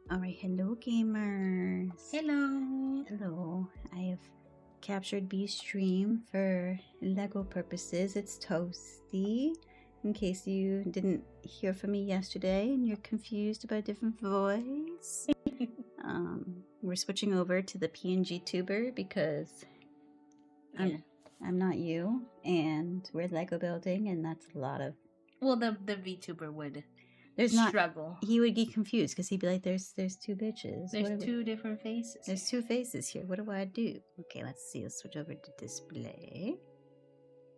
All right, hello gamers. Hello. Hello. I have captured B's stream for Lego purposes. It's toasty. In case you didn't hear from me yesterday and you're confused about a different voice. We're switching over to the PNG tuber because I'm not you, and we're Lego building, and that's a lot of. Well, the VTuber would There's not struggle. He would get confused because he'd be like, "There's two bitches. There's two different faces. There's two faces here. What do I do?" Okay, let's see. Let's switch over to display.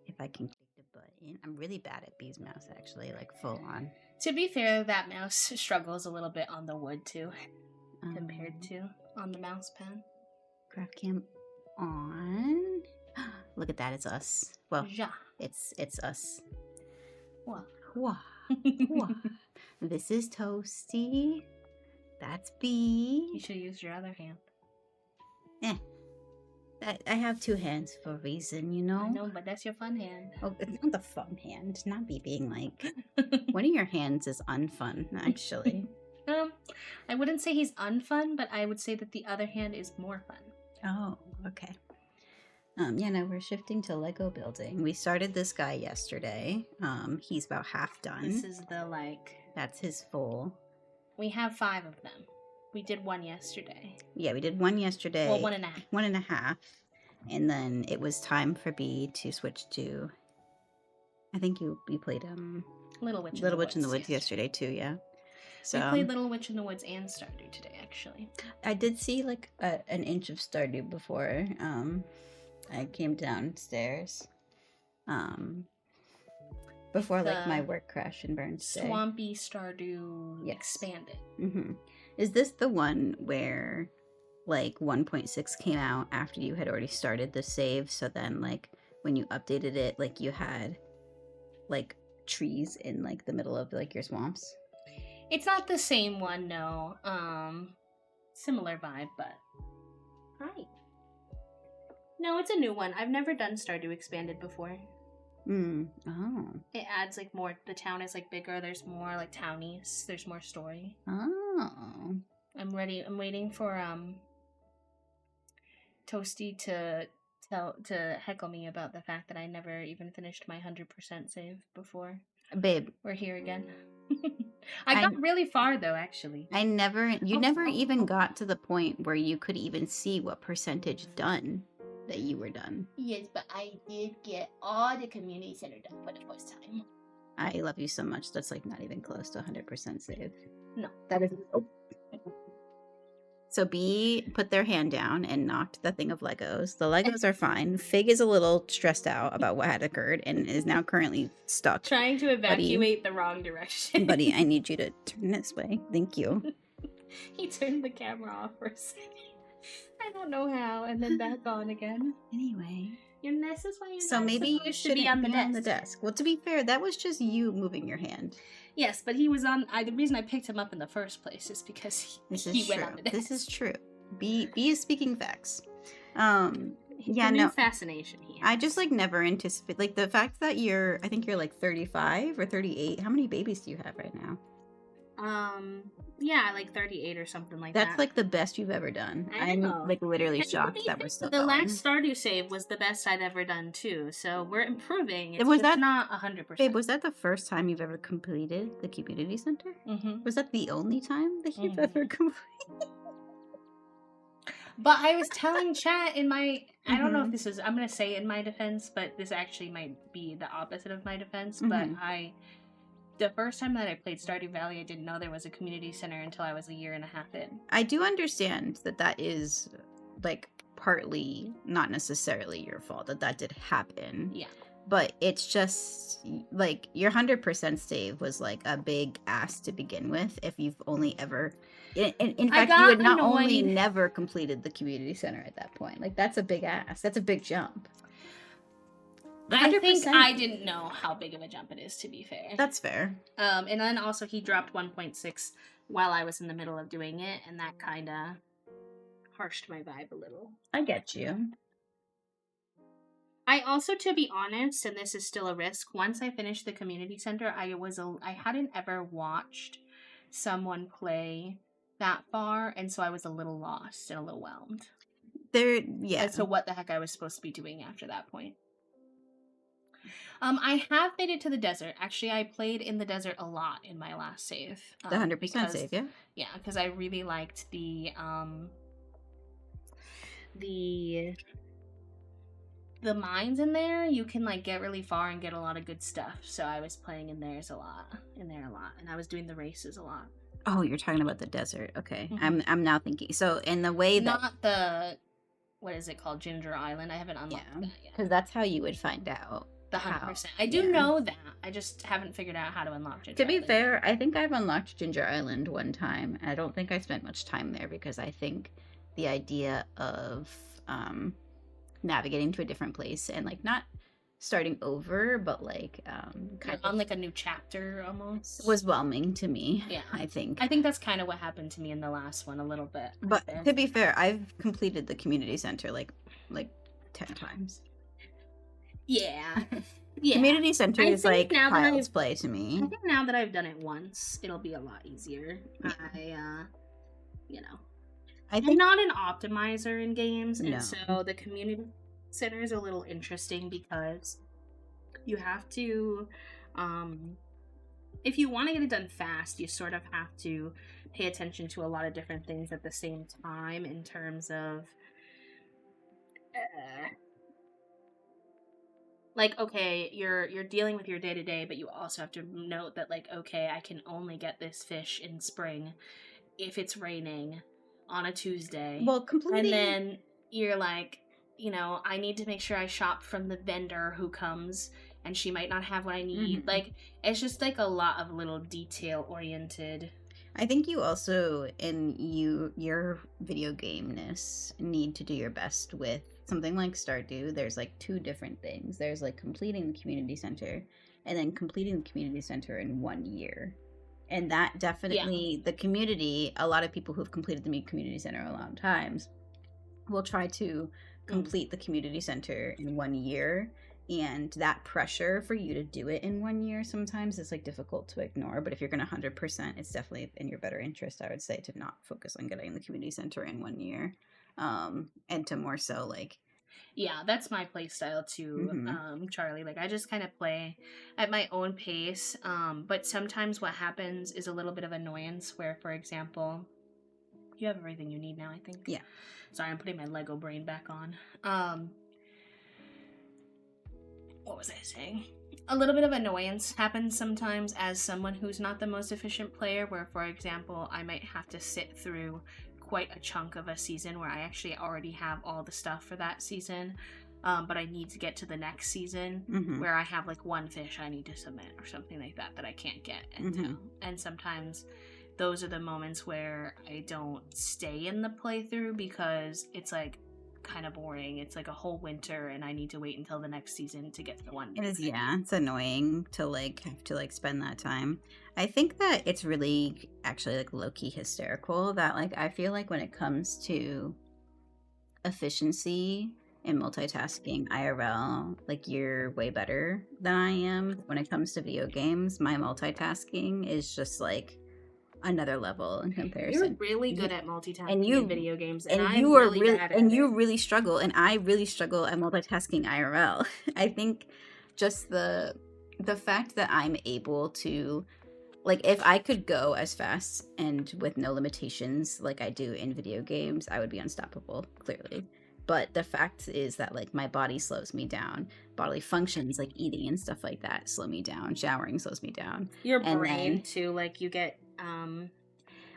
If I can click the button. I'm really bad at B's mouse, actually, like full on. To be fair, that mouse struggles a little bit on the wood too, compared to on the mouse pad. Craft cam on. Look at that. It's us. Well, ja. It's us. Wah. Wah. Wah. This is Toasty. That's B. You should have used your other hand. I have two hands for a reason, you know? I know, but that's your fun hand. Oh, it's not the fun hand. It's not me being like, one of your hands is unfun, actually. I wouldn't say he's unfun, but I would say that the other hand is more fun. Oh, okay. Yeah, no, we're shifting to Lego building. We started this guy yesterday. He's about half done. This is That's his full. We have 5 of them. We did one yesterday. Yeah, we did one yesterday. Well, 1.5. 1.5. And then it was time for B to switch to, I think you played Little Witch in the Woods yesterday too, yeah. So we played Little Witch in the Woods and Stardew today, actually. I did see like an inch of Stardew before I came downstairs. Before like my work crash and burn today. Swampy Stardew expanded. Mm-hmm. Is this the one where like 1.6 came out after you had already started the save? So then like when you updated it, like you had like trees in like the middle of like your swamps? It's not the same one, no. Similar vibe, but hi. No, it's a new one. I've never done Stardew Expanded before. Oh. It adds like more. The town is like bigger. There's more like townies. There's more story. Oh. I'm ready. I'm waiting for Toasty to heckle me about the fact that I never even finished my 100% save before. Babe, we're here again. I got really far though, actually. You never even got to the point where you could even see what percentage done that you were done. Yes, but I did get all the community center done for the first time. I love you so much. That's like not even close to 100% save. No. That is. Oh. So B put their hand down and knocked the thing of Legos. The Legos are fine. Fig is a little stressed out about what had occurred and is now currently stuck. Trying to evacuate the wrong direction. Buddy, I need you to turn this way. Thank you. He turned the camera off for a second. I don't know how, and then back on again. Anyway. This is why you're so maybe you should be on the desk. Well, to be fair, that was just you moving your hand. Yes, but he was on. The reason I picked him up in the first place is because he went on the desk. This is true. B is speaking facts. Fascination here. I just like never anticipate like the fact that I think you're like 35 or 38. How many babies do you have right now? Yeah, like 38 or something like that. That's like the best you've ever done. I'm like literally shocked that we're still The last Stardew save was the best I've ever done too, so we're improving. It's was that not 100%. Babe, was that the first time you've ever completed the community center? Mm-hmm. Was that the only time that you've ever completed? But I was telling chat in my, I don't know if this is, I'm going to say in my defense, but this actually might be the opposite of my defense, but the first time that I played Stardew Valley, I didn't know there was a community center until I was 1.5 years in. I do understand that is, like, partly not necessarily your fault, that did happen. Yeah. But it's just, like, your 100% save was, like, a big ask to begin with if you've only ever... In fact, you had not only never completed the community center at that point. Like, that's a big ask. That's a big jump. 100%. I think I didn't know how big of a jump it is, to be fair. That's fair. And then also he dropped 1.6 while I was in the middle of doing it, and that kind of harshed my vibe a little. I get you. I also, to be honest, and this is still a risk, once I finished the community center, I hadn't ever watched someone play that far, and so I was a little lost and a little whelmed. Yeah. As to what the heck I was supposed to be doing after that point. I have made it to the desert. Actually, I played in the desert a lot in my last save. The 100% save, yeah? Yeah, because I really liked the mines in there. You can like get really far and get a lot of good stuff. So I was playing in there a lot, and I was doing the races a lot. Oh, you're talking about the desert. Okay. Mm-hmm. I'm now thinking. So in the way that not the what is it called, Ginger Island. I haven't unlocked that yet. Because that's how you would find out. The 100%. I do know that. I just haven't figured out how to unlock Ginger Island. To be fair, I think I've unlocked Ginger Island one time. I don't think I spent much time there because I think the idea of navigating to a different place and like not starting over, but like kind of on like a new chapter almost was whelming to me. Yeah, I think that's kind of what happened to me in the last one a little bit. But to be fair, I've completed the community center like 10 times. Yeah. Community center is like child's play to me. I think now that I've done it once, it'll be a lot easier. Yeah. I'm not an optimizer in games, and so the community center is a little interesting because you have to, if you want to get it done fast, you sort of have to pay attention to a lot of different things at the same time in terms of like, okay, you're dealing with your day-to-day, but you also have to note that, like, okay, I can only get this fish in spring if it's raining on a Tuesday. Well, completely. And then you're like, I need to make sure I shop from the vendor who comes, and she might not have what I need. Mm-hmm. Like, it's just, like, a lot of little detail-oriented. I think you also, in your video game-ness, need to do your best with something like Stardew. There's like 2 different things. There's like completing the community center and then completing the community center in 1 year. And that definitely, the community, a lot of people who've completed the community center a lot of times will try to complete the community center in 1 year. And that pressure for you to do it in 1 year sometimes is like difficult to ignore. But if you're going to 100%, it's definitely in your better interest, I would say, to not focus on getting the community center in 1 year. And to more so like, yeah, that's my play style too, Charlie. Like, I just kind of play at my own pace, but sometimes what happens is a little bit of annoyance where, for example, you have everything you need now, I think. Yeah. Sorry, I'm putting my Lego brain back on. What was I saying? A little bit of annoyance happens sometimes as someone who's not the most efficient player, where, for example, I might have to sit through quite a chunk of a season where I actually already have all the stuff for that season, but I need to get to the next season where I have like 1 fish I need to submit or something like that I can't get until. And sometimes those are the moments where I don't stay in the playthrough because it's like kind of boring. It's like a whole winter and I need to wait until the next season to get to the one. It is, yeah, it's annoying to like have to like spend that time. I think that it's really actually like low-key hysterical that like I feel like when it comes to efficiency and multitasking IRL, like you're way better than I am. When it comes to video games, my multitasking is just like another level in comparison. You're really good at multitasking in video games, and you are really bad at it. You really struggle, and I really struggle at multitasking IRL. I think just the fact that I'm able to, like, if I could go as fast and with no limitations like I do in video games, I would be unstoppable, clearly. But the fact is that, like, my body slows me down. Bodily functions, like eating and stuff like that, slow me down. Showering slows me down. Your brain, too, like, you get,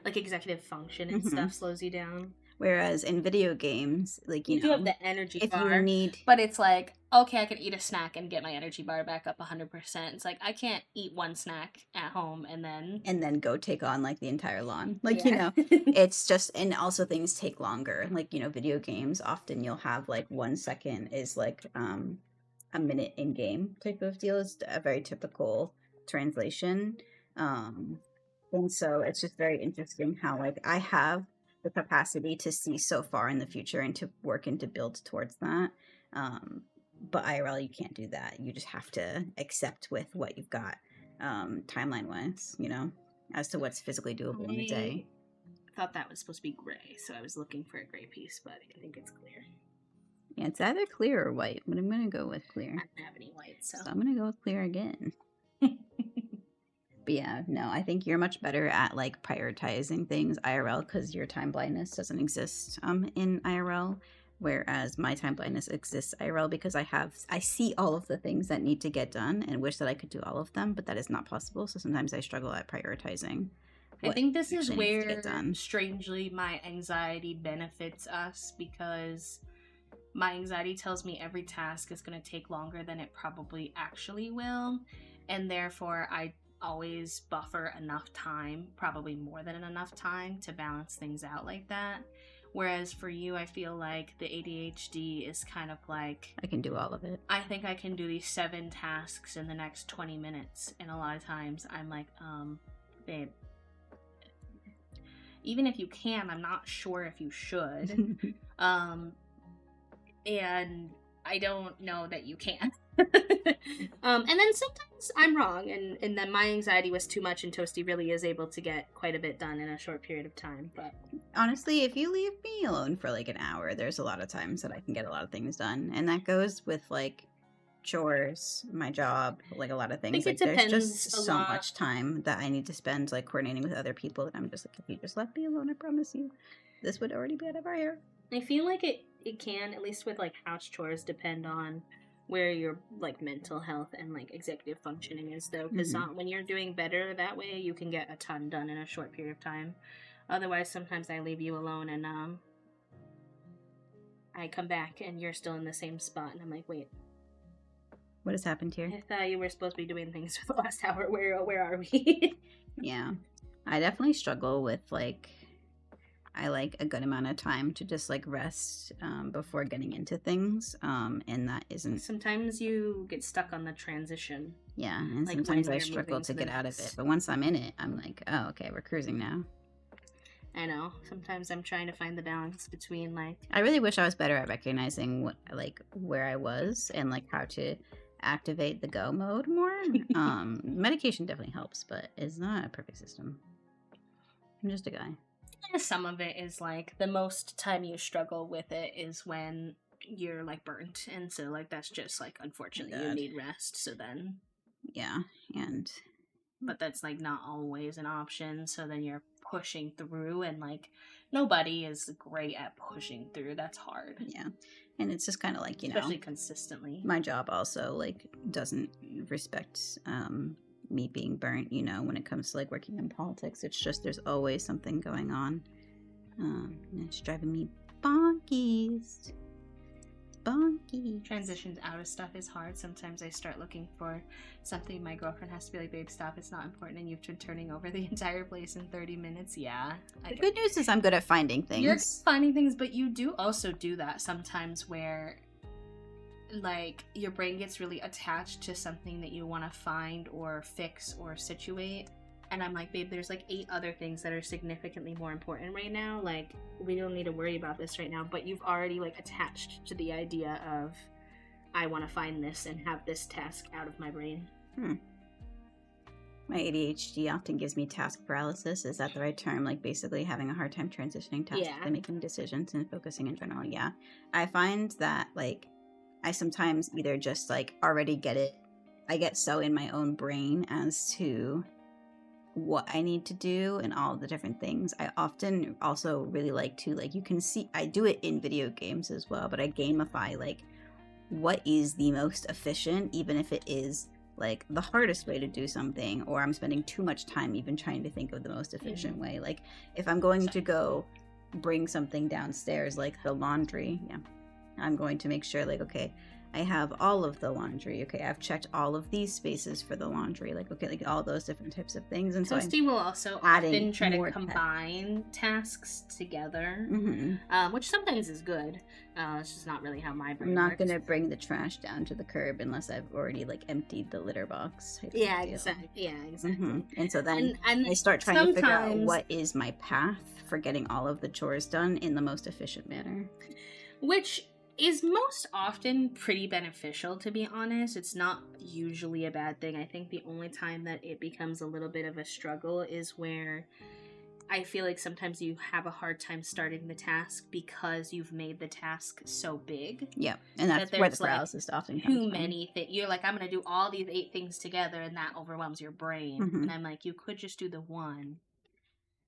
like, executive function and stuff slows you down. Whereas in video games, like, you know, have the energy bar, you need, but it's like, okay, I can eat a snack and get my energy bar back up 100%. It's like, I can't eat 1 snack at home and then go take on, like, the entire lawn. Like, you know, it's just, and also things take longer. Like, you know, video games, often you'll have, like, 1 second is, like, a minute in game type of deal. Is a very typical translation. And so it's just very interesting how, like, I have the capacity to see so far in the future and to work and to build towards that. But IRL, you can't do that. You just have to accept with what you've got, timeline-wise, you know, as to what's physically doable in a day. I thought that was supposed to be gray, so I was looking for a gray piece, but I think it's clear. Yeah, it's either clear or white, but I'm going to go with clear. I don't have any white, so I'm going to go with clear again. But yeah, no, I think you're much better at like prioritizing things IRL because your time blindness doesn't exist in IRL, whereas my time blindness exists IRL because I see all of the things that need to get done and wish that I could do all of them, but that is not possible. So sometimes I struggle at prioritizing. I think this is where strangely my anxiety benefits us, because my anxiety tells me every task is going to take longer than it probably actually will, and therefore I always buffer enough time, probably more than enough time, to balance things out like that. Whereas for you, I feel like the ADHD is kind of like, I can do all of it. I think I can do these 7 tasks in the next 20 minutes. And a lot of times I'm like, babe, even if you can, I'm not sure if you should. And I don't know that you can. And then sometimes I'm wrong, and then my anxiety was too much, and Toasty really is able to get quite a bit done in a short period of time. But honestly, if you leave me alone for like an hour, there's a lot of times that I can get a lot of things done, and that goes with like chores, my job, like a lot of things. Like there's just so much time that I need to spend like coordinating with other people that I'm just like, if you just left me alone, I promise you, this would already be out of our hair. I feel like it can, at least with like house chores, depend on where your like mental health and like executive functioning is, though, because when you're doing better that way, you can get a ton done in a short period of time. Otherwise, sometimes I leave you alone and I come back and you're still in the same spot, and I'm like, wait, what has happened here? I thought you were supposed to be doing things for the last hour. Where are we? Yeah, I definitely struggle with like, I like a good amount of time to just like rest before getting into things, and that isn't. Sometimes you get stuck on the transition. Yeah, and like sometimes I struggle to get out of it. But once I'm in it, I'm like, oh, okay, we're cruising now. I know. Sometimes I'm trying to find the balance between like. I really wish I was better at recognizing what, like, where I was and like how to activate the go mode more. Medication definitely helps, but it's not a perfect system. I'm just a guy. Some of it is like the most time you struggle with it is when you're like burnt, and so like that's just like unfortunately you need rest. So then but that's like not always an option. So then you're pushing through, and like nobody is great at pushing through. That's hard. Yeah, and it's just kind of like, you especially consistently. My job also like doesn't respect me being burnt, you know, when it comes to like working in politics. It's just there's always something going on, and it's driving me bonkies. Transitions out of stuff is hard. Sometimes I start looking for something, my girlfriend has to be like, babe, stop, it's not important, and you've been turning over the entire place in 30 minutes. Yeah, the good news is I'm good at finding things. You're finding things, but you do also do that sometimes where like your brain gets really attached to something that you want to find or fix or situate, and I'm like, babe, there's like 8 other things that are significantly more important right now. Like, we don't need to worry about this right now, but you've already like attached to the idea of I want to find this and have this task out of my brain. My ADHD often gives me task paralysis. Is that the right term? Like basically having a hard time transitioning tasks and making decisions and focusing in general. Yeah, I find that like I sometimes either just like already get it. I get so in my own brain as to what I need to do and all the different things. I often also really like to, like, you can see I do it in video games as well, but I gamify like what is the most efficient, even if it is like the hardest way to do something, or I'm spending too much time even trying to think of the most efficient way. Like if I'm going to go bring something downstairs, like the laundry, I'm going to make sure like, okay, I have all of the laundry. Okay, I've checked all of these spaces for the laundry. Like, okay, like all those different types of things. And Toasty so will also often try to combine tasks together, which sometimes is good. It's just not really how my brain I'm not going to bring the trash down to the curb unless I've already like emptied the litter box. Yeah, exactly. And so then I start trying to figure out what is my path for getting all of the chores done in the most efficient manner. Which is most often pretty beneficial, to be honest. It's not usually a bad thing. I think the only time that it becomes a little bit of a struggle is where I feel like sometimes you have a hard time starting the task because you've made the task so big. Yeah, and that's where the paralysis often comes too from. many things. You're like, I'm going to do all these 8 things together, and that overwhelms your brain. Mm-hmm. And I'm like, you could just do the one.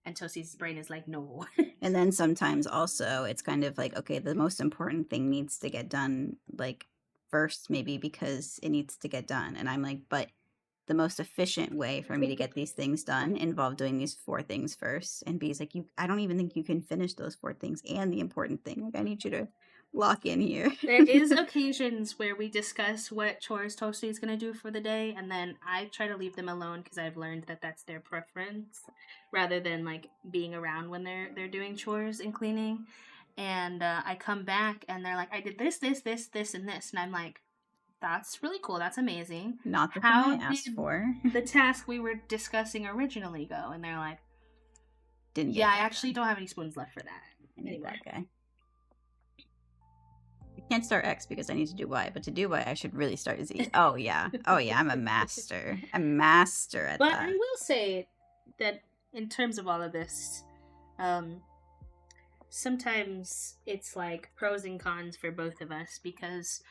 And Toasty's brain is like, no. And then sometimes also it's kind of like, okay, the most important thing needs to get done like first, maybe because it needs to get done. And I'm like, but the most efficient way for me to get these things done involve doing these 4 things first. And B's like, I don't even think you can finish those 4 things and the important thing. Like, I need you to lock in here. There is occasions where we discuss what chores Toasty is going to do for the day, and then I try to leave them alone because I've learned that that's their preference, rather than like being around when they're doing chores and cleaning. And I come back and they're like, I did this, and this, and I'm like, that's really cool. That's amazing. Not the thing I asked for. The task we were discussing originally go? And they're like, didn't. Yeah, I actually don't have any spoons left for that. I need that guy. I can't start X because I need to do Y, but to do Y, I should really start Z. Oh yeah, I'm a master. A master at that. But I will say that in terms of all of this, sometimes it's like pros and cons for both of us, because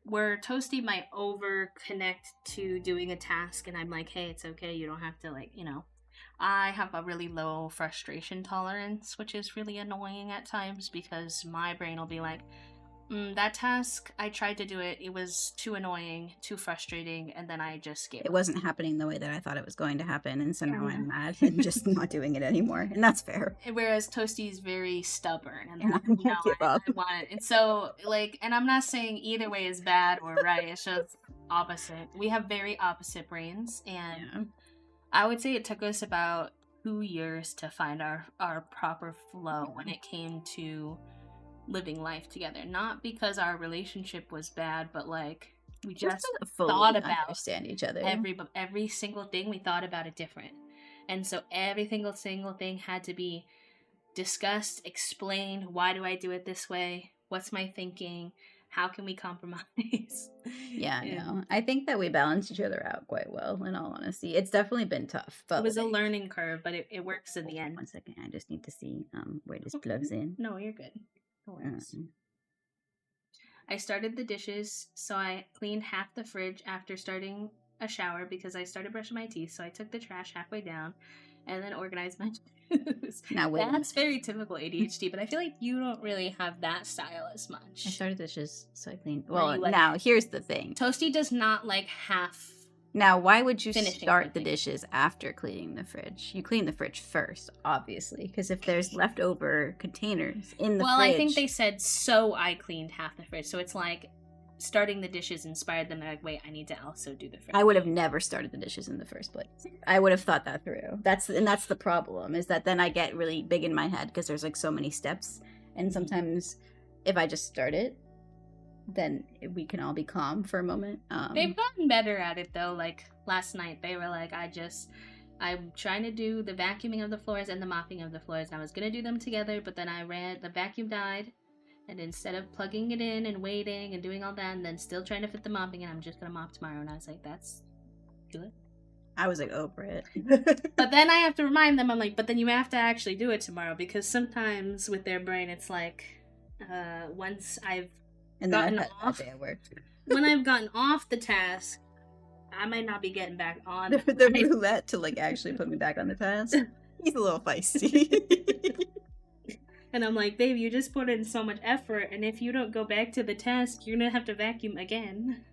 where Toasty might over connect to doing a task and I'm like, hey, it's okay, you don't have to, like, you know, I have a really low frustration tolerance, which is really annoying at times because my brain will be like, that task, I tried to do it, it was too annoying, too frustrating, and then I just gave up. It wasn't happening the way that I thought it was going to happen, and so now I'm mad and just not doing it anymore, and that's fair. Whereas Toasty's very stubborn, and I won't give up. I want it. And so, like, and I'm not saying either way is bad or right, it's just opposite. We have very opposite brains, and I would say it took us about 2 years to find our proper flow when it came to living life together. Not because our relationship was bad, but like we just thought about understand each other. Every single thing, we thought about it different, and so every single thing had to be discussed, explained. Why do I do it this way? What's my thinking? How can we compromise? Yeah, no. I think that we balance each other out quite well, in all honesty. It's definitely been tough. But it was a learning curve, but it works in the end. 1 second. I just need to see where this plugs in. No, you're good. I started the dishes, so I cleaned half the fridge after starting a shower because I started brushing my teeth, so I took the trash halfway down and then organized my shoes. Now, that's very typical ADHD, but I feel like you don't really have that style as much. I started dishes, so I cleaned. Well, now, here's the thing. Toasty does not like half. Now, why would you start the dishes after cleaning the fridge? You clean the fridge first, obviously, because if there's leftover containers in the fridge... Well, I think they said, so I cleaned half the fridge. So it's like starting the dishes inspired them. They're like, wait, I need to also do the fridge. I would have never started the dishes in the first place. I would have thought that through. That's the problem, is that then I get really big in my head because there's like so many steps. And sometimes if I just start it, then we can all be calm for a moment. They've gotten better at it though. Like last night they were like, I'm trying to do the vacuuming of the floors and the mopping of the floors, and I was gonna do them together, but then the vacuum died, and instead of plugging it in and waiting and doing all that and then still trying to fit the mopping in, I'm just gonna mop tomorrow. And I was like, that's good. I was like, over it. But then I have to remind them, I'm like, but then you have to actually do it tomorrow, because sometimes with their brain it's like, once I've gotten off, when I've gotten off the task, I might not be getting back on the roulette to like actually put me back on the task. He's a little feisty. And I'm like, babe, you just put in so much effort, and if you don't go back to the task, you're gonna have to vacuum again.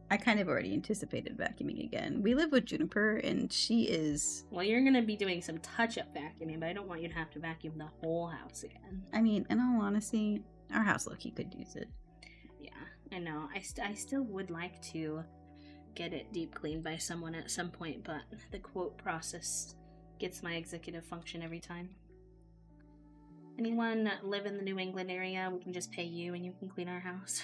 I kind of already anticipated vacuuming again. We live with Juniper, and she is... Well, you're gonna be doing some touch-up vacuuming, but I don't want you to have to vacuum the whole house again. I mean, in all honesty, our house low-key could use it. Yeah, I know. I still would like to get it deep cleaned by someone at some point, but the quote process gets my executive function every time. Anyone live in the New England area, we can just pay you and you can clean our house.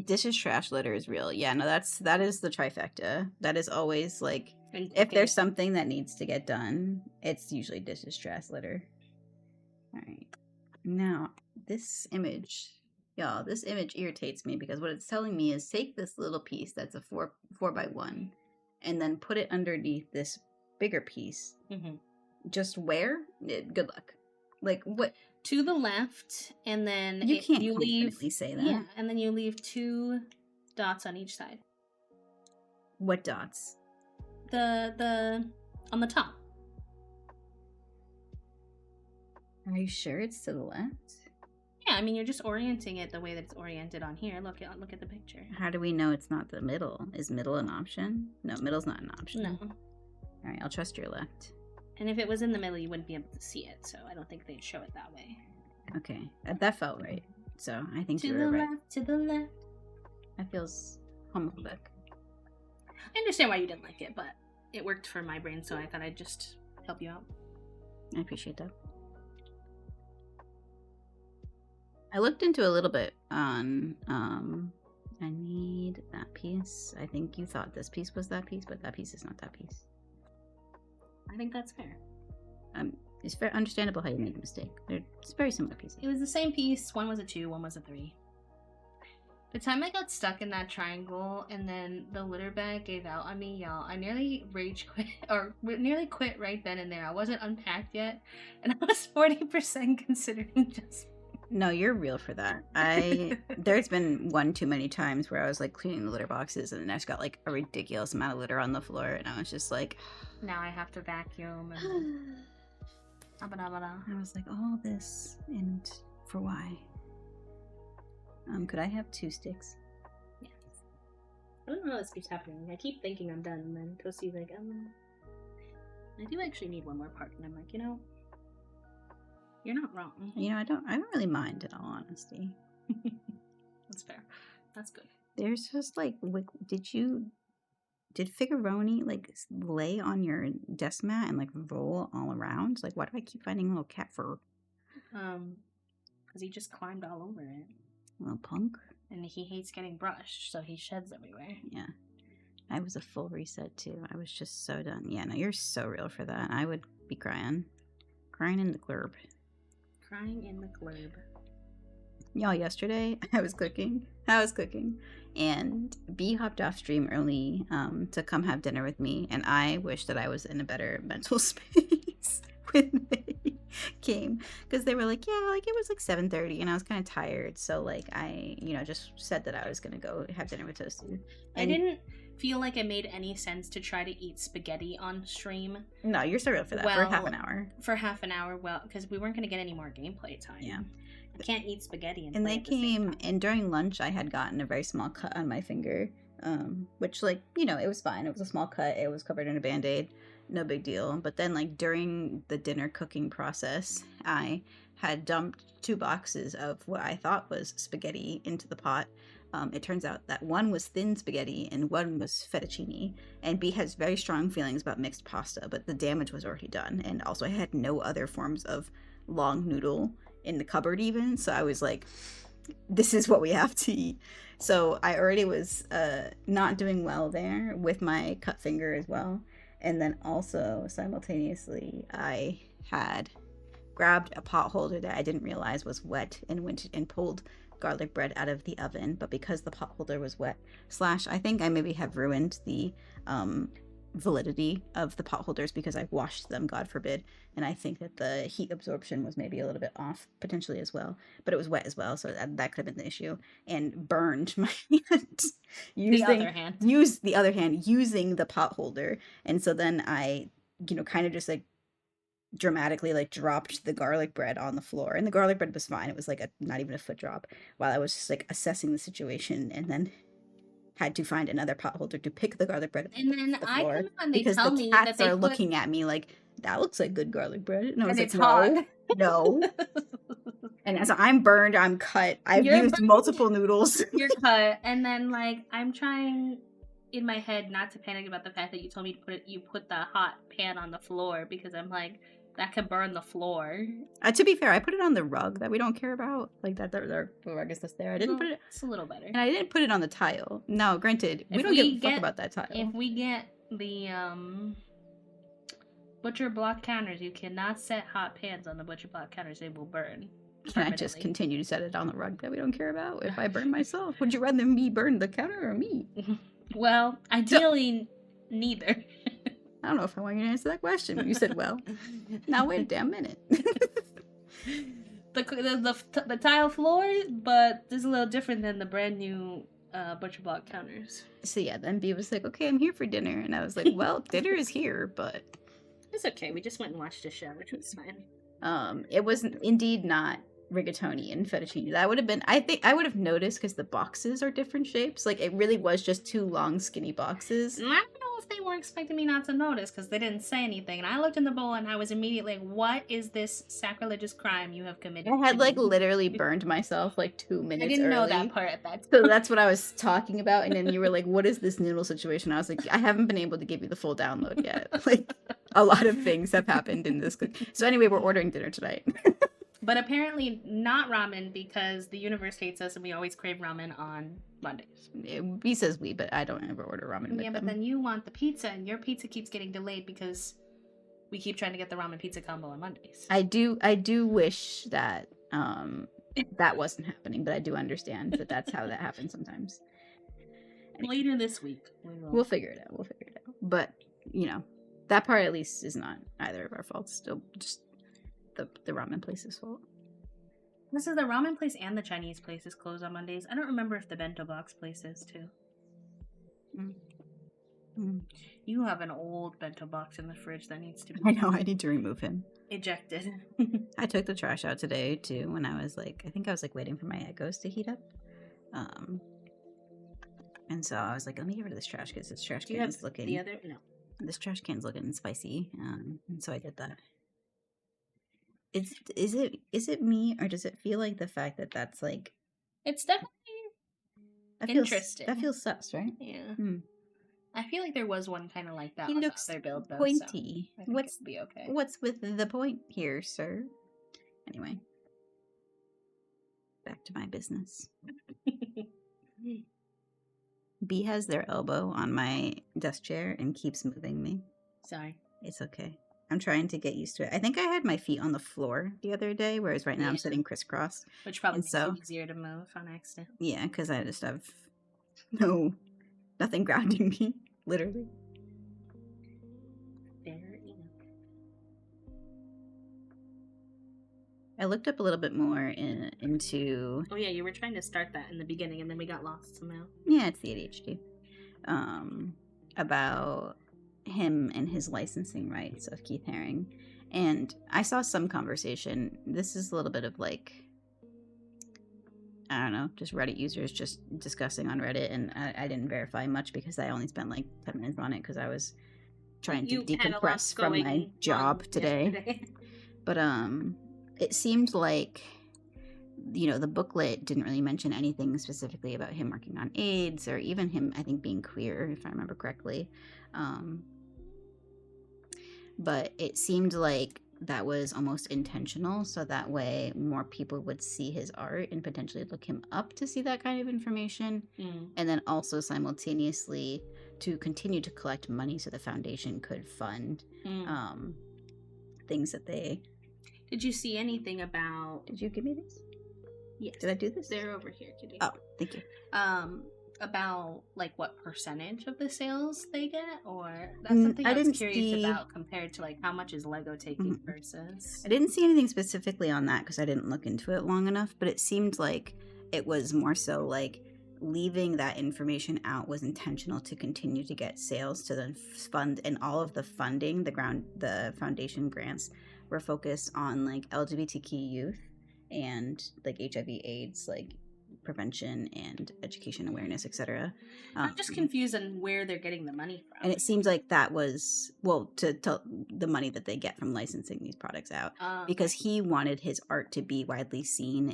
Dishes, trash, litter is real. Yeah, no, that is the trifecta. That is always like, if there's something that needs to get done, it's usually dishes, trash, litter. All right. Now, this image irritates me because what it's telling me is take this little piece that's a 4x1 and then put it underneath this bigger piece Just where? Good luck. Like, what? To the left, and then you can't confidently say that. Yeah, and then you leave 2 dots on each side. What dots? The on the top. Are you sure it's to the left? Yeah, I mean, you're just orienting it the way that it's oriented on here. Look at the picture. How do we know it's not the middle? Is middle an option? No, middle's not an option. No. All right, I'll trust your left. And if it was in the middle, you wouldn't be able to see it, so I don't think they'd show it that way. Okay, that felt right. So I think you were right. To the left. That feels homophobic. I understand why you didn't like it, but it worked for my brain, so I thought I'd just help you out. I appreciate that. I looked into a little bit on, I need that piece. I think you thought this piece was that piece, but that piece is not that piece. I think that's fair. It's very understandable how you made a mistake. It's very similar pieces. It was the same piece. One was a 2, one was a 3. The time I got stuck in that triangle and then the litter bag gave out on me, y'all, I nearly rage quit, or nearly quit right then and there. I wasn't unpacked yet, and I was 40% considering just... No, you're real for that. There's been one too many times where I was like cleaning the litter boxes and then I just got like a ridiculous amount of litter on the floor and I was just like, now I have to vacuum and I was like, all this and for why? Could I have 2 sticks? Yes. I don't know how this keeps happening. I keep thinking I'm done and then Toasty's like, I do actually need one more part, and I'm like, you're not wrong. I don't really mind, in all honesty. That's fair. That's good. There's just like, did Figuroni like lay on your desk mat and like roll all around? Like, why do I keep finding little cat fur? Because he just climbed all over it. Little punk. And he hates getting brushed, so he sheds everywhere. Yeah. I was a full reset too. I was just so done. Yeah, no, you're so real for that. I would be crying. Crying in the club. Crying in the club. Y'all, yesterday I was cooking, and B hopped off stream early to come have dinner with me, and I wish that I was in a better mental space when they came, because they were like, yeah, like it was like 7:30 and I was kind of tired, so like I just said that I was gonna go have dinner with Toasty. I didn't feel like it made any sense to try to eat spaghetti on stream. No, you're so real for that. For half an hour, well, because we weren't gonna get any more gameplay time. Yeah, I can't eat spaghetti and they came, and during lunch I had gotten a very small cut on my finger, which like it was fine. It was a small cut. It was covered in a Band-Aid. No big deal. But then like during the dinner cooking process, I had dumped 2 boxes of what I thought was spaghetti into the pot. It turns out that one was thin spaghetti and one was fettuccine, and B has very strong feelings about mixed pasta, but the damage was already done, and also I had no other forms of long noodle in the cupboard even, so I was like, this is what we have to eat. So I already was not doing well there with my cut finger as well. And then also simultaneously I had grabbed a pot holder that I didn't realize was wet and went and pulled garlic bread out of the oven, but because the pot holder was wet, I think I maybe have ruined the validity of the pot holders because I washed them, God forbid, and I think that the heat absorption was maybe a little bit off potentially as well, but it was wet as well, so that could have been the issue, and burned my hand use the other hand using the pot holder. And so then I kind of just like dramatically like dropped the garlic bread on the floor, and the garlic bread was fine. It was like not even a foot drop, while I was just like assessing the situation, and then had to find another pot holder to pick the garlic bread. And then I come out and they because tell the me cats that they are looking at me like, that looks like good garlic bread, and I was and like, no. And as I'm burned, I'm cut. I've used multiple noodles. You're cut, and then like I'm trying in my head not to panic about the fact that you told me to put the hot pan on the floor, because I'm like, that could burn the floor. To be fair, I put it on the rug that we don't care about. Like that, the rug is just there. I didn't put it. It's a little better. And I didn't put it on the tile. Now, granted, we don't give a fuck about that tile. If we get the butcher block counters, you cannot set hot pans on the butcher block counters. They will burn. Can I just continue to set it on the rug that we don't care about if I burn myself? Would you rather me burn the counter or me? Well, ideally, neither. I don't know if I want you to answer that question. But you said, well, now wait a damn minute. the tile floor, but this is a little different than the brand new butcher block counters. So yeah, then B was like, okay, I'm here for dinner. And I was like, well, dinner is here, but... It's okay. We just went and watched a show, which was fine. It was indeed not rigatoni and fettuccine. That would have been, I think I would have noticed because the boxes are different shapes. Like, it really was just two long, skinny boxes. And I don't know if they were expecting me not to notice because they didn't say anything. And I looked in the bowl and I was immediately like, what is this sacrilegious crime you have committed? I had, like, literally burned myself, like, 2 minutes I didn't early. know that part at that time. So that's what I was talking about. And then you were like, what is this noodle situation? I was like, I haven't been able to give you the full download yet. Like, a lot of things have happened in this. So anyway, we're ordering dinner tonight. But apparently not ramen because the universe hates us and we always crave ramen on Mondays. He says we, but I don't ever order ramen with Yeah, but then you want the pizza and your pizza keeps getting delayed because we keep trying to get the ramen pizza combo on Mondays. I do wish that that wasn't happening, but I do understand that that's how that happens sometimes. Later this week. We'll figure it out. But, you know, that part at least is not either of our faults. Still just the ramen place's fault. This is the ramen place and the Chinese place is closed on Mondays. I don't remember if the bento box place is too. You have an old bento box in the fridge that needs to be... I know, I need to remove him. Ejected. I took the trash out today too when I was like, I think I was like waiting for my Eggos to heat up. And so I was like, let me get rid of this trash because this trash can is looking... the other? No. This trash can's looking spicy. And so I did that. Is it me or does it feel like the fact that that's like... It's definitely interesting. That feels sus, right? Yeah. I feel like there was one kind of like that. He on looks the other build, though, pointy. So what's be okay? What's with the point here, sir? Anyway, back to my business. B has their elbow on my desk chair and keeps moving me. Sorry. It's okay. I'm trying to get used to it. I think I had my feet on the floor the other day, whereas right now I'm sitting crisscross. Which probably makes it easier to move on accident. Yeah, because I just have nothing grounding me, literally. Fair enough. I looked up a little bit more into... Oh yeah, you were trying to start that in the beginning and then we got lost somehow. Yeah, it's the ADHD. About him and his licensing rights of Keith Haring. And I saw some conversation. This is a little bit of like, I don't know, just Reddit users just discussing on Reddit. And I didn't verify much because I only spent like 10 minutes on it because I was trying to decompress from my job today. But it seemed like, you know, the booklet didn't really mention anything specifically about him working on AIDS or even him, I think, being queer, if I remember correctly. But it seemed like that was almost intentional, so that way more people would see his art and potentially look him up to see that kind of information. And then also simultaneously to continue to collect money so the foundation could fund things that they... Did you see anything about... Did you give me this? Yes. Did I do this? They're over here, Kitty. Oh, thank you. About like what percentage of the sales they get, or that's something I was curious about compared to like how much is Lego taking versus... I didn't see anything specifically on that because I didn't look into it long enough, but it seemed like it was more so like leaving that information out was intentional to continue to get sales to then fund, and all of the funding, the foundation grants were focused on like LGBTQ youth and like HIV/AIDS, like prevention and education awareness, etc. I'm just confused on where they're getting the money from. And it seems like that was, well, to the money that they get from licensing these products out, because he wanted his art to be widely seen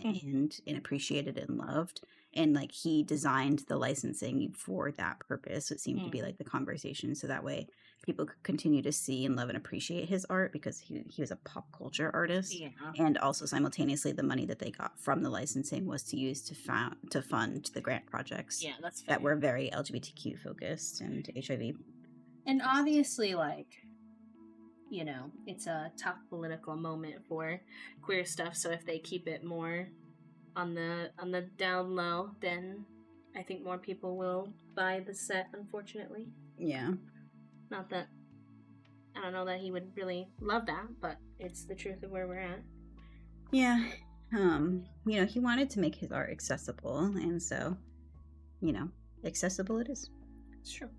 and appreciated and loved. And like he designed the licensing for that purpose. It seemed to be like the conversation, so that way people could continue to see and love and appreciate his art because he was a pop culture artist. Yeah. And also simultaneously the money that they got from the licensing was to use to fund the grant projects that were very LGBTQ focused and HIV. And obviously, like, you know, it's a tough political moment for queer stuff, so if they keep it more on the down low, then I think more people will buy the set, unfortunately. Yeah. Not that I don't know that he would really love that, but it's the truth of where we're at. Yeah. He wanted to make his art accessible, and so, accessible it is. It's true.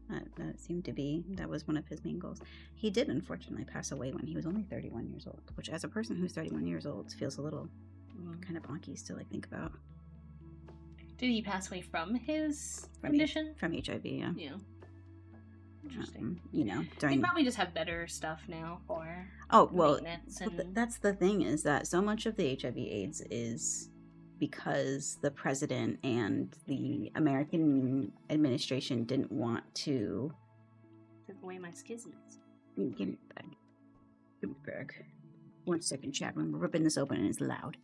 That was one of his main goals. He did unfortunately pass away when he was only 31 years old, which as a person who's 31 years old feels a little kind of bonky to think about. Did he pass away from his condition? From HIV, yeah. Yeah. Interesting. They probably just have better stuff now for maintenance. That's the thing, is that so much of the HIV/AIDS is because the president and the American administration didn't want to... Took away my skizzies. Give me back. Give me back. 1 second, chat room. We're ripping this open and it's loud.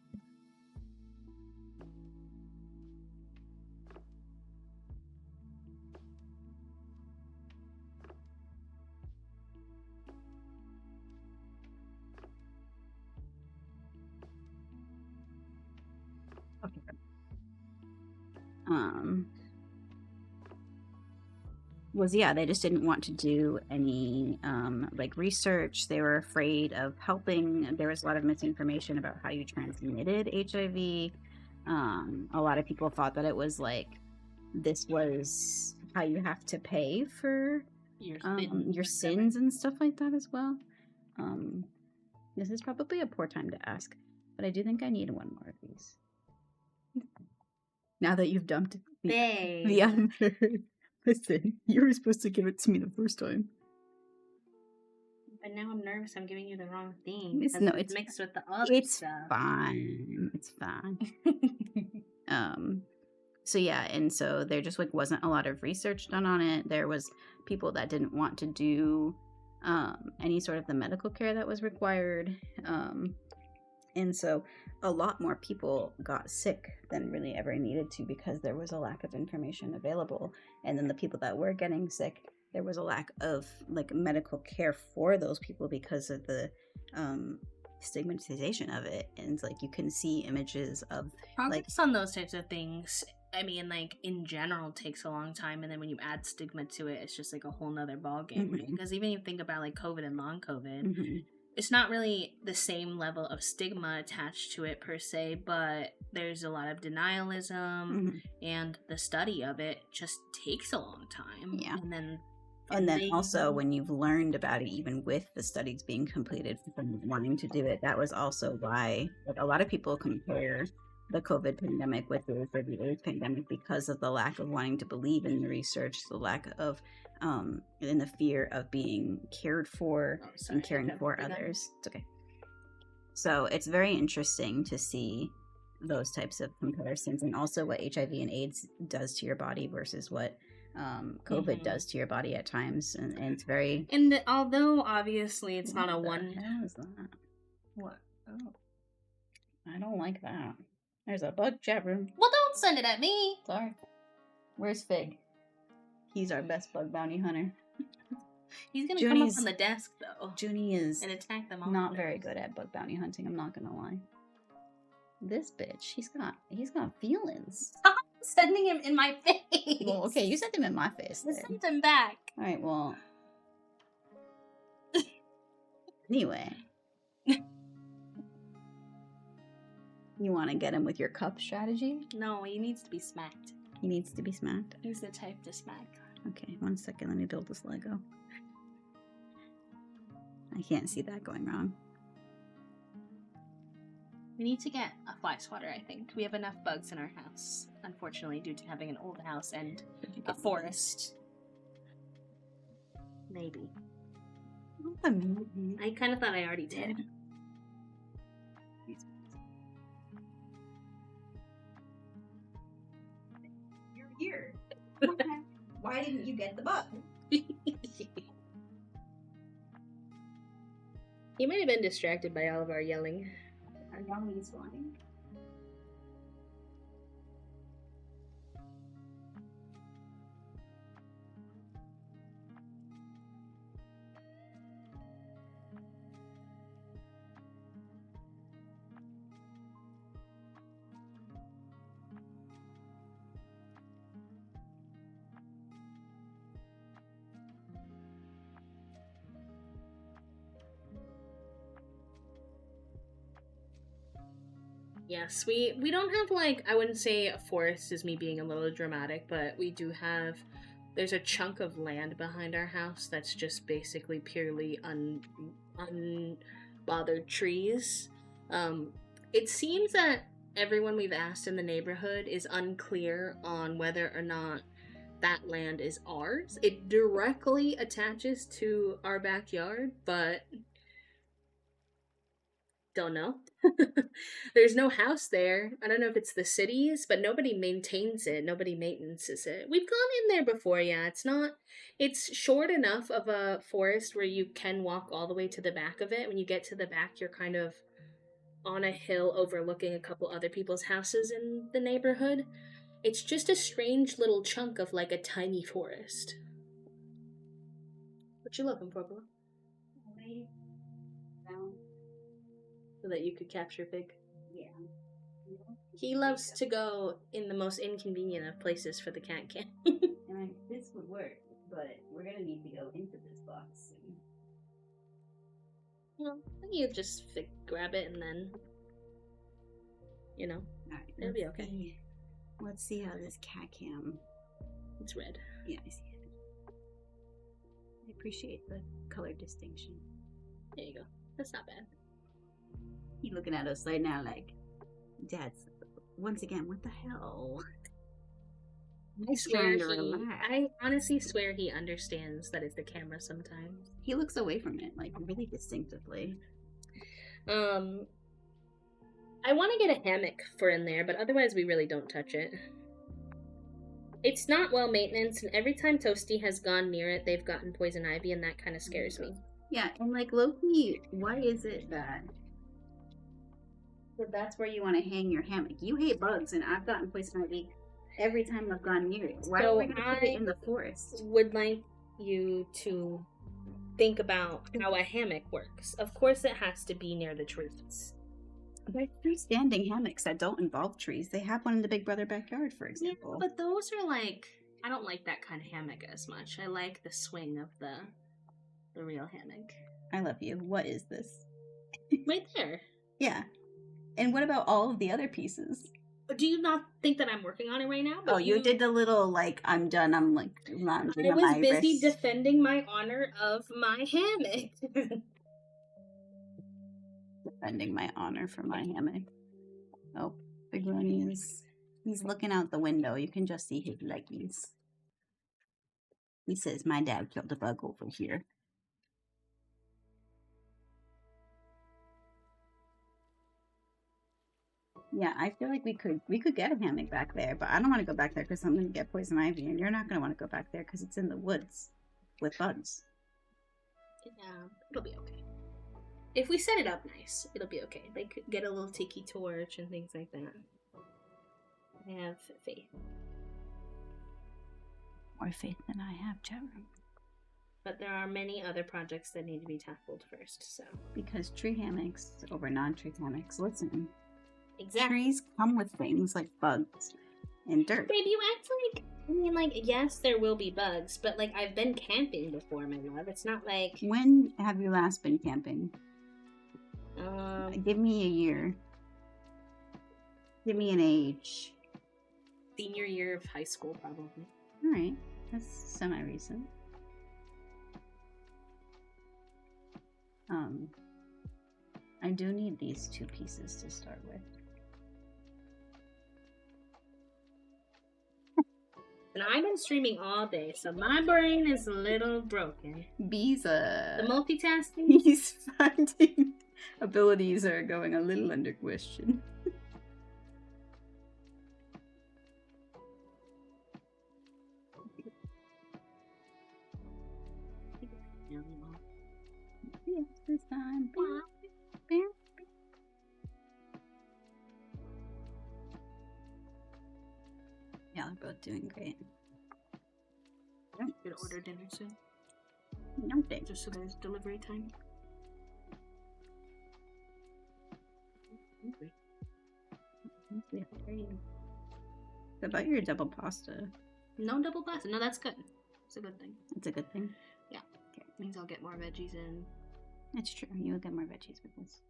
Okay. They just didn't want to do any research. They were afraid of helping. There was a lot of misinformation about how you transmitted HIV. A lot of people thought that it was this was how you have to pay for your sins and stuff like that as well. This is probably a poor time to ask, but I do think I need one more of these. Now that you've dumped the other. Listen, you were supposed to give it to me the first time. But now I'm nervous I'm giving you the wrong thing. It's mixed with the other stuff. Fine. It's fine. So yeah, and so there just wasn't a lot of research done on it. There was people that didn't want to do any sort of the medical care that was required. And so a lot more people got sick than really ever needed to because there was a lack of information available. And then the people that were getting sick, there was a lack of medical care for those people because of the stigmatization of it. And you can see images of progress on those types of things. I mean, in general takes a long time, and then when you add stigma to it, it's just a whole nother ballgame. Mm-hmm. Because even you think about COVID and long COVID, mm-hmm. It's not really the same level of stigma attached to it per se, but there's a lot of denialism, mm-hmm. and the study of it just takes a long time. Yeah. And then also when you've learned about it, even with the studies being completed from wanting to do it, that was also why a lot of people compare the COVID pandemic with the AIDS pandemic because of the lack of wanting to believe in the research, the lack of and the fear of being cared for and caring for others. It's okay. So it's very interesting to see those types of comparisons, and also what HIV and AIDS does to your body versus what COVID mm-hmm. does to your body at times, and it's very. And although obviously it's not a one. What the hell is that? What? Oh, I don't like that. There's a bug, chat room. Well, don't send it at me. Sorry. Where's Fig? He's our best bug bounty hunter. He's gonna come up on the desk though. Junie is and attack them all. Not very good at bug bounty hunting. I'm not gonna lie. This bitch, he's got feelings. Stop sending him in my face. Well, okay, you sent him in my face. I sent him back. All right, well. Anyway. You want to get him with your cup strategy? No, he needs to be smacked. He needs to be smacked? He's the type to smack. Okay, 1 second. Let me build this Lego. I can't see that going wrong. We need to get a fly swatter, I think. We have enough bugs in our house, unfortunately, due to having an old house and a forest. Maybe. I kind of thought I already did. You're here. Why didn't you get the bug? He might have been distracted by all of our yelling. Our yelling is flying. Yes, we don't have, like, I wouldn't say a forest is me being a little dramatic, but we do have, there's a chunk of land behind our house that's just basically purely unbothered trees. It seems that everyone we've asked in the neighborhood is unclear on whether or not that land is ours. It directly attaches to our backyard, but don't know. There's no house there. I don't know if it's the city's, but nobody maintains it. Nobody maintenances it. We've gone in there before, yeah. It's short enough of a forest where you can walk all the way to the back of it. When you get to the back, you're kind of on a hill overlooking a couple other people's houses in the neighborhood. It's just a strange little chunk of like a tiny forest. What you looking for, bro? So that you could capture Pig? Yeah. He loves to go in the most inconvenient of places for the cat cam. And this would work, but we're gonna need to go into this box soon. Well, you just grab it and then, Alright, it'll be okay. Let's see how this cat cam. It's red. Yeah, I see it. I appreciate the color distinction. There you go. That's not bad. He's looking at us right now like, Dad's, once again, what the hell? I honestly swear he understands that it's the camera sometimes. He looks away from it, like, really distinctively. I want to get a hammock for in there, but otherwise we really don't touch it. It's not well maintenance, and every time Toasty has gone near it, they've gotten poison ivy, and that kind of scares me. Yeah, and like, Loki, why is it that that's where you want to hang your hammock? You hate bugs, and I've gotten poison ivy every time I've gone near it. Why are we going to put it in the forest? Would like you to think about how a hammock works. Of course, it has to be near the trees. There's freestanding hammocks that don't involve trees. They have one in the Big Brother backyard, for example. Yeah, but those are like, I don't like that kind of hammock as much. I like the swing of the real hammock. I love you. What is this? Right there. Yeah. And what about all of the other pieces? Do you not think that I'm working on it right now? Oh, you did the little, like, I'm done, I'm like, lounging. I was busy defending my honor of my hammock. Defending my honor for my hammock. Oh, Big Ronnie he's looking out the window. You can just see his leggies. He says, my dad killed a bug over here. Yeah, I feel like we could get a hammock back there, but I don't want to go back there because I'm going to get poison ivy, and you're not going to want to go back there because it's in the woods with bugs. Yeah, it'll be okay. If we set it up nice, it'll be okay. Like, get a little tiki torch and things like that. I have faith. More faith than I have, Jeremy. But there are many other projects that need to be tackled first, so. Because tree hammocks over non-tree hammocks, listen. Exactly. Trees come with things like bugs and dirt. Babe, you act like, I mean, like, yes, there will be bugs, but, like, I've been camping before, my love. It's not like... When have you last been camping? Give me a year. Give me an age. Senior year of high school, probably. Alright, that's semi-recent. I do need these two pieces to start with. And I've been streaming all day, so my brain is a little broken. The multitasking? These finding abilities are going a little under question. This time. Yeah, they're both doing great. I'm gonna order dinner soon. Okay. Just so there's delivery time. What about your double pasta? No double pasta. No, that's good. It's a good thing. It's a good thing? Yeah. Okay. Means I'll get more veggies in. That's true. You'll get more veggies with this.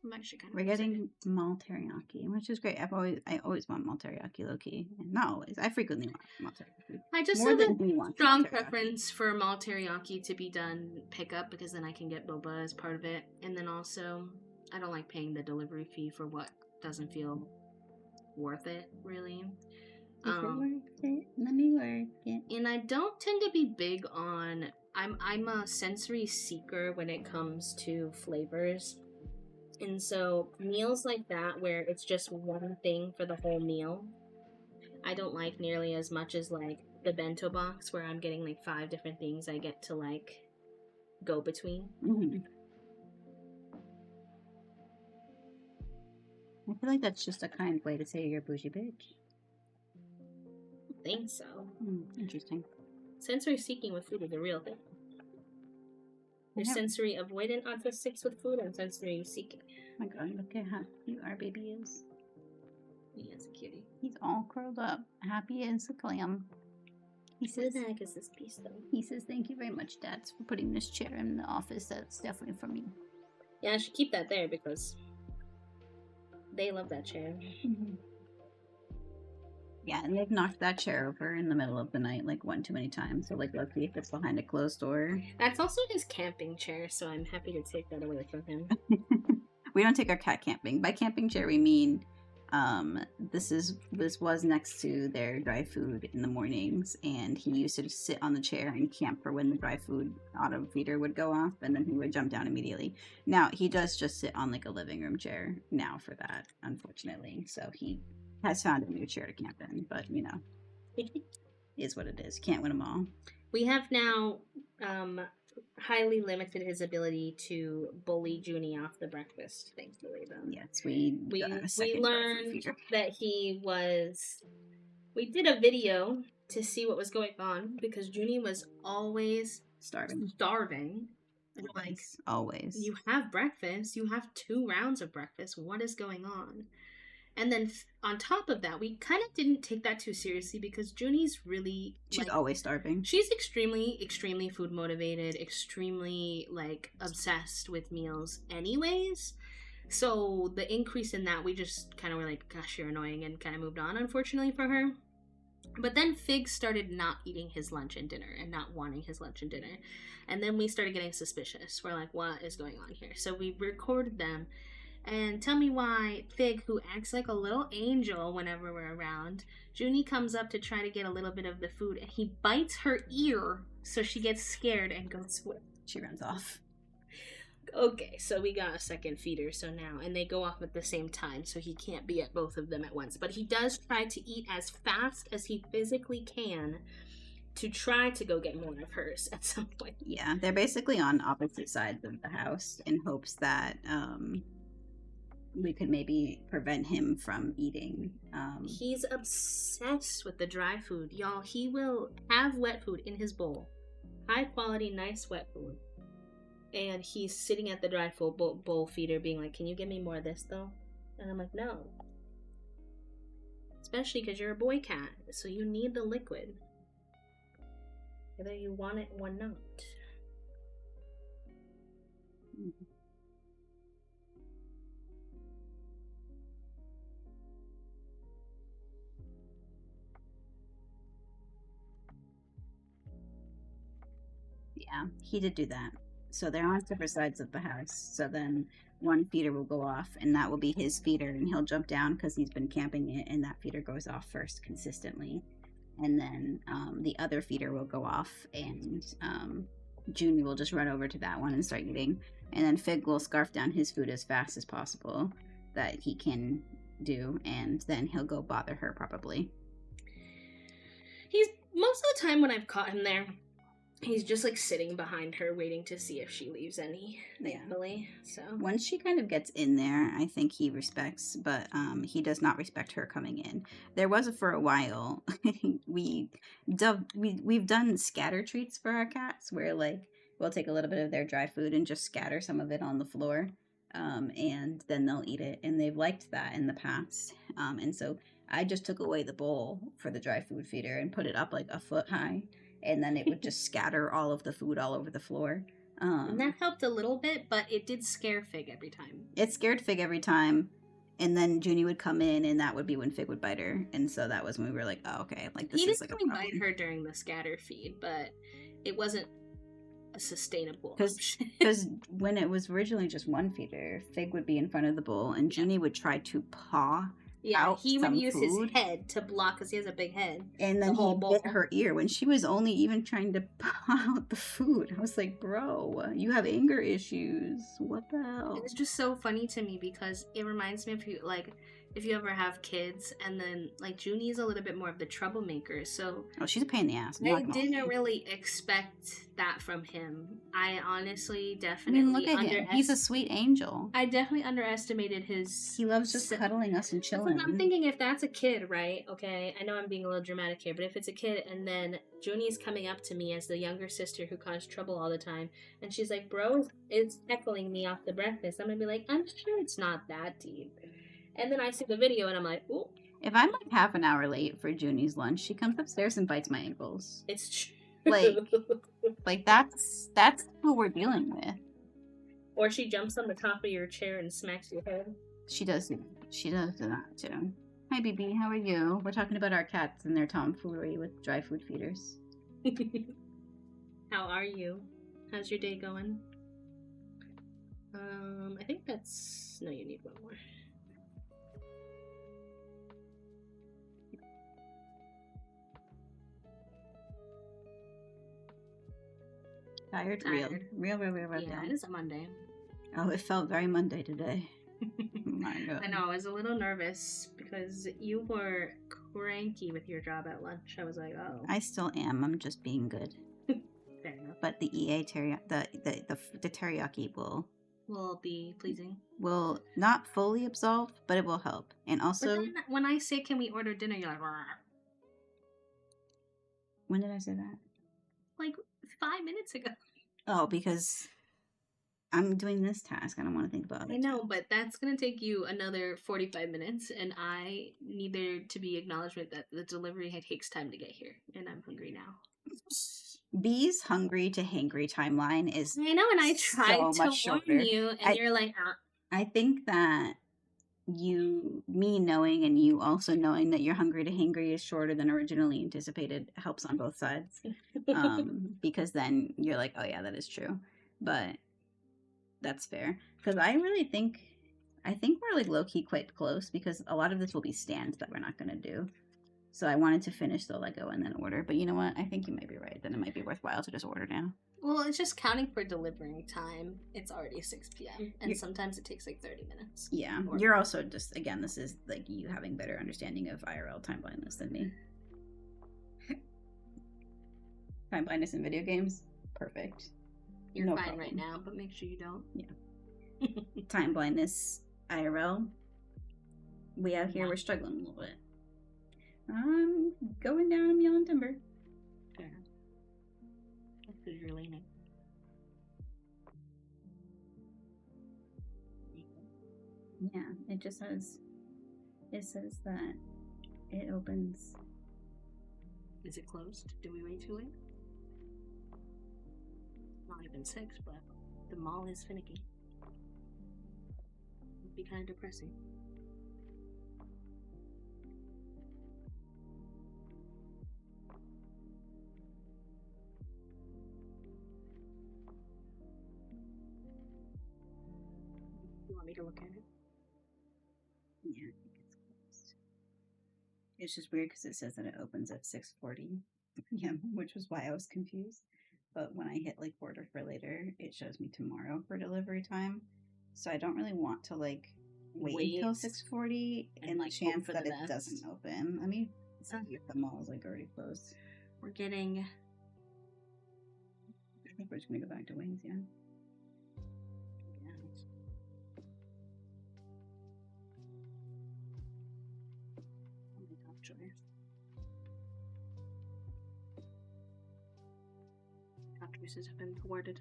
I'm actually kind of. We're getting mall teriyaki, which is great. I always want mall teriyaki, low key. Not always. I frequently want mall teriyaki. I just More have than a strong preference for mall teriyaki to be done pickup because then I can get boba as part of it, and then also I don't like paying the delivery fee for what doesn't feel worth it really. Worth it. Let me work it. And I don't tend to be big on. I'm a sensory seeker when it comes to flavors. And so meals like that where it's just one thing for the whole meal, I don't like nearly as much as like the bento box where I'm getting like 5 different things I get to like go between. Mm-hmm. I feel like that's just a kind way to say you're a bougie bitch. I think so. Interesting. Sensory seeking with food is a real thing. There's sensory avoidant autistics with food and sensory seeking. Oh my god, look at how cute our baby is. He is a cutie. He's all curled up, happy as a clam. He says, "What the heck is this piece, though?" He says, "Thank you very much, Dads, for putting this chair in the office. That's definitely for me." Yeah, I should keep that there because they love that chair. Mm-hmm. Yeah, and they've knocked that chair over in the middle of the night like one too many times. So like, let's see if it's behind a closed door. That's also his camping chair, so I'm happy to take that away from him. We don't take our cat camping. By camping chair, we mean this was next to their dry food in the mornings, and he used to just sit on the chair and camp for when the dry food auto feeder would go off, and then he would jump down immediately. Now he does just sit on like a living room chair now for that, unfortunately. So he has found a new chair to camp in, but you know, is what it is. Can't win them all. We have now highly limited his ability to bully Junie off the breakfast, thankfully, though. Yes, we learned that he was... We did a video to see what was going on, because Junie was always starving. Like, always. You have breakfast. You have 2 rounds of breakfast. What is going on? And then on top of that, we kind of didn't take that too seriously because Junie's really... She's like, always starving. She's extremely, extremely food motivated, extremely, like, obsessed with meals anyways. So the increase in that, we just kind of were like, gosh, you're annoying, and kind of moved on, unfortunately for her. But then Fig started not eating his lunch and dinner and not wanting his lunch and dinner. And then we started getting suspicious. We're like, what is going on here? So we recorded them. And tell me why Fig, who acts like a little angel whenever we're around, Junie comes up to try to get a little bit of the food, and he bites her ear, so she gets scared and goes swift. She runs off. Okay, so we got a second feeder, so now, and they go off at the same time, so he can't be at both of them at once. But he does try to eat as fast as he physically can to try to go get more of hers at some point. Yeah, they're basically on opposite sides of the house in hopes that we could maybe prevent him from eating. He's obsessed with the dry food. Y'all, he will have wet food in his bowl. High quality, nice wet food. And he's sitting at the dry food bowl feeder being like, can you give me more of this though? And I'm like, no. Especially because you're a boy cat, so you need the liquid. Whether you want it or not. Mm-hmm. Yeah, he did do that. So they're on separate sides of the house. So then one feeder will go off, and that will be his feeder, and he'll jump down because he's been camping it, and that feeder goes off first consistently. And then the other feeder will go off, and Junie will just run over to that one and start eating. And then Fig will scarf down his food as fast as possible that he can do, and then he'll go bother her probably. He's, most of the time when I've caught him there, he's just like sitting behind her waiting to see if she leaves any, thankfully. So once she kind of gets in there, I think he respects, but he does not respect her coming in. There was for a while we've done scatter treats for our cats where like we'll take a little bit of their dry food and just scatter some of it on the floor, and then they'll eat it, and they've liked that in the past. And so I just took away the bowl for the dry food feeder and put it up like a foot high. And then it would just scatter all of the food all over the floor. And that helped a little bit, but it did scare Fig every time. It scared Fig every time. And then Junie would come in, and that would be when Fig would bite her. And so that was when we were like, oh, okay. Like, this is like a problem. He didn't really bite her during the scatter feed, but it wasn't a sustainable option. Because when it was originally just one feeder, Fig would be in front of the bowl, and Junie would try to paw out he would use food. his head to block, because he has a big head. And then he bit her ear when she was only even trying to paw out the food. I was like, bro, you have anger issues. What the hell? It's just so funny to me, because it reminds me of if you ever have kids, and then like Junie's a little bit more of the troublemaker, so she's a pain in the ass. I didn't really expect that from him. I honestly definitely look at him. He's a sweet angel. I definitely underestimated his. He loves just cuddling us and chilling. I'm thinking, if that's a kid, right? Okay, I know I'm being a little dramatic here, but if it's a kid and then Junie's coming up to me as the younger sister who caused trouble all the time, and she's like, "Bro, it's heckling me off the breakfast," I'm gonna be like, "I'm sure it's not that deep." And then I see the video and I'm like, ooh. If I'm like half an hour late for Junie's lunch, she comes upstairs and bites my ankles. It's true. Like that's who we're dealing with. Or she jumps on the top of your chair and smacks your head. She does do that too. Hi, BB. How are you? We're talking about our cats and their tomfoolery with dry food feeders. How are you? How's your day going? I think that's... No, you need one more. Tired? Real. Yeah, it is a Monday. Oh, it felt very Monday today. My God. I know, I was a little nervous because you were cranky with your job at lunch. I was like, oh. I still am. I'm just being good. Fair enough. But the EA the teriyaki will be pleasing. Will not fully absolve, but it will help. And also, but then when I say, can we order dinner, you're like, "Rah." When did I say that? Like 5 minutes ago. Oh, because I'm doing this task. I don't want to think about it. I know, but that's going to take you another 45 minutes, and I need there to be acknowledgement that the delivery takes time to get here, and I'm hungry now. B's hungry to hangry timeline is I know, and I tried to warn you, and you're like, I think that me knowing and you also knowing that you're hungry to hangry is shorter than originally anticipated helps on both sides. Because then you're like, oh yeah, that is true. But that's fair. Because I think we're like low-key quite close, because a lot of this will be stands that we're not going to do. So I wanted to finish the Lego and then order. But you know what? I think you might be right. Then it might be worthwhile to just order now. Well, it's just counting for delivering time. It's already 6 p.m. And sometimes it takes like 30 minutes. Yeah. You're also just, again, this is like you having better understanding of IRL time blindness than me. Time blindness in video games? Perfect. You're no fine problem. Right now, but make sure you don't. Yeah. Time blindness IRL. We out here, we're struggling a little bit. I'm going down a meal and timber. Fair. That's because you're leaning. Yeah, it just says that it opens. Is it closed? Did we wait too late? Not even 6, but the mall is finicky. It'd be kind of depressing. You want me to look at it? Yeah, I think it's closed. It's just weird because it says that it opens at 6:40 p.m., which was why I was confused. But when I hit like order for later, it shows me tomorrow for delivery time. So I don't really want to like wait until 6:40 and the chance that it doesn't open. I mean, see if the mall is like already closed. We're getting. I think we're just gonna go back to Wings, yeah. Top choices have been thwarted.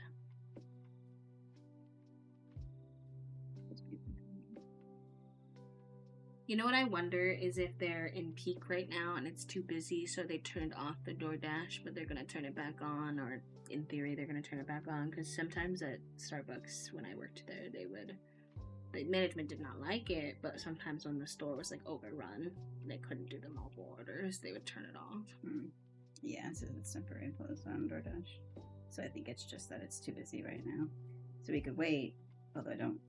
You know what I wonder is if they're in peak right now and it's too busy, so they turned off the DoorDash, but they're gonna turn it back on, or in theory they're gonna turn it back on. Because sometimes at Starbucks, when I worked there, they would, like, management did not like it, but sometimes when the store was like overrun, they couldn't do the mobile orders, they would turn it off. Yeah, so it's temporary closed on DoorDash. So I think it's just that it's too busy right now. So we could wait, although I don't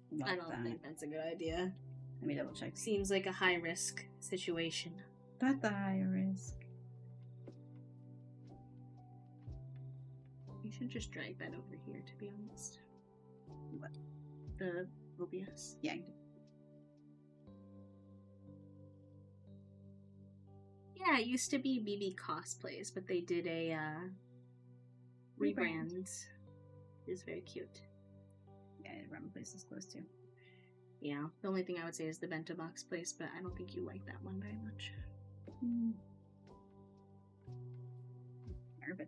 think that's a good idea. Let me double check. Seems like a high risk situation. Not the high risk. You should just drag that over here, to be honest. What? The OBS. Yeah, I do. Yeah, it used to be BB Cosplays, but they did a rebrand. It was very cute. Yeah, Ramen Place is close too. Yeah, the only thing I would say is the bento box place, but I don't think you like that one very much. But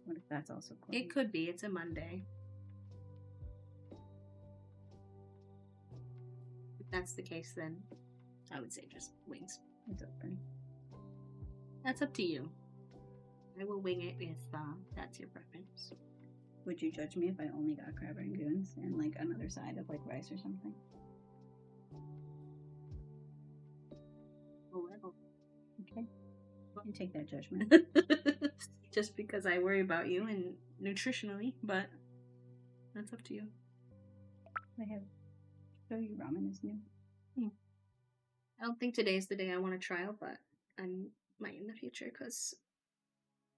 what if that's also closed? It could be. It's a Monday. If that's the case, then I would say just wings. It's open. That's up to you. I will wing it if that's your preference. Would you judge me if I only got crab rangoons and like another side of like rice or something? A little. Okay. You take that judgment. Just because I worry about you and nutritionally, but that's up to you. I have shoyu ramen is new. I don't think today's the day I want to trial, but I might in the future because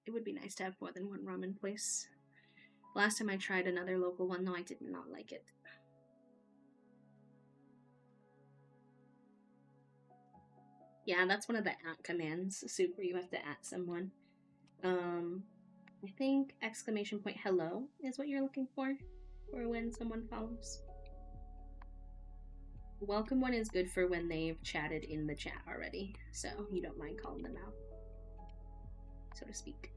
it would be nice to have more than one ramen place. Last time I tried another local one, though, I did not like it. Yeah, that's one of the at commands, soup, where you have to at someone. I think exclamation point hello is what you're looking for when someone follows. Welcome one is good for when they've chatted in the chat already, so you don't mind calling them out, so to speak.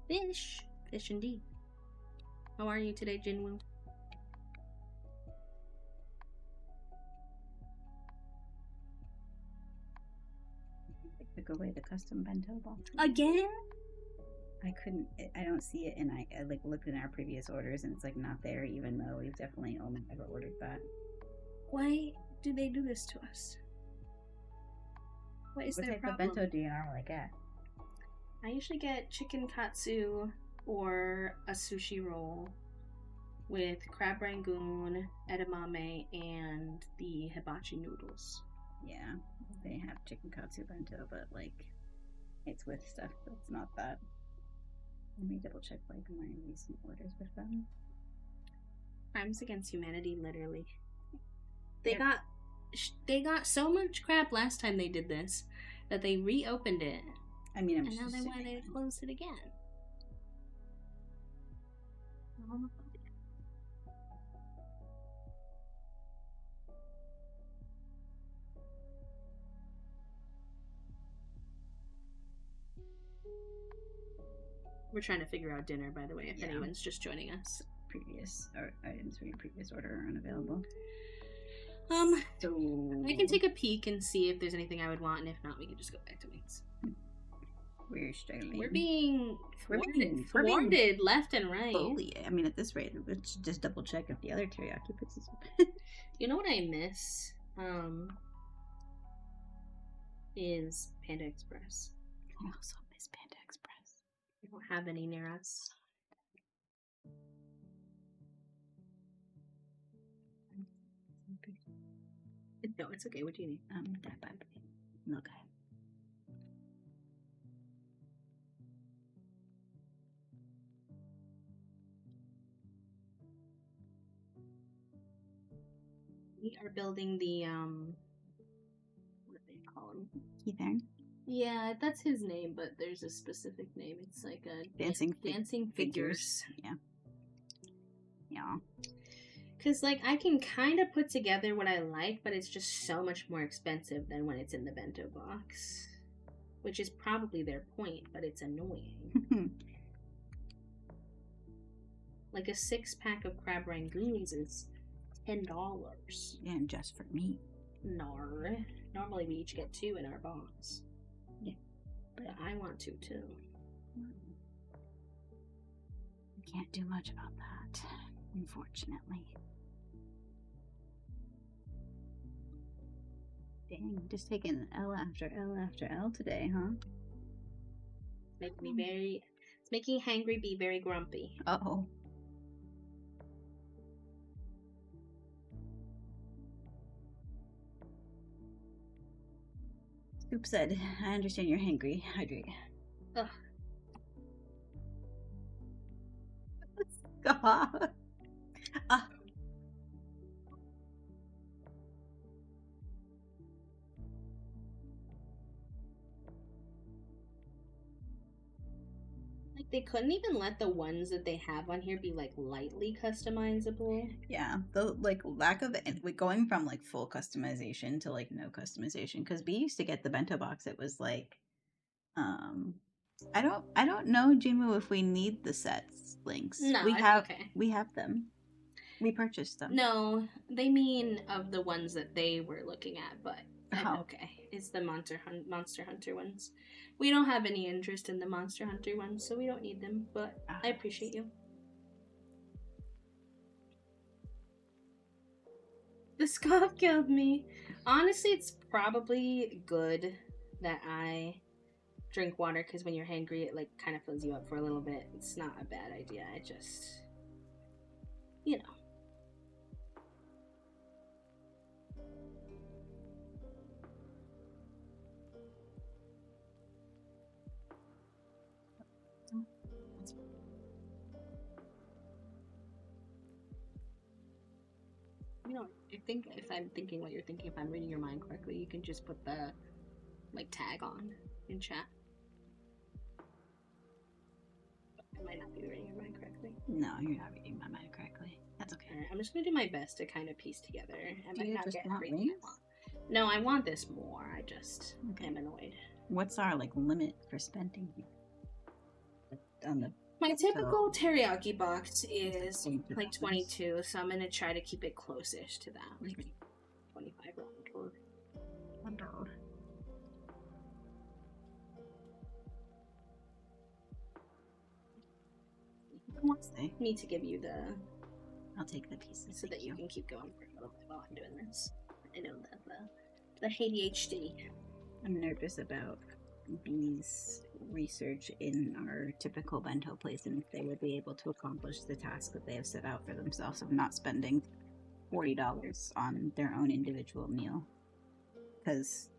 Fish. Fish indeed. How are you today, Jinwoo? Took away the custom bento box. Again? I don't see it, and I like looked in our previous orders and it's like not there, even though we've definitely only ever ordered that. Why do they do this to us? What is their problem? What type of bento do you normally get? I usually get chicken katsu or a sushi roll with crab rangoon, edamame, and the hibachi noodles. Yeah, they have chicken katsu bento, but like it's with stuff that's not that. Let me double check like my recent orders with them. Crimes Against Humanity, literally. They got so much crap last time they did this that they reopened it. I mean, and now they want to close it again. We're trying to figure out dinner, by the way, if anyone's just joining us. Previous items from your previous order are unavailable. So I can take a peek and see if there's anything I would want, and if not, we can just go back to wings. We're struggling. We're being thwarted left and right. I mean, at this rate, let's just double check if the other teriyaki pizzas. You know what I miss? Is Panda Express. I also miss Panda Express. We don't have any near us. No, it's okay. What do you need? That bad. Okay. We are building the what do they call him? Keith Aaron? Yeah, that's his name, but there's a specific name. It's like a dancing figures. Yeah. Because, like, I can kind of put together what I like, but it's just so much more expensive than when it's in the bento box. Which is probably their point, but it's annoying. Like a 6-pack of crab rangoons is $10. And just for me. Nar. Normally we each get 2 in our box. Yeah. But I want to too. Can't do much about that, unfortunately. Dang, just taking L after L after L today, huh? It's making Hangry be very grumpy. Uh-oh. Soup said, I understand you're hangry. Hydrate. Ugh. God. Like, they couldn't even let the ones that they have on here be, like, lightly customizable. Yeah, the, like, lack of it, like, going from, like, full customization to, like, no customization. Because we used to get the bento box. It was, like, I don't know, Jimu, if we need the sets links. No, okay. We have them. We purchased them. No, they mean of the ones that they were looking at, but okay. It's the Monster Hunter ones. We don't have any interest in the Monster Hunter ones, so we don't need them, but I appreciate you. The scoff killed me. Honestly, it's probably good that I drink water, because when you're hangry, it, like, kind of fills you up for a little bit. It's not a bad idea. I just, you know. You know, I think if I'm thinking what you're thinking, if I'm reading your mind correctly, you can just put the, like, tag on in chat. I might not be reading your mind correctly. No, you're not reading my mind correctly. That's okay. Right, I'm just gonna do my best to kind of piece together. I might not get everything wings? I want. No, I want this more. I just am annoyed. What's our, like, limit for spending here? My typical teriyaki box is like 22, so I'm gonna try to keep it close-ish to that, like 25 round. Need to give you the. I'll take the pieces so that you can keep going for a little bit while I'm doing this. I know that the ADHD. I'm nervous about B's research in our typical bento place and if they would be able to accomplish the task that they have set out for themselves of not spending $40 on their own individual meal. Because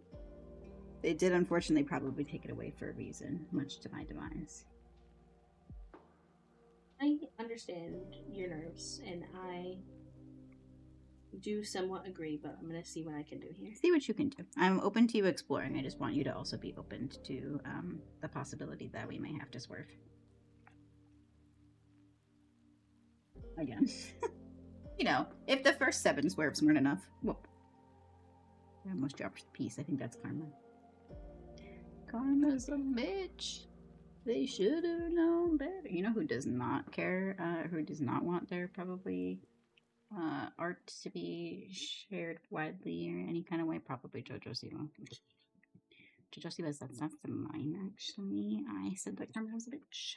they did unfortunately probably take it away for a reason, much to my demise. I understand your nerves, and I do somewhat agree, but I'm gonna see what I can do here. See what you can do. I'm open to you exploring. I just want you to also be open to the possibility that we may have to swerve. Again. You know, if the first 7 swerves weren't enough. Whoop. I almost dropped the piece. I think that's karma. Karma's a bitch. They should have known better. You know who does not care, who does not want their probably art to be shared widely or any kind of way? Probably JoJo Siwa. JoJo Siwa, that's not mine, actually. I said that karma was a bitch.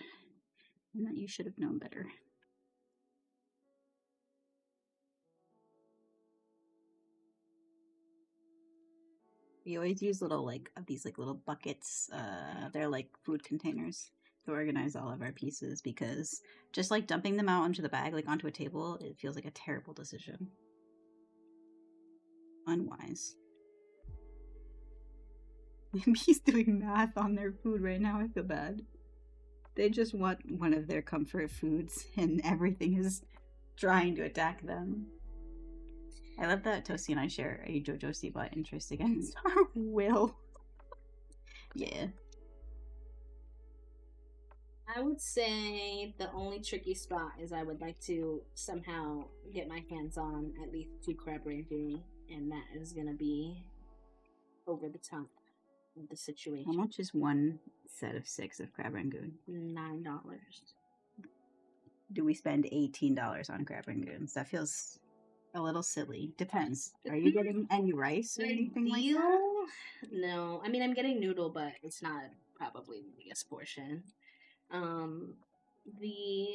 And that you should have known better. We always use little, like, these, like, little buckets. They're, like, food containers to organize all of our pieces because just, like, dumping them out onto the bag, like, onto a table, it feels like a terrible decision. Unwise. He's doing math on their food right now. I feel bad. They just want one of their comfort foods, and everything is trying to attack them. I love that Toasty and I share a JoJo Siwa interest against our will. Yeah. I would say the only tricky spot is I would like to somehow get my hands on at least 2 crab rangoon, and that is going to be over the top of the situation. How much is one set of 6 of crab rangoon? $9. do we spend $18 on crab rangoons? That feels a little silly. Depends. Are you getting any rice or anything like that? No. I mean, I'm getting noodle, but it's not probably the biggest portion. The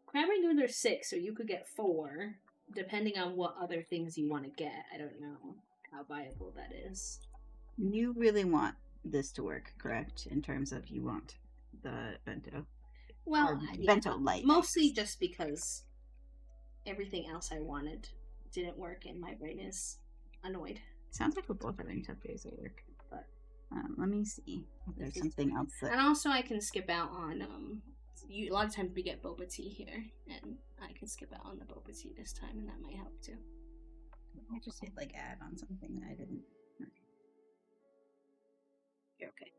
crab rangoons are 6, so you could get 4, depending on what other things you want to get. I don't know how viable that is. You really want this to work, correct? In terms of you want the bento. Well, bento light. Mostly just because everything else I wanted didn't work and my brain is annoyed. Sounds like we're both having tough days at work. But let me see if there's something else that... And also I can skip out on a lot of times we get boba tea here, and I can skip out on the boba tea this time, and that might help too. I just hit like add on something that I didn't. You're okay.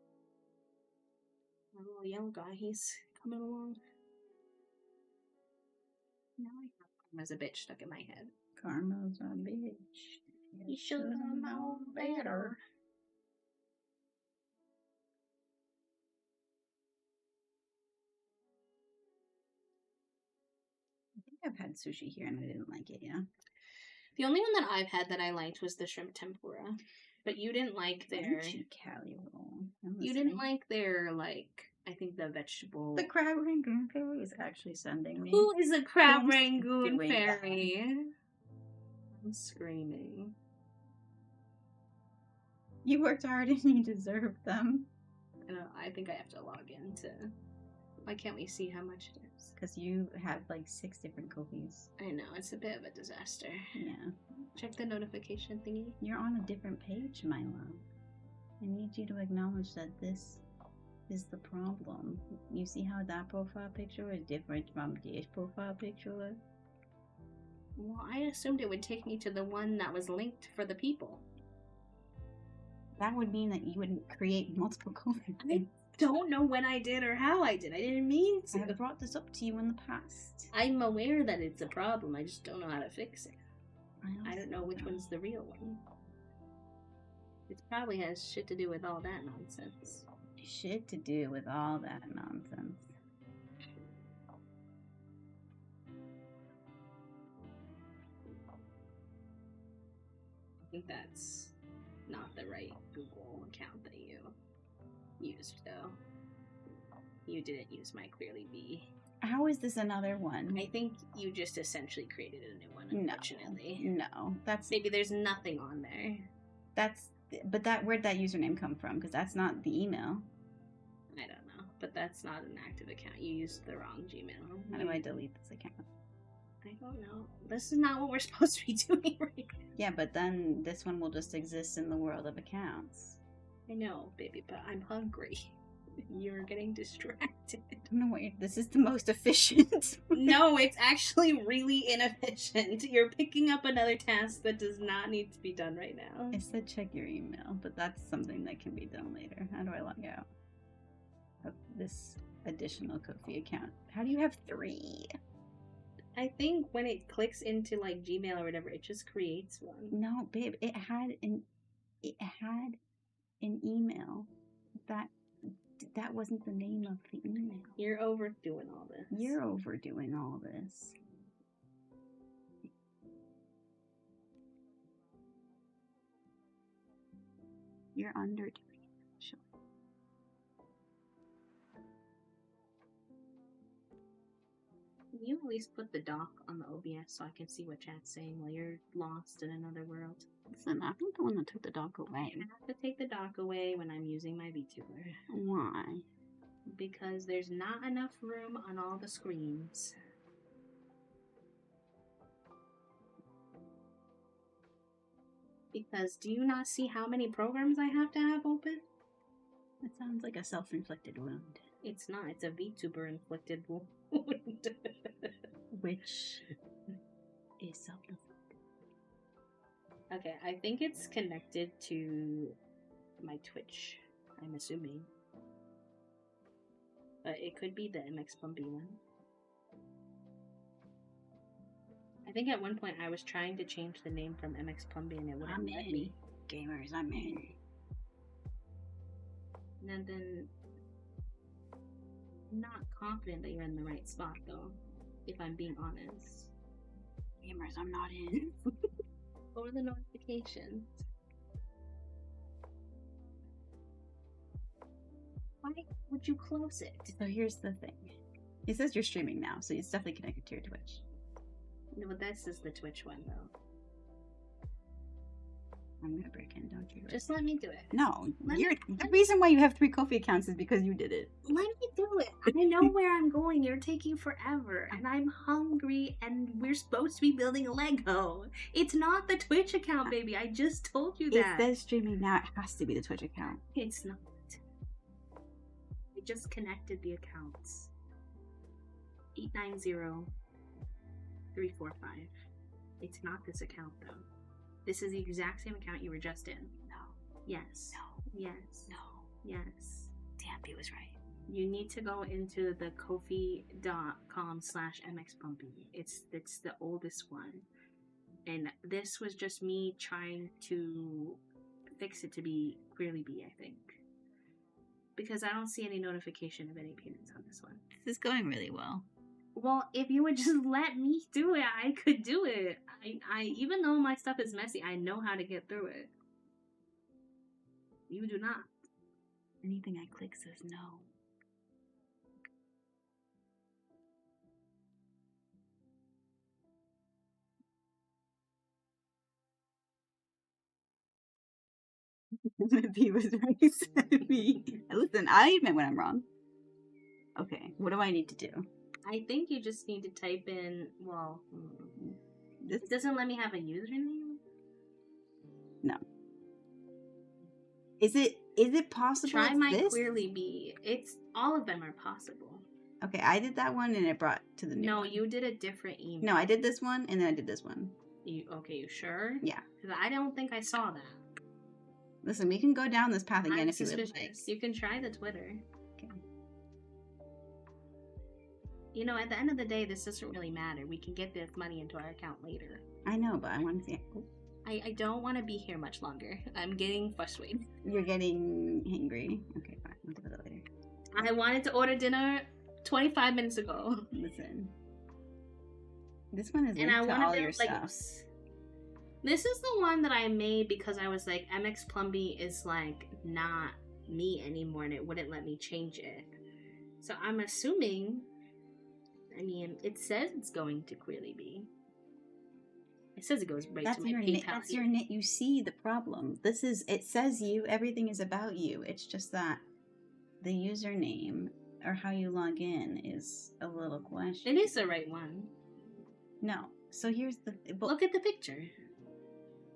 My little yellow guy, he's coming along. Now I have Karma's a bitch stuck in my head. Karma's a bitch. You should have known better. I think I've had sushi here and I didn't like it, yeah. The only one that I've had that I liked was the shrimp tempura. But you didn't like their... Cali roll. You didn't like their, like, I think the vegetable... The crab rangoon fairy is actually sending me. Who is a crab rangoon fairy? I'm screaming. You worked hard and you deserve them. I think I have to log in to... Why can't we see how much it is? Because you have like 6 different copies. I know, it's a bit of a disaster. Yeah. Check the notification thingy. You're on a different page, my love. I need you to acknowledge that this is the problem. You see how that profile picture is different from this profile picture? Well, I assumed it would take me to the one that was linked for the people. That would mean that you wouldn't create multiple comments. I don't know when I did or how I did. I didn't mean to. I have brought this up to you in the past. I'm aware that it's a problem. I just don't know how to fix it. I don't know which one's the real one. It probably has shit to do with all that nonsense. Shit to do with all that nonsense. I think that's not the right Google account that you used, though. You didn't use my Clearly B. How is this another one? I think you just essentially created a new one, unfortunately. No, that's... Maybe there's nothing on there. But where'd that username come from? Because that's not the email. I don't know, but that's not an active account. You used the wrong Gmail. How do I delete this account? I don't know. This is not what we're supposed to be doing right now. Yeah, but then this one will just exist in the world of accounts. I know, baby, but I'm hungry. You're getting distracted. I don't know what this is the most efficient. No, it's actually really inefficient. You're picking up another task that does not need to be done right now. I said check your email, but that's something that can be done later. How do I log out of this additional Ko-fi account? How do you have 3? I think when it clicks into like Gmail or whatever, it just creates one. No, babe, it had an email that wasn't the name of the email. You're overdoing all this. You're overdoing all this. You're underdoing it. Sure. Can you at least put the doc on the OBS so I can see what chat's saying while you're lost in another world? Listen, I'm the one that took the doc away. I have to take the doc away when I'm using my VTuber. Why? Because there's not enough room on all the screens. Because do you not see how many programs I have to have open? That sounds like a self-inflicted wound. It's not. It's a VTuber-inflicted wound. Which is self-inflicted. Okay, I think it's connected to my Twitch, I'm assuming. But it could be the MX Pumpy one. I think at one point I was trying to change the name from MX Pumpy and it wouldn't let me. Gamers, I'm in. And then... I'm not confident that you're in the right spot, though. if I'm being honest. Gamers, I'm not in. What were the notifications? Why would you close it? So here's the thing. It says you're streaming now, so it's definitely connected to your Twitch. No, this is the Twitch one, though. I'm gonna break in, don't you? Just let me do it. No, the reason why you have 3 Ko-fi accounts is because you did it. Let me do it. I know where I'm going. You're taking forever, and I'm hungry, and we're supposed to be building a Lego. It's not the Twitch account, baby. I just told you that. It says streaming now. It has to be the Twitch account. It's not. I just connected the accounts. 890-345. It's not this account, though. This is the exact same account you were just in. No. Yes. No. Yes. No. Yes. Damn, he was right. You need to go into the kofi.com/mxpumpy. It's the oldest one. And this was just me trying to fix it to be Queerly B, I think. Because I don't see any notification of any payments on this one. This is going really well. Well, if you would just let me do it, I could do it. I even though my stuff is messy, I know how to get through it. You do not. Anything I click says no. He was right. Listen, I admit when I'm wrong. Okay, what do I need to do? I think you just need to type in, well, it doesn't let me have a username? No. Is it possible? Try my Queerly B. It's, all of them are possible. Okay, I did that one and it brought to the new one. No, you did a different email. No, I did this one and then I did this one. You sure? Yeah. Because I don't think I saw that. Listen, we can go down this path again if you would like. You can try the Twitter. Okay. You know, at the end of the day, this doesn't really matter. We can get this money into our account later. I know, but I want to see it. I don't want to be here much longer. I'm getting frustrated. You're getting hangry. Okay, fine. We'll do that later. I wanted to order dinner 25 minutes ago. Listen. This one is and I linked to all your like, stuff. This is the one that I made because I was like, MX Plumbee is like not me anymore and it wouldn't let me change it. So I'm assuming, I mean, it says it's going to Queerly B. It says it goes right to my PayPal. That's your nit. You see the problem. It says you, everything is about you. It's just that the username or how you log in is a little question. It is the right one. No. So here's the... Look at the picture.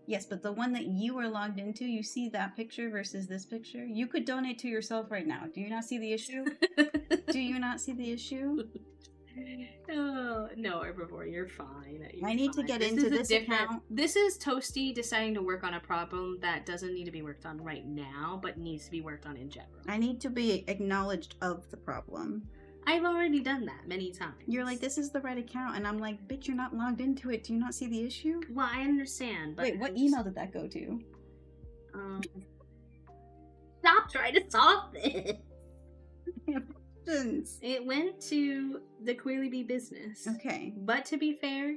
Yes, but the one that you were logged into, you see that picture versus this picture? You could donate to yourself right now. Do you not see the issue? Do you not see the issue? Oh, no, Herbivore, you're fine. I need to get into this account. This is Toasty deciding to work on a problem that doesn't need to be worked on right now, but needs to be worked on in general. I need to be acknowledged of the problem. I've already done that many times. You're like, this is the right account, and I'm like, bitch, you're not logged into it. Do you not see the issue? Well, I understand, but... Wait, what email did that go to? Stop trying to solve this! It went to the Queerly B business. Okay. But to be fair,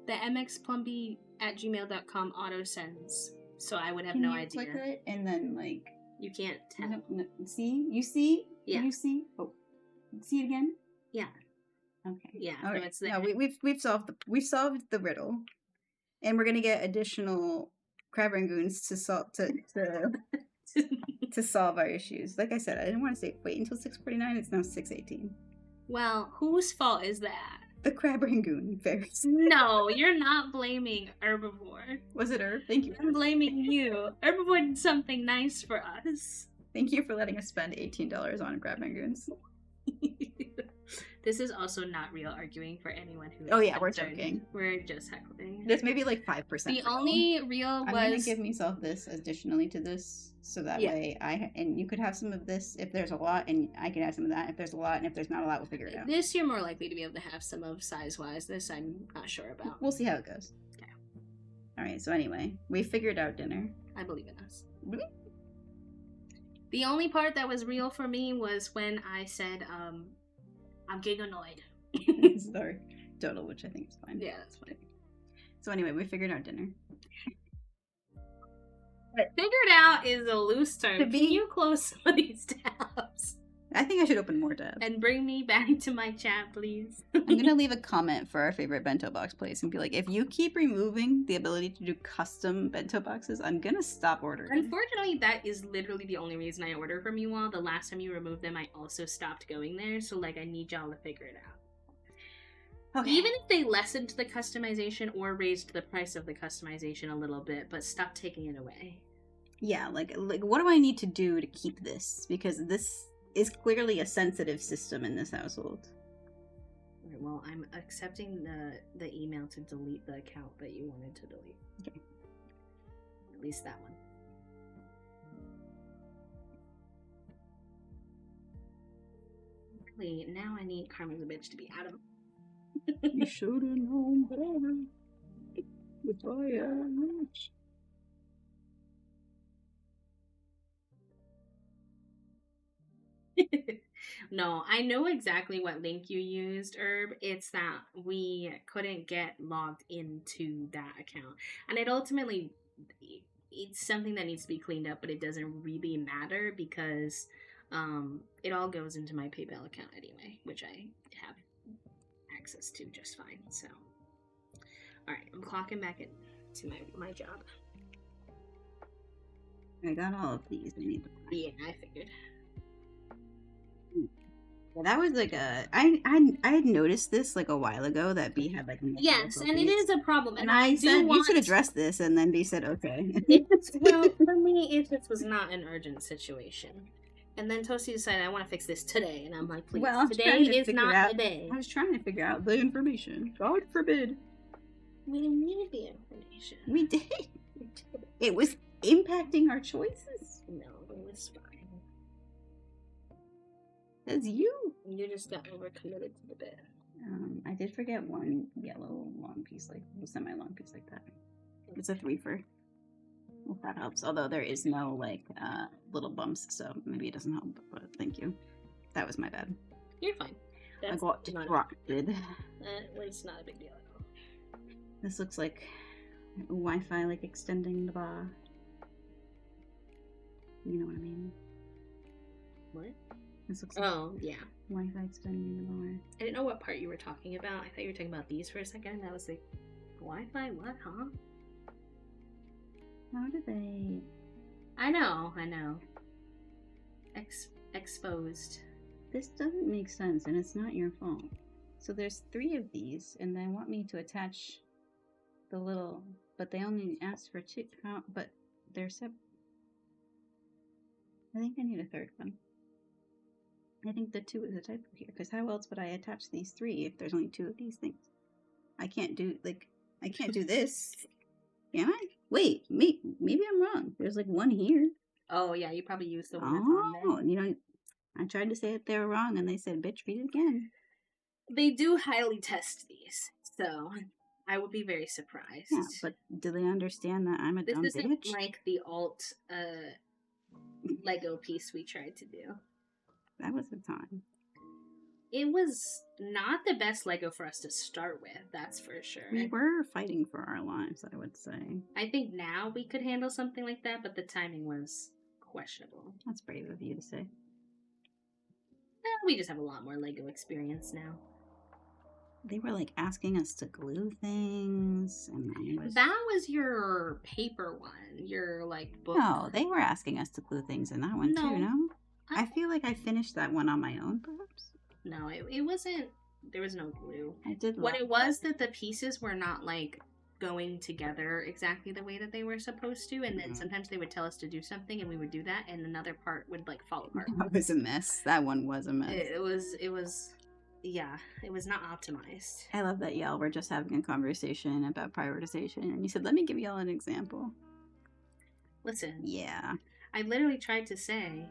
the mxplumbee@gmail.com auto sends, so I would have no idea. Click it and then like you can't tell. No, see? You see? Yeah. Can you see? Oh, see it again? Yeah. Okay. Yeah. All right. So it's there. No, we've solved the riddle, and we're gonna get additional crab rangoons to solve to solve our issues. Like I said, I didn't want to say wait until 6:49. It's now 6:18. Well, whose fault is that? The crab rangoon fairies. No, you're not blaming Herbivore. Was it Herb? Thank you. I'm blaming you. Herbivore did something nice for us. Thank you for letting us spend $18 on crab rangoons. This is also not real arguing for anyone who. Oh yeah, we're joking. We're just heckling. There's maybe like 5%. The only real was. I'm gonna give myself this additionally to this, so that way and you could have some of this if there's a lot, and I can have some of that if there's a lot, and if there's not a lot, we'll figure it out. This you're more likely to be able to have some of size-wise. This I'm not sure about. We'll see how it goes. Okay. All right. So anyway, we figured out dinner. I believe in us. Really? The only part that was real for me was when I said, I'm getting annoyed. This is our total, which I think is fine. Yeah, that's fine. So anyway, we figured out dinner. But figured out is a loose term. Can you close some of these tabs? I think I should open more tabs. And bring me back to my chat, please. I'm going to leave a comment for our favorite bento box place and be like, if you keep removing the ability to do custom bento boxes, I'm going to stop ordering. Unfortunately, that is literally the only reason I order from you all. The last time you removed them, I also stopped going there. So, like, I need y'all to figure it out. Okay. Even if they lessened the customization or raised the price of the customization a little bit, but stop taking it away. Yeah, like what do I need to do to keep this? Because this is clearly a sensitive system in this household. Right, well, I'm accepting the email to delete the account that you wanted to delete. Okay. At least that one. Really, now I need Karma's a bitch to be out of. You should have known better. If I had much. No, I know exactly what link you used, Herb. It's that we couldn't get logged into that account. And it ultimately, it's something that needs to be cleaned up, but it doesn't really matter because it all goes into my PayPal account anyway, which I have access to just fine. So, all right, I'm clocking back into my job. I got all of these. I need to buy. Yeah, I figured. Yeah, that was like I had noticed this like a while ago that B had like yes, and it is a problem. And I said you should address this, and then B said okay. Well, for me, it just was not an urgent situation. And then Toasty decided I want to fix this today, and I'm like, please, well, today is not the day. I was trying to figure out the information. God forbid. We didn't need the information. We did. It was impacting our choices. No, it was fine. That's you. You just got overcommitted to the bed. I did forget one yellow long piece, like semi-long piece like that. It's a 3-fer. If that helps. Although there is no like little bumps, so maybe it doesn't help. But thank you. That was my bad. You're fine. That's I got distracted. It's not a big deal at all. This looks like Wi-Fi, like extending the bar. You know what I mean? What? This looks yeah. Wi-Fi extending the bar. I didn't know what part you were talking about. I thought you were talking about these for a second. I was like, Wi-Fi? What? Huh? How do they? I know. Exposed. This doesn't make sense, and it's not your fault. So there's 3 of these, and they want me to attach the little, but they only asked for 2. But they're I think I need a 3rd one. I think the 2 is a typo here, because how else would I attach these 3 if there's only 2 of these things? I can't do this. Can I? Wait, maybe I'm wrong. There's like 1 here. Oh yeah, you probably used the one that's on there. Oh, you know, I tried to say it they were wrong, and they said, "Bitch, read it again." They do highly test these, so I would be very surprised. Yeah, but do they understand that I'm a dumb bitch? This isn't like the alt Lego piece we tried to do. That was the time. It was not the best Lego for us to start with, that's for sure. We were fighting for our lives, I would say. I think now we could handle something like that, but the timing was questionable. That's brave of you to say. We just have a lot more Lego experience now. They were like asking us to glue things, and that was your paper one, your like book. No, they were asking us to glue things in that one too. No, I feel like I finished that one on my own, perhaps. No, it wasn't. There was no glue. I did. What it was that the pieces were not like going together exactly the way that they were supposed to, and then sometimes they would tell us to do something, and we would do that, and another part would like fall apart. That was a mess. That one was a mess. It was. Yeah, it was not optimized. I love that y'all were just having a conversation about prioritization, and you said, "Let me give y'all an example." Listen. Yeah. I literally tried to say,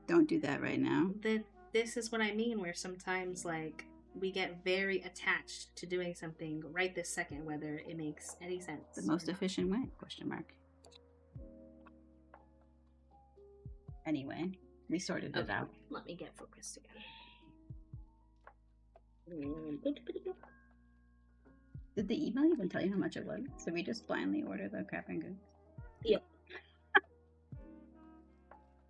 don't do that right now. That this is what I mean, where sometimes like we get very attached to doing something right this second, whether it makes any sense. The most efficient way? Question mark. Anyway, we sorted it out. Let me get focused again. Did the email even tell you how much it was? So we just blindly order the crab rangoon? Yep.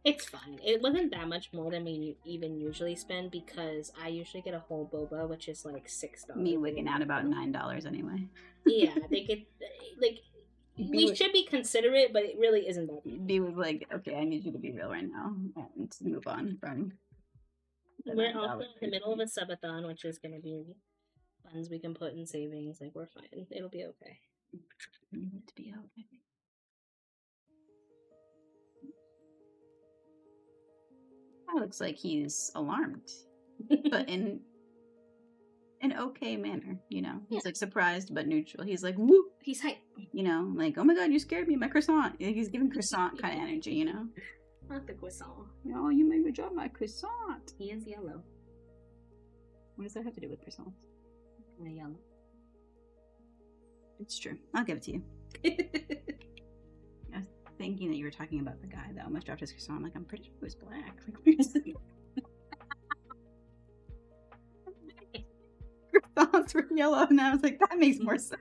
It's fine. It wasn't that much more than we even usually spend because I usually get a whole boba, which is like $6. Me wigging out about $9 anyway. Yeah, they get like we should be considerate, but it really isn't that bad. B was like, okay, I need you to be real right now and to move on from. We're also in the middle of a subathon, which is going to be funds we can put in savings. Like, we're fine. It'll be okay. To be okay. That looks like he's alarmed, but in an okay manner, you know. He's like surprised but neutral. He's like, whoop. He's hype. You know, like, oh my god, you scared me, my croissant. He's giving croissant kind of energy, you know. Not the croissant. Oh, you made me drop my croissant. He is yellow. What does that have to do with croissants? Yellow. It's true. I'll give it to you. I was thinking that you were talking about the guy that almost dropped his croissant. I'm like, I'm pretty sure he was black. Croissants were yellow, and I was like, that makes more sense.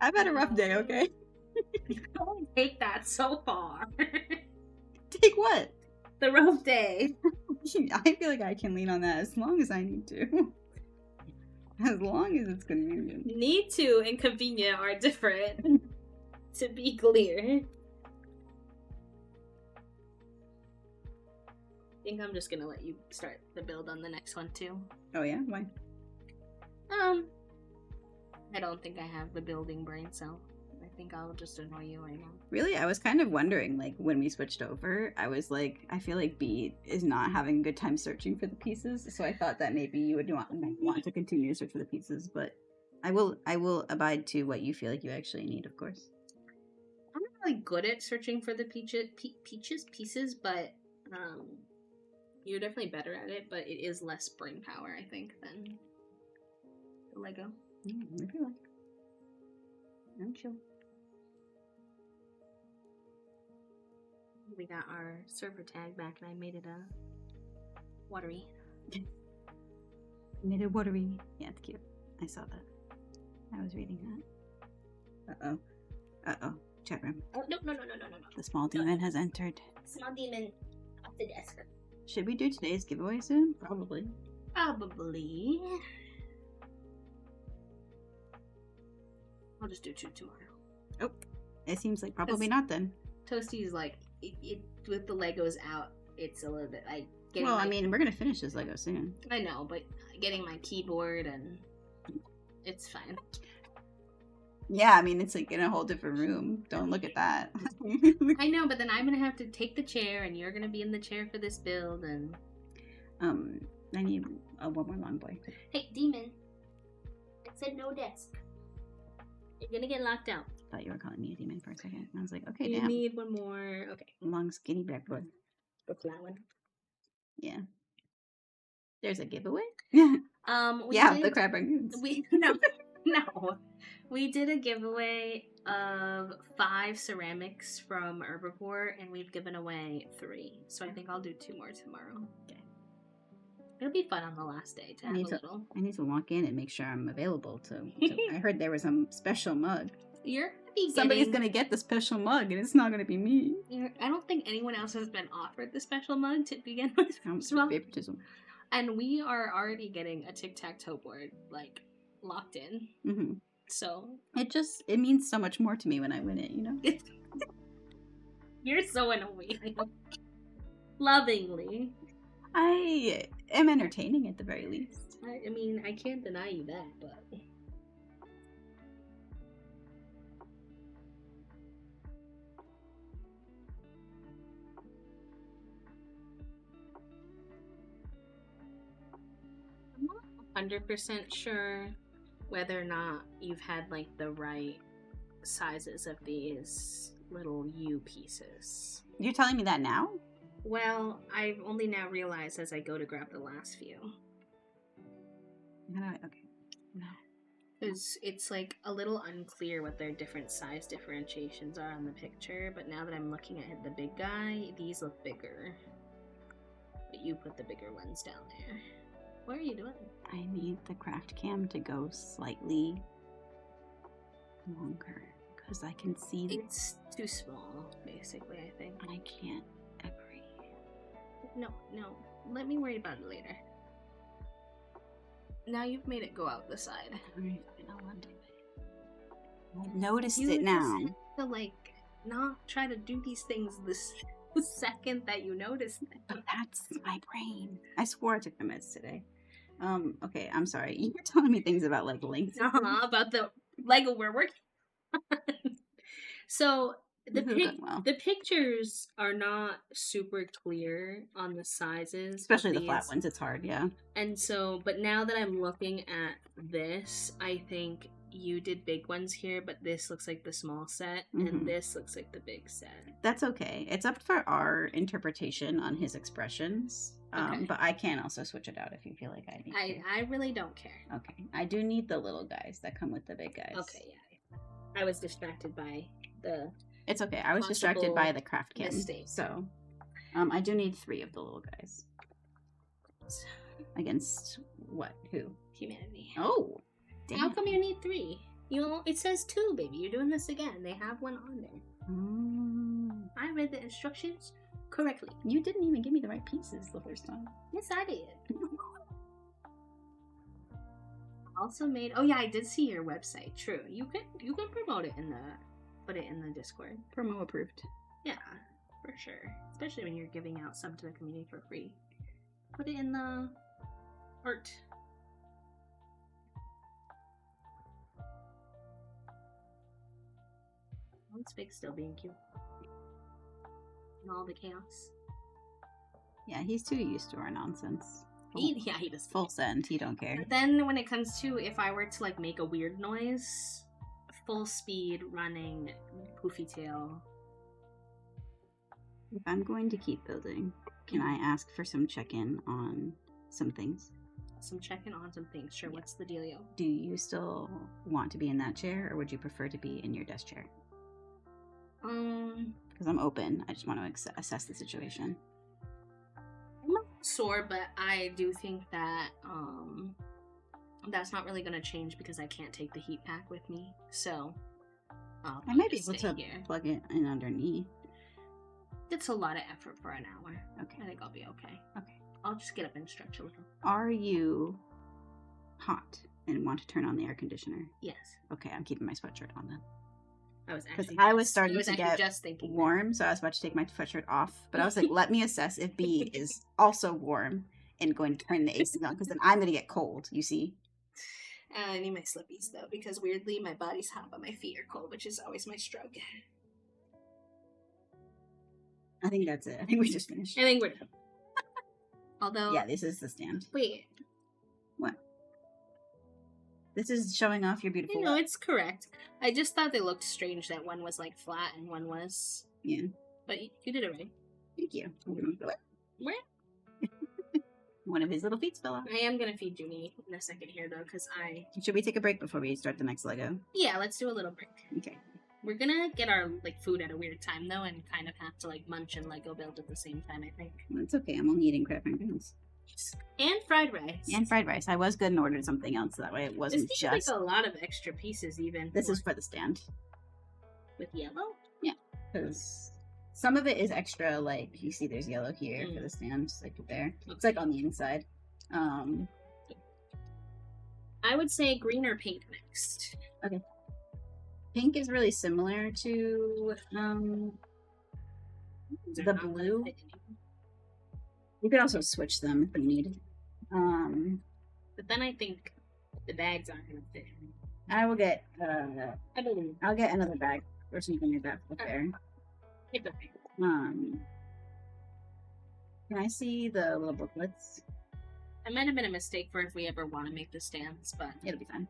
I've had a rough day, okay? Don't take that so far. Take what? The rough day. I feel like I can lean on that as long as I need to. As long as it's convenient. Need to and convenient are different. To be clear. I think I'm just gonna let you start the build on the next one too. Oh yeah? Why? I don't think I have the building brain cell. I think I'll just annoy you right now. Really? I was kind of wondering, like, when we switched over, I was like, I feel like B is not having a good time searching for the pieces, so I thought that maybe you would want to continue to search for the pieces, but I will abide to what you feel like you actually need, of course. I'm not really good at searching for the pieces, but you're definitely better at it, but it is less brain power, I think, than the Lego. If you like. I'm chill. We got our server tag back and I made it a watery. Made it watery. Yeah, it's cute. I saw that. I was reading that. Uh-oh. Uh-oh. Chat room. Oh, no. The small demon has entered. Small demon off the desk. Should we do today's giveaway soon? Probably. Probably. I'll just do 2 tomorrow. Oh, it seems like probably not then. Toasty is like, it with the Legos out, it's a little bit like getting. Well, I mean, we're gonna finish this Lego soon. I know, but getting my keyboard and it's fine. Yeah, I mean, it's like in a whole different room. Don't look at that. I know, but then I'm gonna have to take the chair, and you're gonna be in the chair for this build, and I need one more long boy. Hey, demon! It said no desk. You're gonna get locked out. I thought you were calling me a demon for a second. I was like, okay, You damn. need one more. Okay. Long, skinny black boy. Go for that one. Yeah. There's a giveaway? Yeah, the crab rangoons. No. We did a giveaway of 5 ceramics from Herbivore, and we've given away 3. So I think I'll do 2 more tomorrow. Okay. It'll be fun on the last day to have a little. I need to walk in and make sure I'm available to I heard there was some special mug. You're gonna be Somebody's gonna get the special mug, and it's not gonna be me. I don't think anyone else has been offered the special mug to begin with. Favoritism. And we are already getting a tic-tac-toe board, like, locked in. Mm-hmm. So it means so much more to me when I win it, you know? You're so annoying. Lovingly. I am entertaining at the very least. I mean, I can't deny you that, but... I'm not 100% sure whether or not you've had, like, the right sizes of these little U pieces. You're telling me that now? Well, I've only now realized as I go to grab the last few. Okay. No. Because it's, like, a little unclear what their different size differentiations are on the picture, but now that I'm looking at the big guy, these look bigger. But you put the bigger ones down there. What are you doing? I need the craft cam to go slightly longer because I can see it's too small, basically, I think. I can't agree. No. Let me worry about it later. Now you've made it go out the side. I've noticed it now. You have to, not try to do these things this second that you notice them. But that's my brain. I swore I took the meds today. Okay, I'm sorry. You were telling me things about, links. About the Lego we're working on. So, the pictures are not super clear on the sizes. Especially the flat ones, it's hard, yeah. And so, but now that I'm looking at this, I think you did big ones here, but this looks like the small set, and this looks like the big set. That's okay. It's up for our interpretation on his expressions. Okay. But I can also switch it out if you feel like I need to. I really don't care. Okay. I do need the little guys that come with the big guys. Okay, yeah. I was distracted by the... It's okay. I was distracted by the craft kit. So, I do need 3 of the little guys. Against what? Who? Humanity. Oh, damn. How come you need 3? It says 2, baby. You're doing this again. They have one on there. I read the instructions correctly. You didn't even give me the right pieces the first time. Yes, I did. Also made. Oh yeah, I did see your website. True. You can promote it put it in the Discord. Promo approved. Yeah, for sure. Especially when you're giving out some to the community for free. Put it in the art. It's Big still being cute. And all the chaos. Yeah, he's too used to our nonsense. He does. Full send. He don't care. But then when it comes to if I were to make a weird noise, full speed running, poofy tail. If I'm going to keep building, can I ask for some check-in on some things? Some check-in on some things. Sure. Yeah. What's the dealio? Do you still want to be in that chair, or would you prefer to be in your desk chair? Because I'm open. I just want to assess the situation. I'm not sore, but I do think that that's not really going to change because I can't take the heat pack with me. So I might be able to plug it in underneath. It's a lot of effort for an hour. Okay. I think I'll be okay. Okay. I'll just get up and stretch a little. Are you hot and want to turn on the air conditioner? Yes. Okay, I'm keeping my sweatshirt on then. I was starting to get warm, so I was about to take my sweatshirt off. But I was like, let me assess if B is also warm and going to turn the AC on, because then I'm going to get cold, you see? I need my slippies, though, because weirdly my body's hot, but my feet are cold, which is always my struggle. I think that's it. I think we just finished. I think we're done. Although... Yeah, this is the stand. Wait. What? This is showing off your beautiful... No, it's correct. I just thought they looked strange that one was flat and one was... Yeah. But you did it right. Thank you. Where? One of his little feet fell off. I am going to feed Junie in a second here, though, because Should we take a break before we start the next Lego? Yeah, let's do a little break. Okay. We're going to get our food at a weird time, though, and kind of have to munch and Lego build at the same time, I think. That's okay. I'm only eating crab and And fried rice. I was good and ordered something else, so that way it wasn't this just... a lot of extra pieces, even. This is for the stand. With yellow? Yeah, because some of it is extra, you see there's yellow here for the stand, just there. It's on the inside. I would say green or pink next. Okay. Pink is really similar to the blue. You could also switch them if you need. But then I think the bags aren't going to fit. I will get. I'll get another bag or something like that up there. It's okay. Can I see the little booklets? It might have been a mistake for if we ever want to make the stands, but it'll be fine.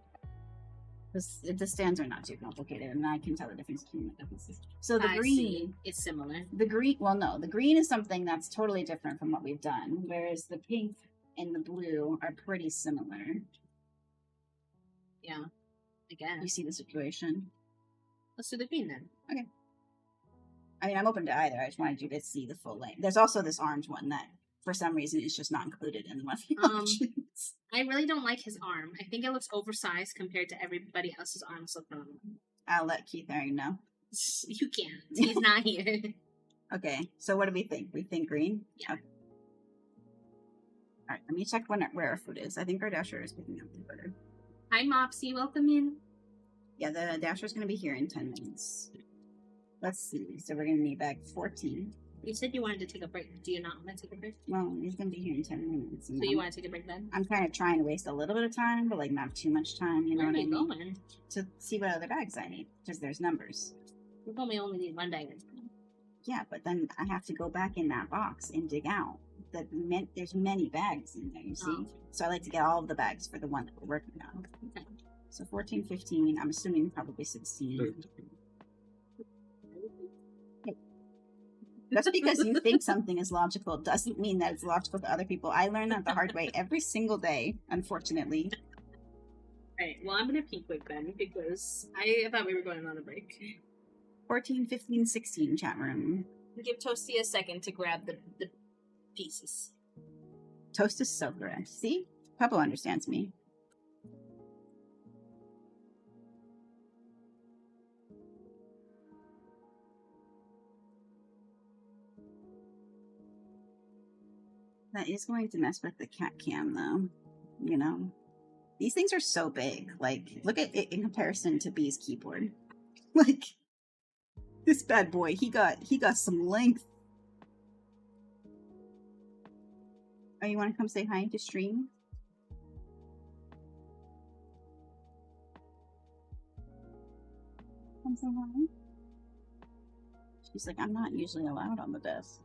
The stands are not too complicated, and I can tell the difference between the differences. So the green is similar. The green is something that's totally different from what we've done, whereas the pink and the blue are pretty similar. Yeah, again. You see the situation. Let's do the green then. Okay. I mean, I'm open to either. I just wanted you to see the full length. There's also this orange one that, for some reason, is just not included in the one. I really don't like his arm. I think it looks oversized compared to everybody else's arms look normal. I'll let Keith Haring know. You can't. He's not here. Okay, so what do we think? We think green? Yeah. Okay. All right, let me check where our food is. I think our Dasher is picking up the order. Hi, Mopsy. Welcome in. Yeah, the Dasher's going to be here in 10 minutes. Let's see. So we're going to need bag 14. You said you wanted to take a break. Do you not want to take a break? Well, he's going to be here in 10 minutes. So you want to take a break then? I'm kind of trying to waste a little bit of time, but like not too much time, you know what I mean? Where are you going? To see what other bags I need, because there's numbers. You told me only need one bag. Yeah, but then I have to go back in that box and dig out. There's many bags in there, you see? Oh. So I like to get all of the bags for the one that we're working on. Okay. So 14, 15, I'm assuming probably 16. Just because you think something is logical doesn't mean that it's logical to other people. I learn that the hard way every single day, unfortunately. Alright, well, I'm going to pee quick then, because I thought we were going on a break. 14, 15, 16, chat room. Give Toasty a second to grab the pieces. Toast is so correct. See? Papa understands me. That is going to mess with the cat cam, though. You know? These things are so big. Like, look at it in comparison to B's keyboard. Like, this bad boy, he got some length. Oh, you want to come say hi to stream? Come say hi. She's like, I'm not usually allowed on the desk.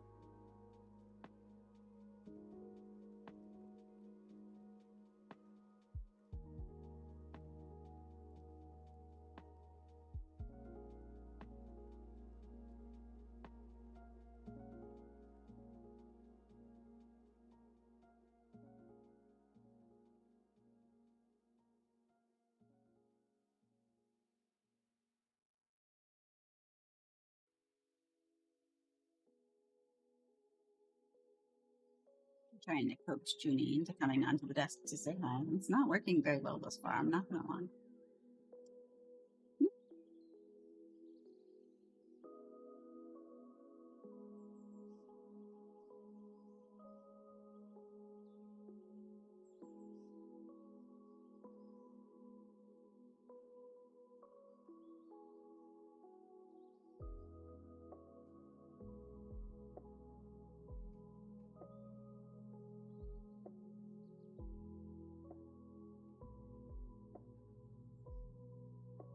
Trying to coax Junie into coming onto the desk to say hi. It's not working very well thus far, I'm not gonna lie.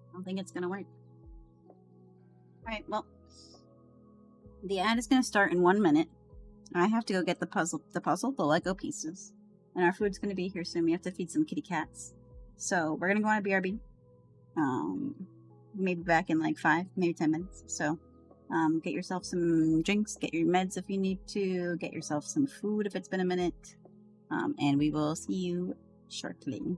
I don't think it's gonna work. Alright, well, the ad is gonna start in 1 minute. I have to go get the Lego pieces. And our food's gonna be here soon. We have to feed some kitty cats. So we're gonna go on a BRB. Maybe back in like 5, maybe 10 minutes. So get yourself some drinks, get your meds if you need to, get yourself some food if it's been a minute. And we will see you shortly.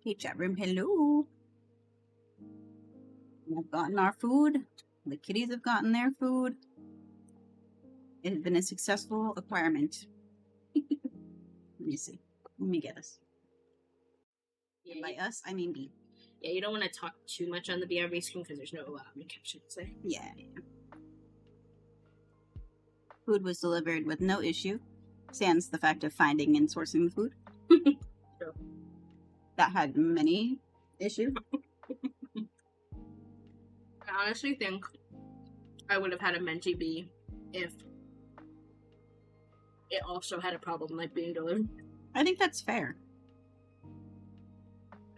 Hey, chat room, hello. We've gotten our food. The kitties have gotten their food. It has been a successful acquirement. Let me see. Let me get us. Yeah, And by us, I mean B. Yeah, you don't want to talk too much on the BRB screen because there's no captions there. Yeah. Food was delivered with no issue, sans the fact of finding and sourcing the food. True. That had many issues. I honestly think I would have had a Menti B if it also had a problem like being delivered. I think that's fair.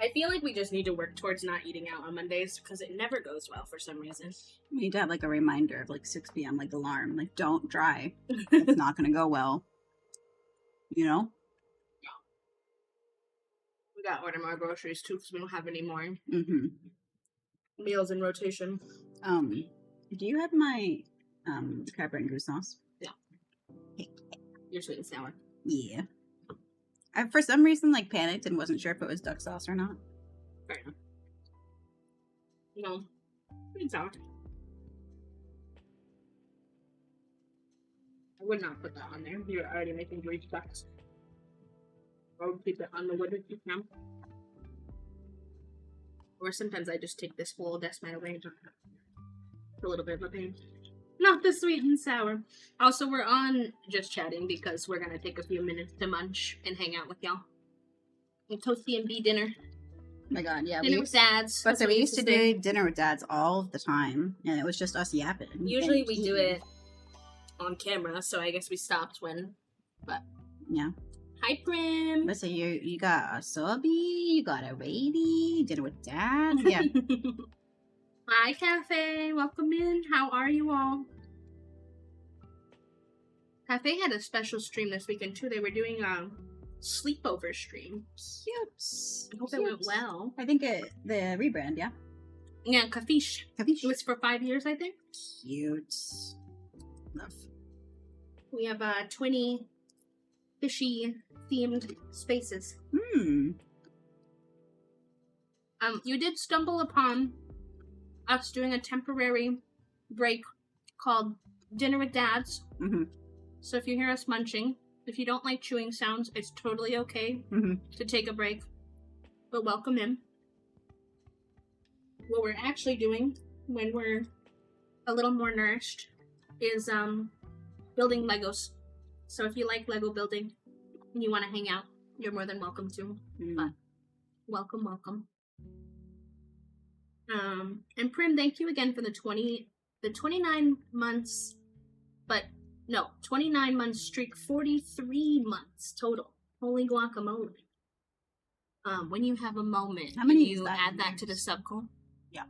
I feel like we just need to work towards not eating out on Mondays because it never goes well for some reason. We need to have like a reminder of like 6 p.m. like alarm. Like, don't try. It's not going to go well. You know? We gotta order more groceries too because we don't have any more Mm-hmm. meals in rotation. Do you have my crab and goose sauce? Yeah. You're sweet and sour. Yeah. I, for some reason, like, panicked and wasn't sure if it was duck sauce or not. Fair enough. No. Sweet and sour. I would not put that on there. You're already making grease ducks. I would keep it on the wood if you can. Or sometimes I just take this whole decimal range a little bit of a pain. Not the sweet and sour. Also, we're on just chatting because we're gonna take a few minutes to munch and hang out with y'all. And toasty and B dinner. Oh my god, yeah. Dinner with dads. But so we used to do dinner with dads all the time, and it was just us yapping. Usually we do it on camera, so I guess we stopped when. But yeah. Hi, Prim. But so you got a subby, you got a lady, dinner with dads. Yeah. Hi, Cafe. Welcome in. How are you all? Cafe had a special stream this weekend too. They were doing a sleepover stream. Cute. I hope it went well. I think the rebrand, yeah. Yeah, Cafiche. Cafiche. It was for 5 years, I think. Cute. Love. We have 20 fishy themed spaces. You did stumble upon us doing a temporary break called Dinner with Dads. Mm-hmm. So if you hear us munching, if you don't like chewing sounds, it's totally okay to take a break. But welcome in. What we're actually doing when we're a little more nourished is building Legos. So if you like Lego building and you want to hang out, you're more than welcome to. But welcome. And Prim, thank you again for the 29 months, but no, 29 months streak, 43 months total. Holy guacamole. When you have a moment, how many you add that to the sub goal? Yeah.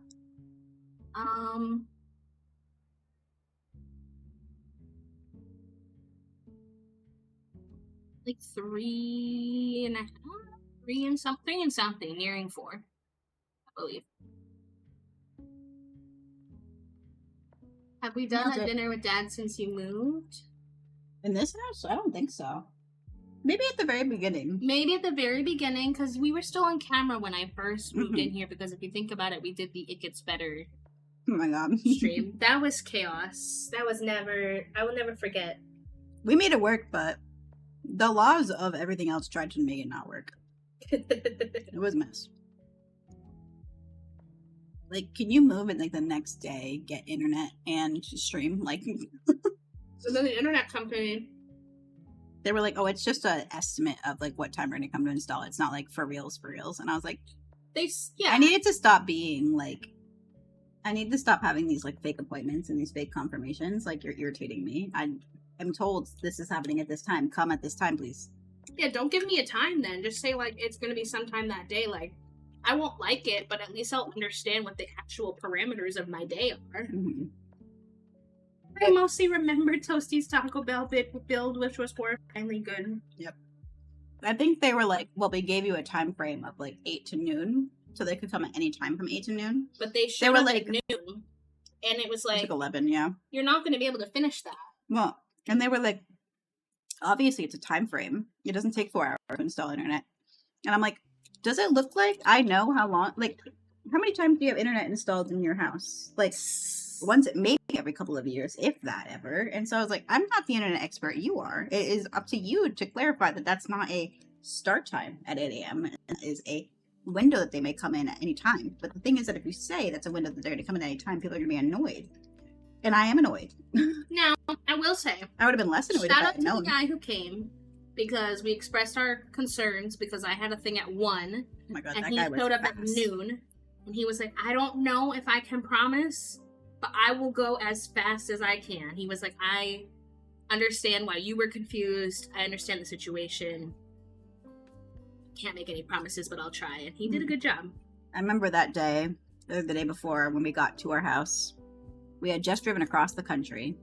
Like 3 and something, nearing 4, I believe. Have we done a dinner with Dad since you moved? In this house? I don't think so. Maybe at the very beginning. Maybe at the very beginning, because we were still on camera when I first moved in here, because if you think about it, we did the It Gets Better oh my god. stream. That was chaos. That was I will never forget. We made it work, but the laws of everything else tried to make it not work. It was a mess. Like, can you move it like the next day, get internet, and stream? Like, so then the internet company, they were like, "Oh, it's just an estimate of like what time we're gonna come to install it. It's not like for reals." And I was like, I needed to stop being like, I need to stop having these like fake appointments and these fake confirmations. Like, you're irritating me. I'm told this is happening at this time. Come at this time, please. Yeah, don't give me a time then. Just say like it's gonna be sometime that day. Like, I won't like it, but at least I'll understand what the actual parameters of my day are. I mostly remember Toasty's Taco Bell build, which was horrifyingly good. Yep. I think they were like, well, they gave you a time frame of like 8 to noon, so they could come at any time from 8 to noon. But they were like noon, and it was like 11. Yeah, you're not going to be able to finish that. Well, and they were like, obviously it's a time frame. It doesn't take 4 hours to install internet. And I'm like, Does it look like I know how long? Like, how many times do you have internet installed in your house? Like, once, maybe every couple of years, if that ever. And so I was like, I'm not the internet expert. You are. It is up to you to clarify that that's not a start time at 8 a.m. It is a window that they may come in at any time. But the thing is that if you say that's a window that they're going to come in at any time, people are going to be annoyed. And I am annoyed. Now, I will say, I would have been less annoyed if I shout out had to known. the guy who came, because we expressed our concerns because I had a thing at 1. Oh my God, and that he guy was showed up fast. at noon. And he was like, I don't know if I can promise, but I will go as fast as I can. He was like, I understand why you were confused. I understand the situation. Can't make any promises, but I'll try. And he did a good job. I remember that day, or the day before, when we got to our house. We had just driven across the country,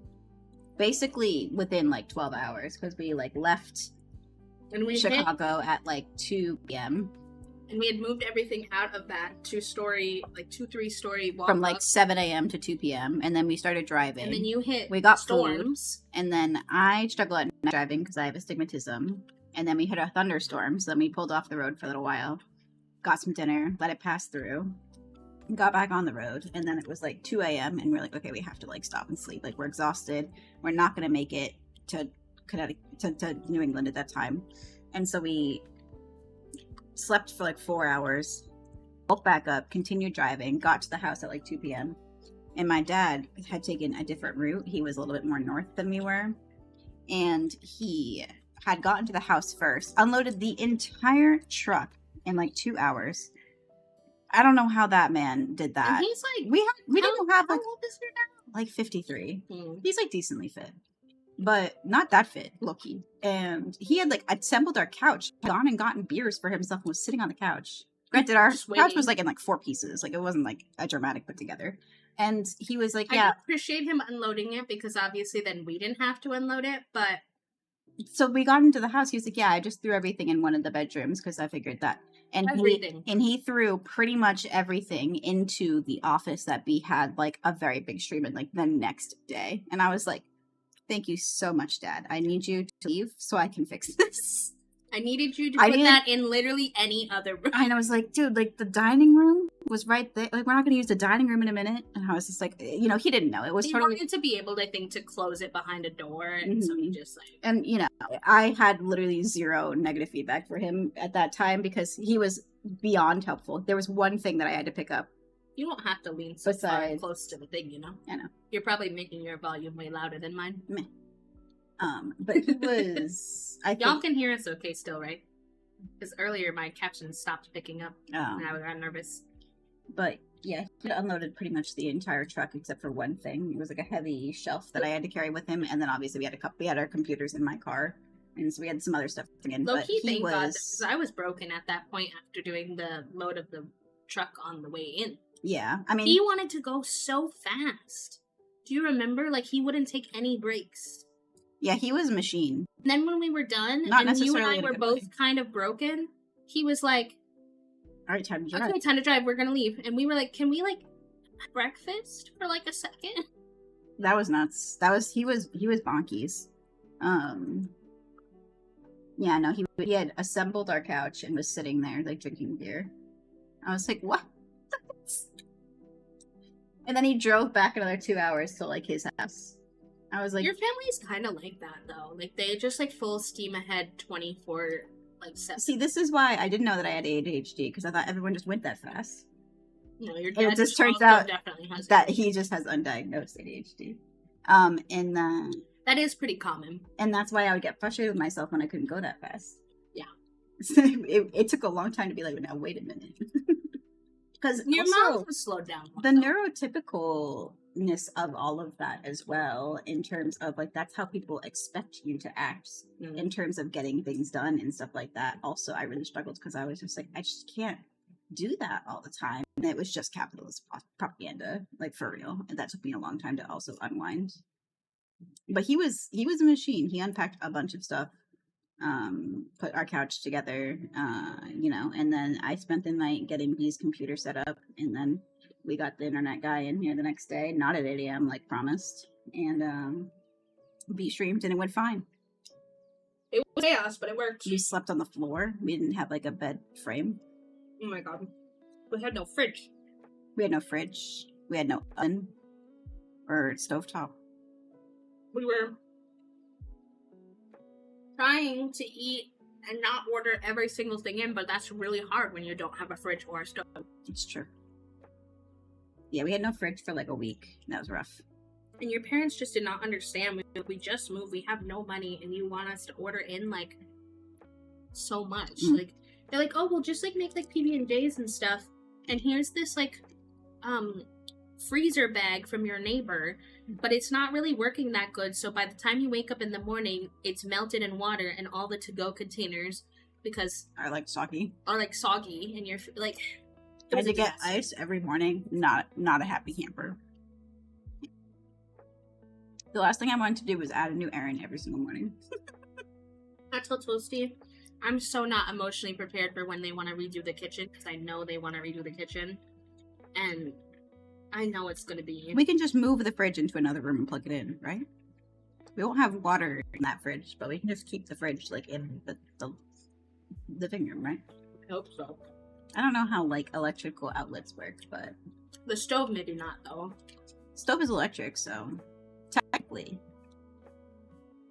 basically within like 12 hours, because we like left Chicago at like 2 p.m. And we had moved everything out of that 2-3-story walk from like up. 7 a.m. to 2 p.m. And then we started driving. And then you hit we got storms. Food, and then I struggle at night driving because I have astigmatism. And then we hit a thunderstorm, so then we pulled off the road for a little while, got some dinner, let it pass through, got back on the road, and then it was like 2 a.m. and we're like, okay, we have to like stop and sleep. Like, we're exhausted. We're not going to make it to Connecticut, to New England at that time. And so we slept for like 4 hours, woke back up, continued driving, got to the house at like 2 p.m. And my dad had taken a different route. He was a little bit more north than we were. And he had gotten to the house first, unloaded the entire truck in like 2 hours. I don't know how that man did that. And he's like, we didn't have like, how old is your dad? Like 53. Mm. He's like decently fit, but not that fit, low-key. And he had like assembled our couch, gone and gotten beers for himself, and was sitting on the couch. Granted, our couch was like in like 4 pieces. Like, it wasn't like a dramatic put together. And he was like, yeah. I appreciate him unloading it, because obviously then we didn't have to unload it, but. So we got into the house. He was like, yeah, I just threw everything in one of the bedrooms because I figured that. And he threw pretty much everything into the office that B had like a very big stream in like the next day. And I was like, thank you so much, Dad. I need you to leave so I can fix this. I needed you to put that in literally any other room. And I was like, dude, like the dining room was right there. Like, we're not going to use the dining room in a minute. And I was just like, you know, he didn't know. It was totally. He wanted to be able, I think, to close it behind a door. And so he just like. And, you know, I had literally zero negative feedback for him at that time because he was beyond helpful. There was one thing that I had to pick up. You don't have to lean so far close to the thing, you know? I know. You're probably making your volume way louder than mine. Meh. But he was. I think... Y'all can hear us okay still, right? Because earlier my caption stopped picking up, and I got nervous. But yeah, he unloaded pretty much the entire truck except for one thing. It was like a heavy shelf that I had to carry with him, and then obviously we had our computers in my car, and so we had some other stuff in. Low key, thank God, because I was broken at that point after doing the load of the truck on the way in. Yeah, I mean, he wanted to go so fast. Do you remember? Like, he wouldn't take any breaks. Yeah, he was a machine. And then when we were done, and you and I were both kind of broken, he was like, all right, time to drive. Okay, time to drive. We're going to leave. And we were like, can we, like, breakfast for, like, a second? That was nuts. He was bonkies. Yeah, no, he had assembled our couch and was sitting there, like, drinking beer. I was like, what? And then he drove back another 2 hours to, like, his house. I was like, your family's kind of like that, though. Like, they just, like, full steam ahead 24, like, 7. See, this is why I didn't know that I had ADHD, because I thought everyone just went that fast. No, your dad just turns out that he just has undiagnosed ADHD. And that is pretty common. And that's why I would get frustrated with myself when I couldn't go that fast. Yeah. It took a long time to be like, now, wait a minute. Because your mouth was slowed down. The neurotypicalness of all of that as well, in terms of like, that's how people expect you to act in terms of getting things done and stuff like that. Also, I really struggled because I was just like, I just can't do that all the time. And it was just capitalist propaganda, like, for real. And that took me a long time to also unwind. But he was a machine. He unpacked a bunch of stuff. Put our couch together, you know, and then I spent the night getting B's computer set up, and then we got the internet guy in here the next day, not at 8 a.m. like promised, and B streamed and it went fine. It was chaos, but it worked. We slept on the floor. We didn't have like a bed frame. Oh my god. We had no fridge. We had no fridge. We had no oven or stovetop. We were trying to eat and not order every single thing in, but that's really hard when you don't have a fridge or a stove. It's true. Yeah, we had no fridge for like a week. That was rough. And your parents just did not understand. We just moved. We have no money, and you want us to order in like so much. Like they're like, oh, we'll just like make like PB&Js and stuff. And here's this like freezer bag from your neighbor, but it's not really working that good. So by the time you wake up in the morning, it's melted in water, and all the to-go containers are like soggy, and you're like, I had to get ice every morning. Not a happy camper. The last thing I wanted to do was add a new errand every single morning. I told Toasty, I'm so not emotionally prepared for when they want to redo the kitchen, because I know they want to redo the kitchen, and I know it's going to be... We can just move the fridge into another room and plug it in, right? We won't have water in that fridge, but we can just keep the fridge like in the living room, right? I hope so. I don't know how like electrical outlets work, but the stove maybe not though. Stove is electric, so technically.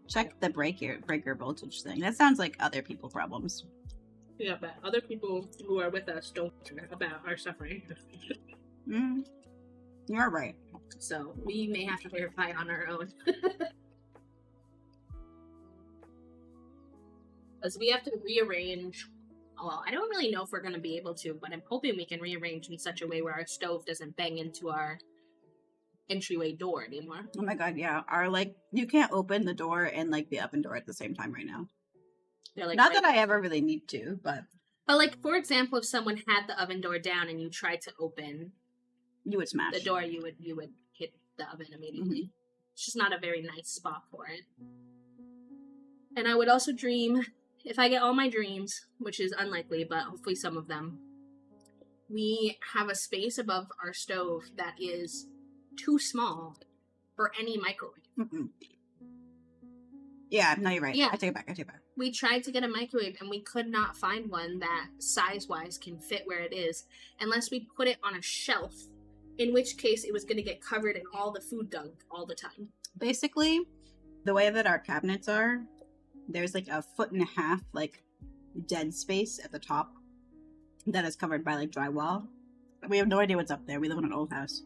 Check the breaker voltage thing. That sounds like other people problems. Yeah, but other people who are with us don't care about our suffering. You're right. So we may have to verify on our own. Because we have to rearrange. Well, I don't really know if we're going to be able to, but I'm hoping we can rearrange in such a way where our stove doesn't bang into our entryway door anymore. Oh my god, yeah. You can't open the door and like the oven door at the same time right now. Like, not that I ever really need to, but like, for example, if someone had the oven door down and you tried to open, you would smash the door. You would hit the oven immediately. It's just not a very nice spot for it. And I would also dream, if I get all my dreams, which is unlikely, but hopefully some of them, we have a space above our stove that is too small for any microwave. Yeah, no, you're right. Yeah. I take it back. We tried to get a microwave and we could not find one that size-wise can fit where it is unless we put it on a shelf, in which case it was going to get covered in all the food gunk all the time. Basically, the way that our cabinets are, there's like 1.5 feet like dead space at the top that is covered by like drywall. We have no idea what's up there. We live in an old house.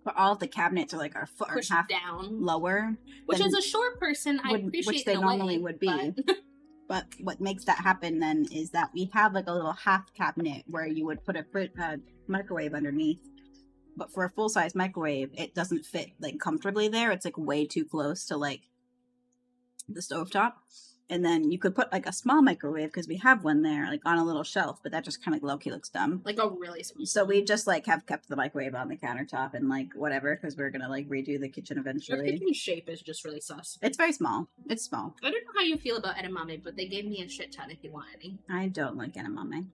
But all of the cabinets are like 1.5 feet down lower. Which as a short person, I appreciate which they normally would be. But what makes that happen then is that we have like a little half cabinet where you would put a microwave underneath. But for a full-size microwave, it doesn't fit like comfortably there. It's like way too close to like the stovetop. And then you could put like a small microwave, because we have one there like on a little shelf, but that just kind of low-key looks dumb. Like a really small. So we just like have kept the microwave on the countertop and like whatever, because we're gonna like redo the kitchen eventually. Your kitchen shape is just really sus. It's very small. It's small. I don't know how you feel about edamame, but they gave me a shit ton if you want any. I don't like edamame.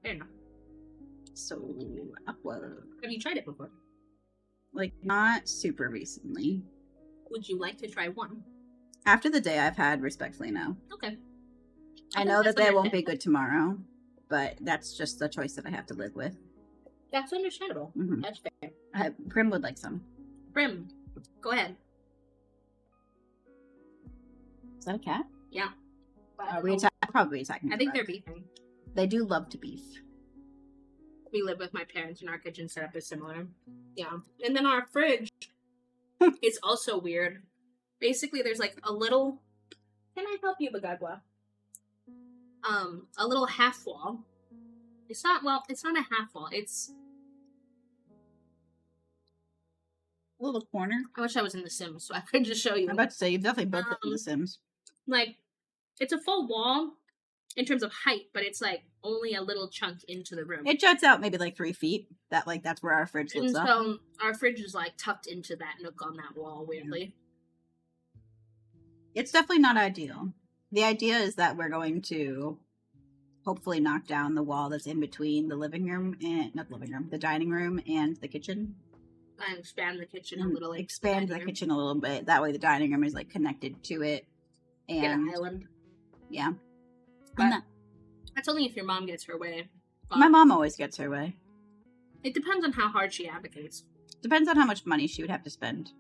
Fair enough. So awkward. Have you tried it before? Like not super recently. Would you like to try one? After the day I've had, respectfully, no. Okay. I know that they won't be good tomorrow, but that's just the choice that I have to live with. That's understandable. That's fair. Prim would like some. Prim, go ahead. Is that a cat? Yeah. Are we probably attacking? I think they're beefing. They do love to beef. We live with my parents and our kitchen setup is similar. Yeah. And then our fridge is also weird. Basically, there's like a little... Can I help you, Bagagwa? A little half wall. It's not a half wall. It's... A little corner. I wish I was in The Sims so I could just show you. I'm about to say, you've definitely built it in The Sims. Like, it's a full wall in terms of height, but it's like only a little chunk into the room. It juts out maybe like 3 feet. That's where our fridge looks up. So our fridge is like tucked into that nook on that wall, weirdly. It's definitely not ideal. The idea is that we're going to hopefully knock down the wall that's in between the living room and the dining room and the kitchen. And expand the kitchen a little. Expand the kitchen a little bit. That way the dining room is like connected to it. And get an island. Yeah. But that's only if your mom gets her way. My mom always gets her way. It depends on how hard she advocates. Depends on how much money she would have to spend.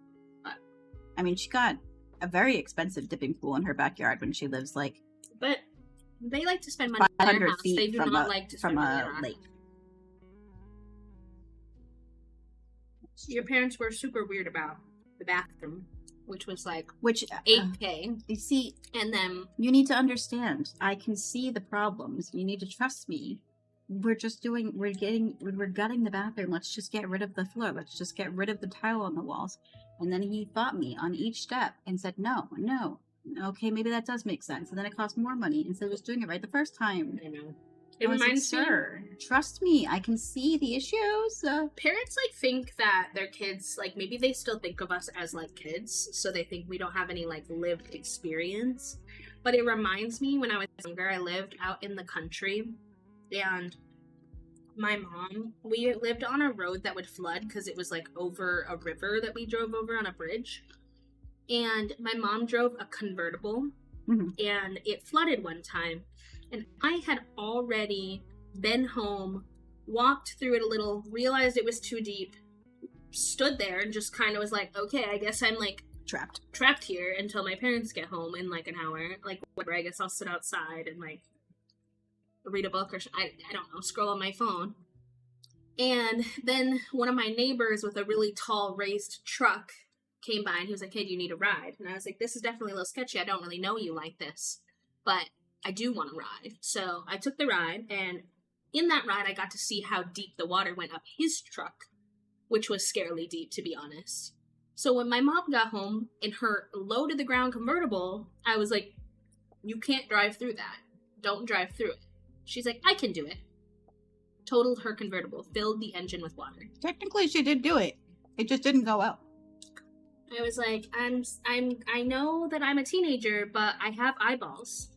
I mean, she got a very expensive dipping pool in her backyard when she lives like. But they like to spend money in their house. They do not like to spend money on a lake. Your parents were super weird about the bathroom, which was like $8K. You see, and then you need to understand. I can see the problems. You need to trust me. We're gutting the bathroom. Let's just get rid of the floor. Let's just get rid of the tile on the walls. And then he fought me on each step and said, no. Okay, maybe that does make sense. And then it cost more money instead of just doing it right the first time. I know. It reminds me, trust me, I can see the issues. Parents like think that their kids, like maybe they still think of us as like kids, so they think we don't have any like lived experience. But it reminds me when I was younger, I lived out in the country, and my mom, we lived on a road that would flood because it was like over a river that we drove over on a bridge. And my mom drove a convertible, and it flooded one time. And I had already been home, walked through it a little, realized it was too deep, stood there and just kind of was like, okay, I guess I'm like trapped here until my parents get home in like an hour. Like, whatever, I guess I'll sit outside and like read a book or I don't know, scroll on my phone. And then one of my neighbors with a really tall raised truck came by and he was like, hey, do you need a ride? And I was like, this is definitely a little sketchy. I don't really know you like this, but I do want to ride. So I took the ride, and in that ride, I got to see how deep the water went up his truck, which was scarily deep, to be honest. So when my mom got home in her low-to-the-ground convertible, I was like, you can't drive through that. Don't drive through it. She's like, I can do it. Totaled her convertible, filled the engine with water. Technically, she did do it. It just didn't go well. I was like, I know that I'm a teenager, but I have eyeballs.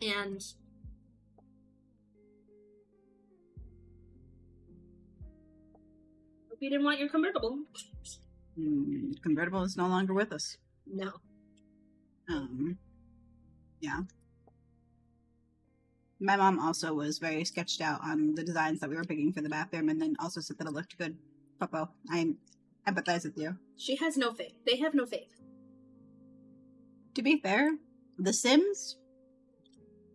And hope you didn't want your convertible. Convertible is no longer with us. No. Yeah. My mom also was very sketched out on the designs that we were picking for the bathroom, and then also said that it looked good. Popo, I empathize with you. She has no faith. They have no faith. To be fair, The Sims,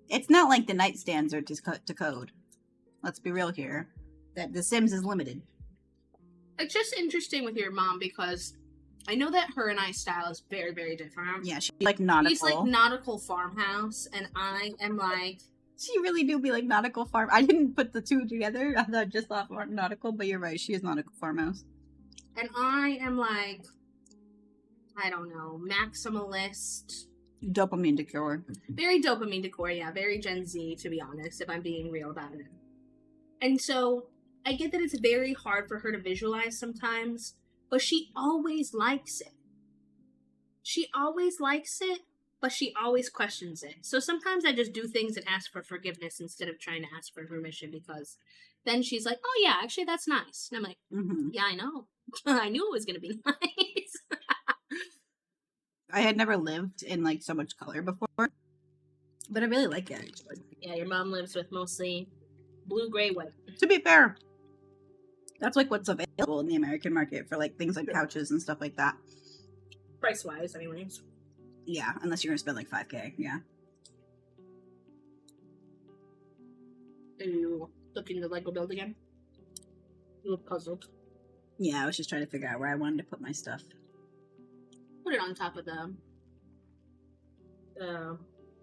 it's not like the nightstands are to code. Let's be real here. That The Sims is limited. It's just interesting with your mom because I know that her and I's style is very, very different. Yeah, she's like nautical. She's like nautical farmhouse, and I am like... She really do be like nautical farm. I didn't put the two together. I just thought nautical, but you're right. She is nautical farmhouse. And I am like, I don't know, maximalist... Dopamine decor. Very dopamine decor, yeah. Very Gen Z, to be honest, if I'm being real about it. And so, I get that it's very hard for her to visualize sometimes, but she always likes it. She always likes it, but she always questions it. So sometimes I just do things and ask for forgiveness instead of trying to ask for permission, because then she's like, oh yeah, actually that's nice. And I'm like, yeah, I know. I knew it was going to be nice. I had never lived in like so much color before, but I really like it actually. Yeah, your mom lives with mostly blue, gray, white. To be fair, that's like what's available in the American market for like things like couches and stuff like that. Price wise, anyways. Yeah, unless you're gonna spend like $5K. Yeah. Are you looking at the Lego build again? You look puzzled. Yeah, I was just trying to figure out where I wanted to put my stuff. Put it on top of the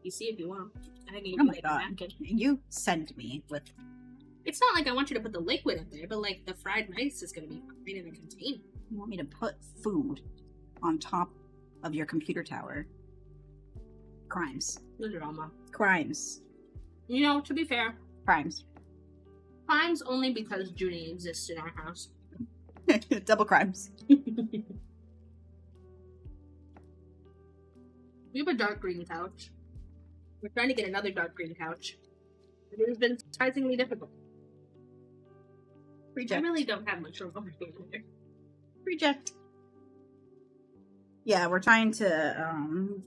PC if you want. I think you oh can my god! You send me with. It's not like I want you to put the liquid in there, but like the fried rice is going to be fine in a container. You want me to put food on top of your computer tower? Crimes. No drama. Crimes. You know, to be fair. Crimes. Crimes only because Junie exists in our house. Double crimes. We have a dark green couch. We're trying to get another dark green couch. It has been surprisingly difficult. Reject. I really don't have much room over here. Reject. Yeah, we're trying to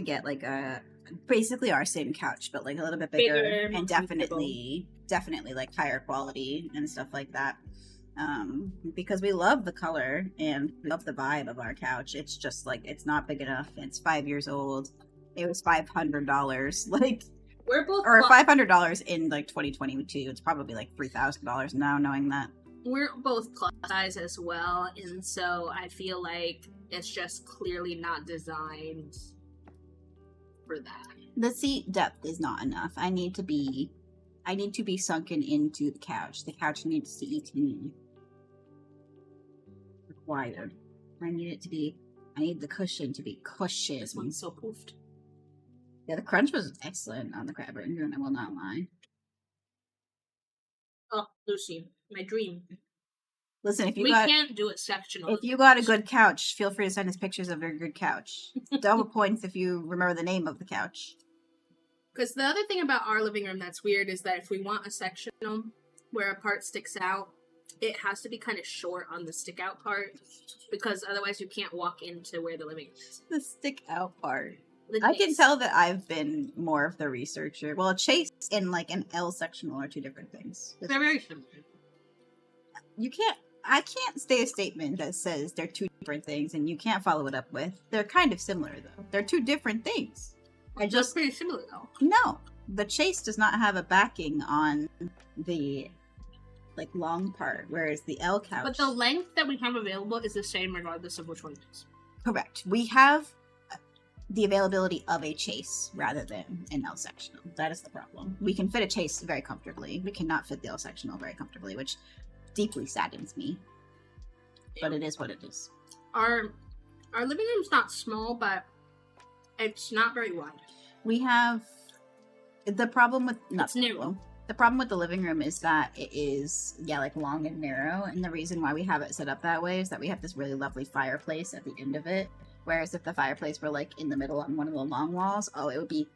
get like a basically our same couch, but like a little bit bigger and definitely like higher quality and stuff like that. Because we love the color and we love the vibe of our couch. It's just like it's not big enough. It's 5 years old. It was $500. Like we're both $500 in like 2022. It's probably like $3,000 now, knowing that. We're both plus size as well, and so I feel like it's just clearly not designed for that. The seat depth is not enough. I need to be sunken into the couch. The couch needs to eat me. Required. I need the cushion to be cushioned. This one's so poofed. Yeah, the crunch was excellent on the crab burger, and I will not lie. Oh, Lucy, my dream. Listen, we can't do it sectional. If you got a good couch, feel free to send us pictures of your good couch. Double points if you remember the name of the couch. Because the other thing about our living room that's weird is that if we want a sectional where a part sticks out, it has to be kind of short on the stick out part, because otherwise you can't walk into where the living room is. The stick out part. I can tell that I've been more of the researcher. Well, a chase and like an L sectional are two different things. They're very similar. I can't say a statement that says they're two different things and you can't follow it up with. They're kind of similar though. They're two different things. They're pretty similar though. No, the chase does not have a backing on the like long part, whereas the L couch. But the length that we have available is the same regardless of which one it is. Correct. We have the availability of a chase rather than an L sectional. That is the problem. We can fit a chase very comfortably. We cannot fit the L sectional very comfortably, which deeply saddens me. But it is what it is. Our living room's not small, but it's not very wide. We have the problem with it's narrow. The problem with the living room is that it is like long and narrow, and the reason why we have it set up that way is that we have this really lovely fireplace at the end of it. Whereas if the fireplace were like in the middle on one of the long walls, it would be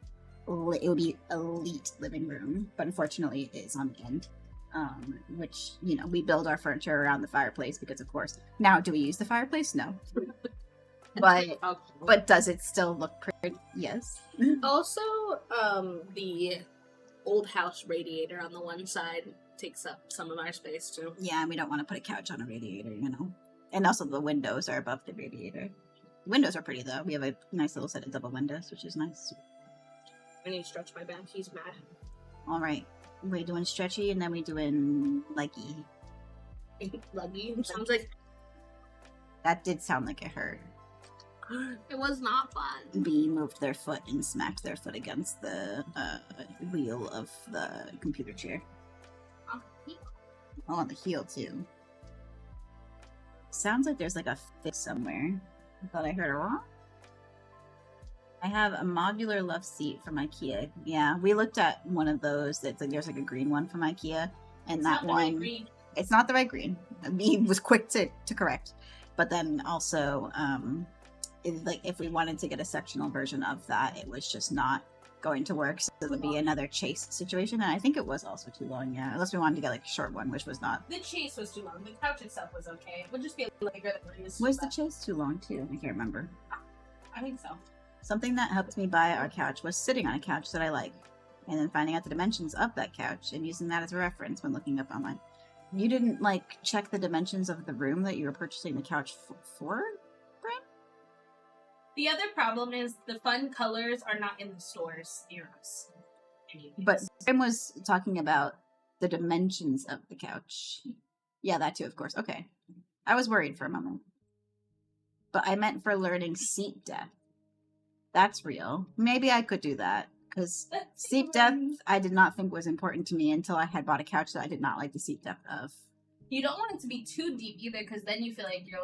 elite living room. But unfortunately, it is on the end. Which, we build our furniture around the fireplace because, of course. Now, do we use the fireplace? No. But does it still look pretty? Yes. Also, the old house radiator on the one side takes up some of our space too. Yeah, and we don't want to put a couch on a radiator, And also the windows are above the radiator. The windows are pretty though. We have a nice little set of double windows, which is nice. I need to stretch my back. He's mad. All right. We're doing stretchy and then we're doing leggy. Leggy? Sounds like... That did sound like it hurt. It was not fun. B moved their foot and smacked their foot against the wheel of the computer chair. Oh, on the heel too. Sounds like there's like a fix somewhere. I thought I heard it wrong. I have a modular love seat from IKEA. Yeah, we looked at one of those. That's like there's like a green one from IKEA, and it's that one. Right, it's not the right green. He was quick to correct, but then also, if we wanted to get a sectional version of that, it was just not going to work. So it would be another chase situation, and I think it was also too long. Yeah, unless we wanted to get like a short one, which was not. The chase was too long. The couch itself was okay. It would just be a bigger than we're used to. Was the chase too long too? I can't remember. I think so. Something that helped me buy our couch was sitting on a couch that I like, and then finding out the dimensions of that couch and using that as a reference when looking up online. You didn't check the dimensions of the room that you were purchasing the couch for, Brent? The other problem is the fun colors are not in the stores near us. But Brent was talking about the dimensions of the couch. Yeah, that too, of course. Okay. I was worried for a moment. But I meant for learning seat depth. That's real. Maybe I could do that. Because seat depth, I did not think was important to me until I had bought a couch that I did not like the seat depth of. You don't want it to be too deep either, because then you feel like your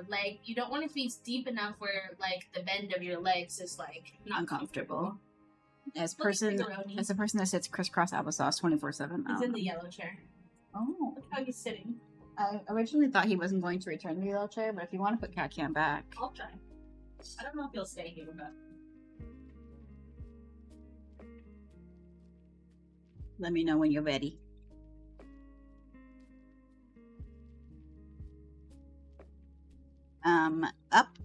leg. You don't want it to be deep enough where the bend of your legs is not uncomfortable. As a person that sits crisscross applesauce 24/7. He's in the yellow chair. Oh, look how he's sitting. I originally thought he wasn't going to return to the yellow chair, but if you want to put Cat Cam back, I'll try. I don't know if he'll stay here, but let me know when you're ready. Up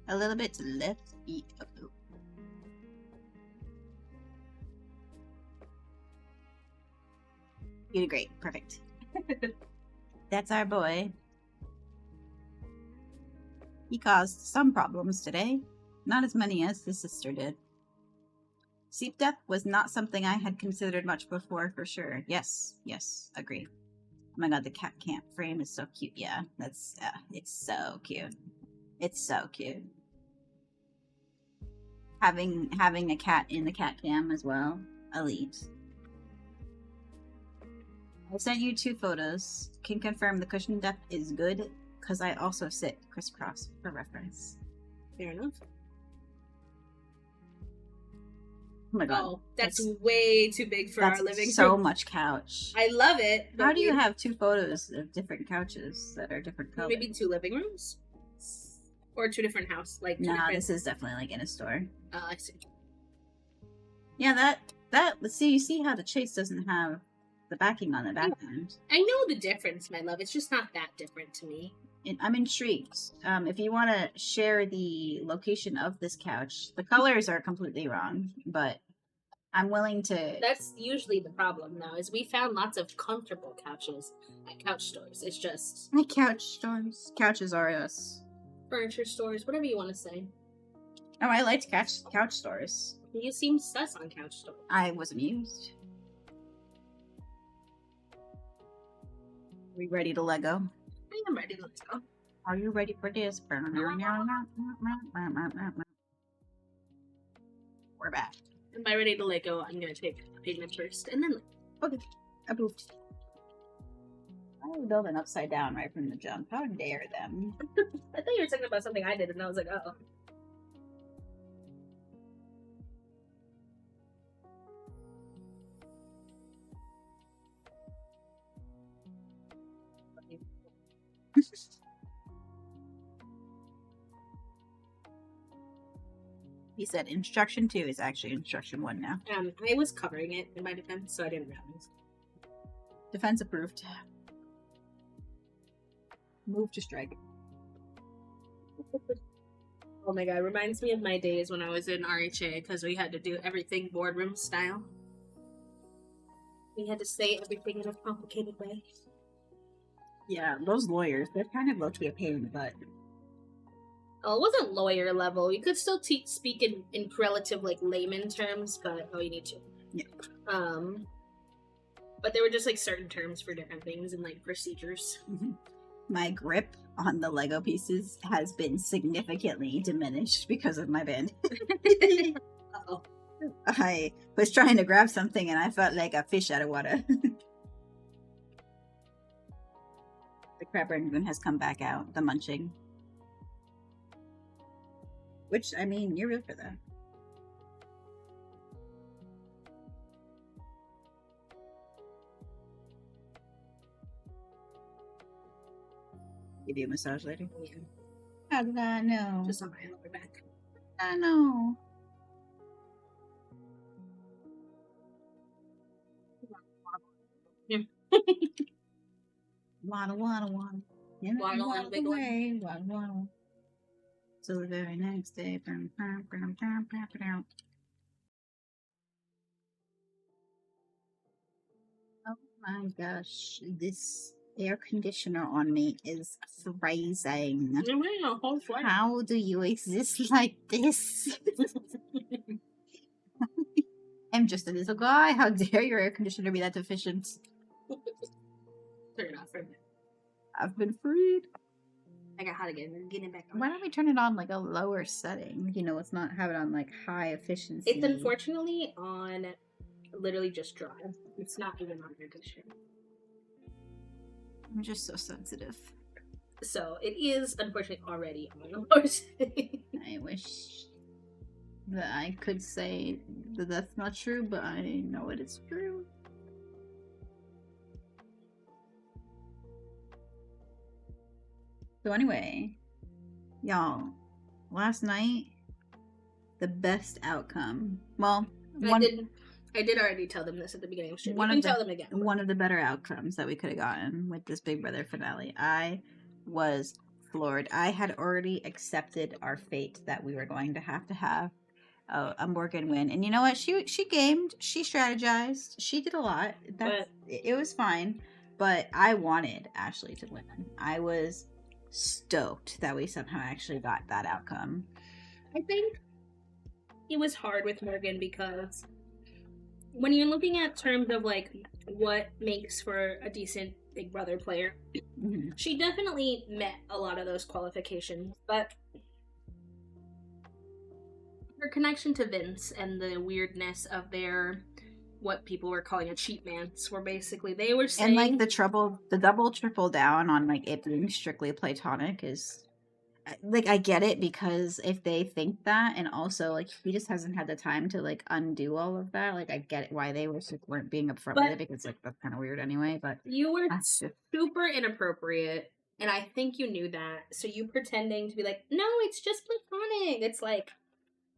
a little bit to the left. You did great. Perfect. That's our boy. He caused some problems today. Not as many as his sister did. Sleep death was not something I had considered much before, for sure. Yes, agree. Oh my god, the cat camp frame is so cute. Yeah, it's so cute. It's so cute. Having a cat in the cat cam as well. Elite. I sent you 2 photos. Can confirm the cushion depth is good, because I also sit crisscross for reference. Fair enough. Oh my god. Oh, that's way too big for our living room. So much couch. I love it. How do you have 2 photos of different couches that are different colors? Maybe 2 living rooms? Or 2 different houses? Like nah, this is definitely like in a store. Oh, I see. Yeah, let's see, you see how the Chase doesn't have the backing on the back end. I know the difference, my love. It's just not that different to me. I'm intrigued. If you want to share the location of this couch, the colors are completely wrong, but I'm willing to... That's usually the problem now, is we found lots of comfortable couches at couch stores. It's just... Couch stores. Couches are us. Furniture stores, whatever you want to say. Oh, I liked couch stores. You seem sus on couch stores. I was amused. Are we ready to Lego? I am ready. Let's go. Are you ready for this? We're back. Am I ready to let go? I'm gonna take a pigment first, and then... Okay, approved. I would build an upside down right from the jump. How dare them? I thought you were talking about something I did, and I was like, uh-oh. He said instruction 2 is actually instruction 1 now. I was covering it in my defense, so I didn't realize. Defense approved. Move to strike. Oh my god, reminds me of my days when I was in RHA, because we had to do everything boardroom style. We had to say everything in a complicated way. Yeah, those lawyers, they're kind of low-key a pain in the butt. Oh, it wasn't lawyer level. You could still speak in relative, like, layman terms, but you need to. Yeah. But there were just, like, certain terms for different things and, like, procedures. Mm-hmm. My grip on the Lego pieces has been significantly diminished because of my band. Uh-oh. I was trying to grab something and I felt like a fish out of water. The crab engine has come back out, the munching. Which, I mean, you're real for that. Give you a massage later? Yeah. How did I know? Just on my lower back. I know. Yeah. Waddle, waddle, waddle. Waddle and wiggle. Waddle, waddle. So the very next day. Oh my gosh, this air conditioner on me is freezing. How do you exist like this? I'm just a little guy. How dare your air conditioner be that efficient? Turn it off for a minute. I've been freed. I got hot again. Get it back on. Why don't we turn it on like a lower setting? You know, it's not have it on like high efficiency. It's unfortunately on literally just dry. It's not even on air conditioner. I'm just so sensitive. So it is unfortunately already on the lower setting. I wish that I could say that that's not true, but I know it is true. So anyway, y'all, last night, the best outcome. Well, I did already tell them this at the beginning of the stream. You can tell them again. One of the better outcomes that we could have gotten with this Big Brother finale. I was floored. I had already accepted our fate that we were going to have a Morgan win. And you know what? She gamed, she strategized, she did a lot. It was fine. But I wanted Ashley to win. I was stoked that we somehow actually got that outcome. I think it was hard with Morgan because when you're looking at terms of like what makes for a decent Big Brother player, she definitely met a lot of those qualifications, but her connection to Vince and the weirdness of their what people were calling a cheat man's, were basically they were saying, and like the double triple down on like it being strictly platonic is like, I get it, because if they think that, and also like he just hasn't had the time to like undo all of that, like I get it why they weren't being upfront with it, because like that's kind of weird anyway. But you were super inappropriate, and I think you knew that, so you pretending to be like, no, it's just platonic. It's like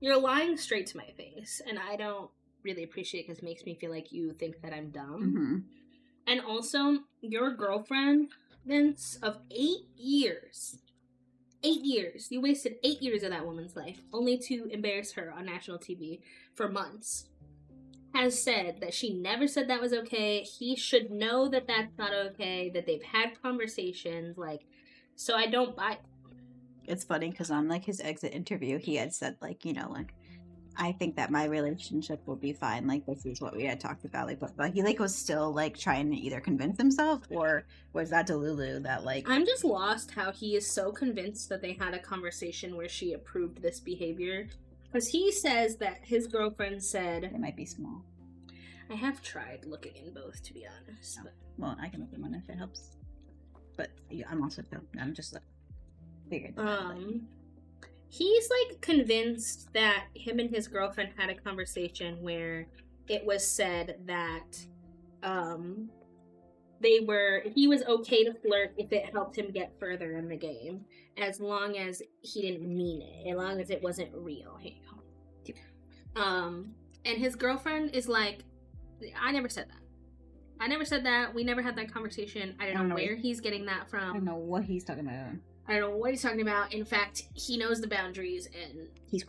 you're lying straight to my face, and I don't really appreciate it because it makes me feel like you think that I'm dumb. And also, your girlfriend, Vince, of 8 years. 8 years. You wasted 8 years of that woman's life, only to embarrass her on national TV for months. Has said that she never said that was okay. He should know that that's not okay, that they've had conversations, like, so I don't buy it. It's funny because on like his exit interview, he had said like, you know, like, I think that my relationship will be fine. Like, this is what we had talked about. Like, but he like was still like trying to either convince himself, or was that Delulu that like? I'm just lost how he is so convinced that they had a conversation where she approved this behavior, because he says that his girlfriend said it might be small. I have tried looking in both, to be honest. But... Well, I can look in one if it helps. But I'm also I'm just like figured. He's like convinced that him and his girlfriend had a conversation where it was said that he was okay to flirt if it helped him get further in the game, as long as he didn't mean it, as long as it wasn't real. Here you go. And his girlfriend is like, I never said that. I never said that. We never had that conversation. I don't know where he's getting that from. I don't know what he's talking about. I don't know what he's talking about. In fact, he knows the boundaries, and he's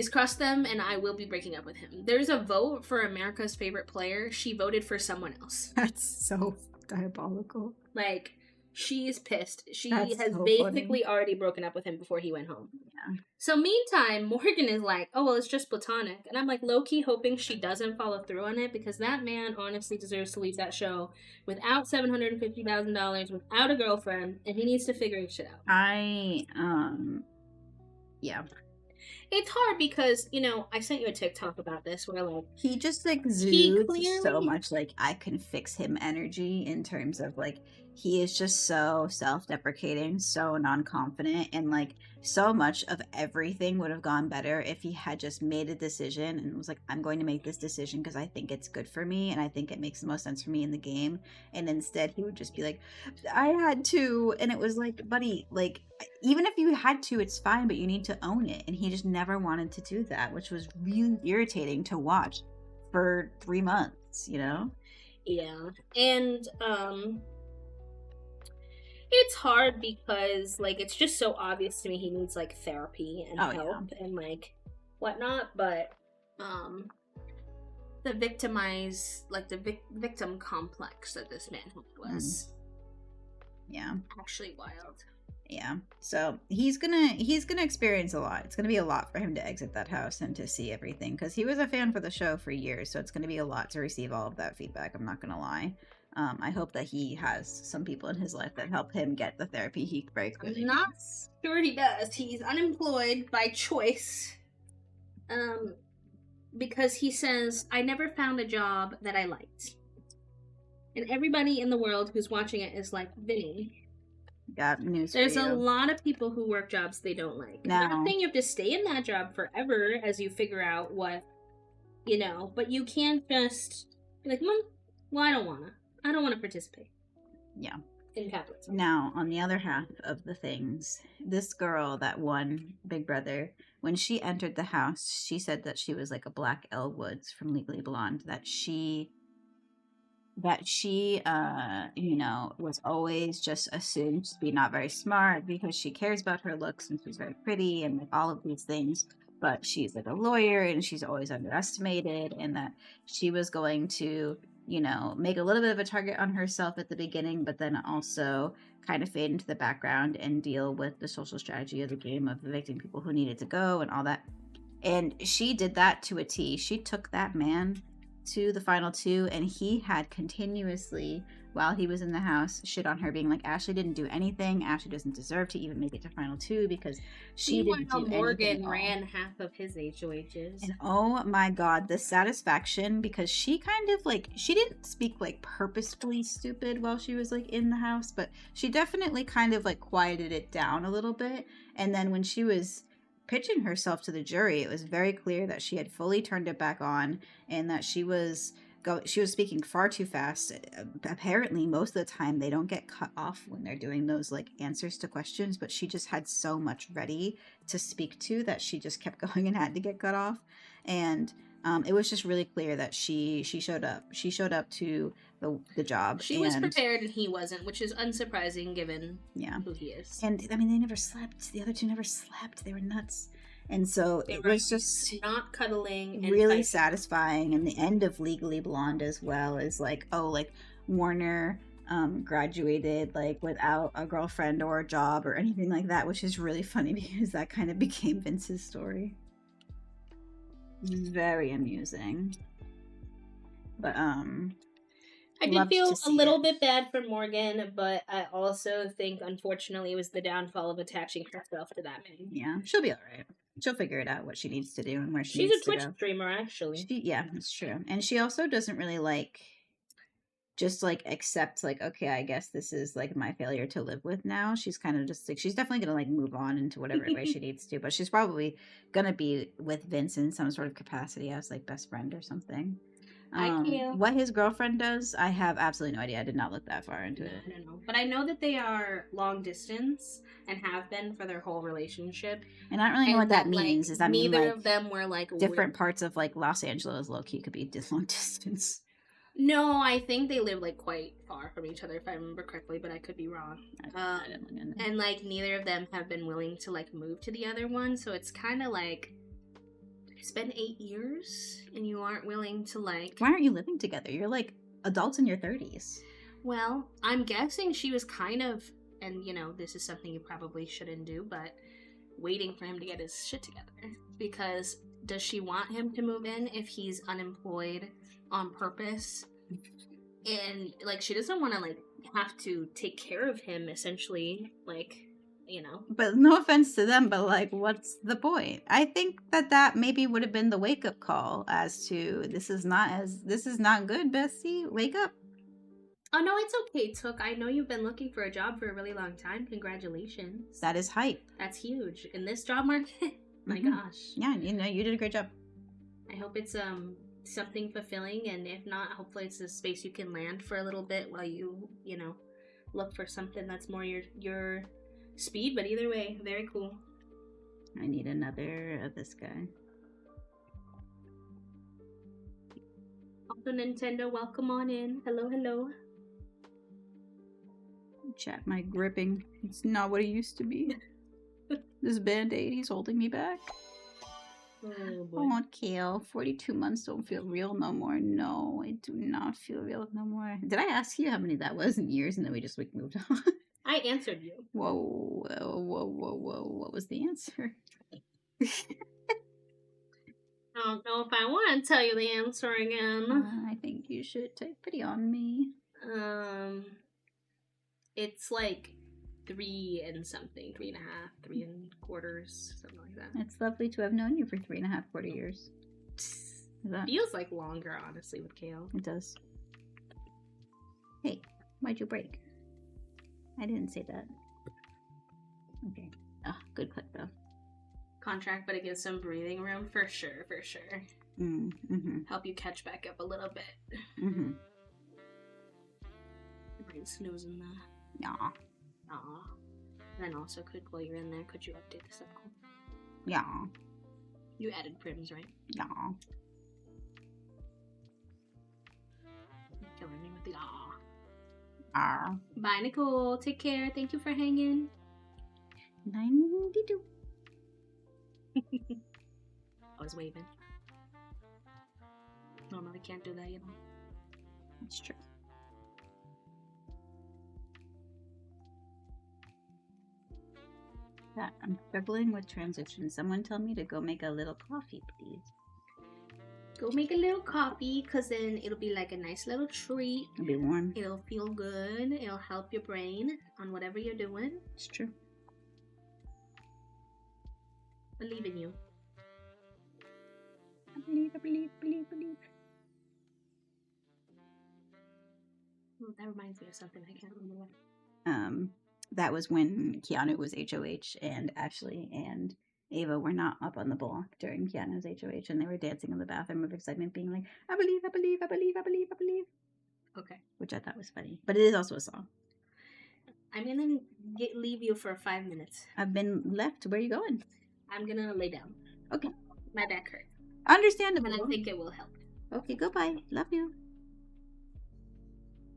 crossed them, and I will be breaking up with him. There's a vote for America's favorite player. She voted for someone else. That's so diabolical. Like, she's pissed. She That's has so basically already broken up with him before he went home. Yeah. So meantime, Morgan is like, oh, well, it's just platonic. And I'm like low-key hoping she doesn't follow through on it, because that man honestly deserves to leave that show without $750,000, without a girlfriend, and he needs to figure his shit out. Yeah. It's hard because, you know, I sent you a TikTok about this where, like, he just exudes so much, like, I can fix him energy, in terms of, like, he is just so self-deprecating, so non-confident, and, like, so much of everything would have gone better if he had just made a decision and was like, I'm going to make this decision because I think it's good for me, and I think it makes the most sense for me in the game. And instead, he would just be like, I had to. And it was like, buddy, like, even if you had to, it's fine, but you need to own it. And he just never wanted to do that, which was really irritating to watch for 3 months, you know? Yeah. And, it's hard because, like, it's just so obvious to me he needs, like, therapy and help and, like, whatnot, but, the victim complex that this man was actually wild. Yeah. So he's gonna experience a lot. It's gonna be a lot for him to exit that house and to see everything, because he was a fan for the show for years, so it's gonna be a lot to receive all of that feedback, I'm not gonna lie. I hope that he has some people in his life that help him get the therapy he very clearly needs. I'm not sure he does. He's unemployed by choice. Because he says, I never found a job that I liked. And everybody in the world who's watching it is like, Vinny, got news. There's a lot of people who work jobs they don't like. No. I'm not saying you have to stay in that job forever as you figure out what, you know, but you can't just be like, well, I don't want to participate. Yeah. In capitalism. Now, on the other half of the things, this girl that won Big Brother, when she entered the house, she said that she was like a Black Elle Woods from Legally Blonde, that she you know, was always just assumed to be not very smart because she cares about her looks and she's very pretty and like all of these things. but she's like a lawyer and she's always underestimated, and that she was going to, you know, make a little bit of a target on herself at the beginning, but then also kind of fade into the background and deal with the social strategy of the game of evicting people who needed to go and all that. And she did that to a T. She took that man to the final two, and he had continuously, while he was in the house, shit on her, being like, Ashley didn't do anything. Ashley doesn't deserve to even make it to final two because she didn't do Morgan anything at all. ran half of his HOHs. And oh my god, the satisfaction, because she kind of like, she didn't speak like purposefully stupid while she was like in the house, but she definitely kind of like quieted it down a little bit. And then when she was pitching herself to the jury, it was very clear that she had fully turned it back on and that she was speaking far too fast. Apparently most of the time they don't get cut off when they're doing those like answers to questions, but she just had so much ready to speak to that she just kept going and had to get cut off. And it was just really clear that she showed up to the job. She was prepared and he wasn't, which is unsurprising given who he is. And I mean, they never slept. The other two never slept. They were nuts. And so it was just not cuddling and really satisfying. And the end of Legally Blonde as well is like, oh, like Warner graduated like without a girlfriend or a job or anything like that, which is really funny because that kind of became Vince's story. Very amusing. But I did feel a little bit bad for Morgan, but I also think unfortunately it was the downfall of attaching herself to that man. Yeah, she'll be alright. She'll figure it out what she needs to do and where she needs to go. She's a Twitch streamer, actually. Yeah, that's true. And she also doesn't really like just like accept like, okay, I guess this is like my failure to live with now. She's kind of just like, she's definitely gonna like move on into whatever way she needs to, but she's probably gonna be with Vince in some sort of capacity as like best friend or something. What his girlfriend does, I have absolutely no idea. I did not look that far into it. I don't know, but I know that they are long distance and have been for their whole relationship. And I don't really know what that means. Does that mean neither of them were like different parts of like Los Angeles low key could be long distance? No, I think they live like quite far from each other if I remember correctly, but I could be wrong. And like neither of them have been willing to like move to the other one, so it's kind of like it's been 8 years and you aren't willing to like... Why aren't you living together? You're like adults in your 30s. Well, I'm guessing she was kind of, and you know, this is something you probably shouldn't do, but waiting for him to get his shit together. Because does she want him to move in if he's unemployed on purpose? And like she doesn't want to like have to take care of him essentially, like... You know, but no offense to them, but like, what's the point? I think that maybe would have been the wake up call as to this is not good, Bessie. Wake up. Oh no, it's okay, Took. I know you've been looking for a job for a really long time. Congratulations. That is hype. That's huge in this job market. My gosh. Yeah, you know, you did a great job. I hope it's something fulfilling, and if not, hopefully it's a space you can land for a little bit while you know look for something that's more your speed, but either way, very cool. I need another of this guy. Also, Nintendo, welcome on in. Hello. Chat, my gripping. It's not what it used to be. This band-aid, he's holding me back. Oh, boy. Oh, Kale, 42 months don't feel real no more. No, I do not feel real no more. Did I ask you how many that was in years and then we just like moved on? I answered you. Whoa. What was the answer? I don't know if I want to tell you the answer again. I think you should take pity on me. It's like 3 and something, 3.5, 3 quarters, something like that. It's lovely to have known you for 3.5 quarter years. Feels like longer, honestly, with Kale. It does. Hey, why'd you break? I didn't say that. Okay. Oh, good clip though. Contract, but it gives some breathing room for sure. Mm-hmm. Help you catch back up a little bit. Mm-hmm. Your brain's snoozing there. Yeah. Aw. And then also, while you're in there, could you update the circle? Yeah. You added prims, right? Yeah. You're killing me with the aw. Bye, Nicole. Take care. Thank you for hanging. 92. I was waving. Normally can't do that, you know. It's true. Yeah, I'm struggling with transition. Someone tell me to go make a little coffee, please. Go make a little coffee, because then it'll be like a nice little treat. It'll be warm. It'll feel good. It'll help your brain on whatever you're doing. It's true. Believe in you. I believe. Oh, that reminds me of something. I can't remember what. That was when Keanu was HOH and Ashley and Ava were not up on the block during Keanu's HOH, and they were dancing in the bathroom of excitement, being like, I believe. Okay. Which I thought was funny. But it is also a song. I'm gonna leave you for 5 minutes. I've been left. Where are you going? I'm gonna lay down. Okay. My back hurts. Understandable. And I think it will help. Okay, goodbye. Love you.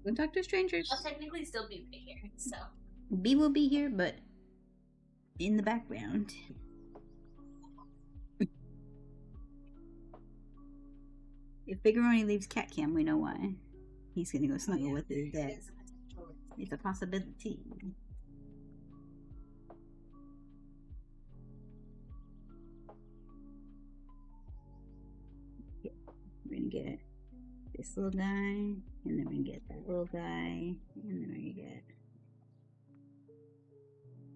Don't talk to strangers. I'll technically still be here, so. B will be here, but in the background. If Figuroni leaves Cat Cam, we know why. He's gonna go snuggle with his dad. It's a possibility. We're gonna get this little guy, and then we're gonna get that little guy, and then we're gonna get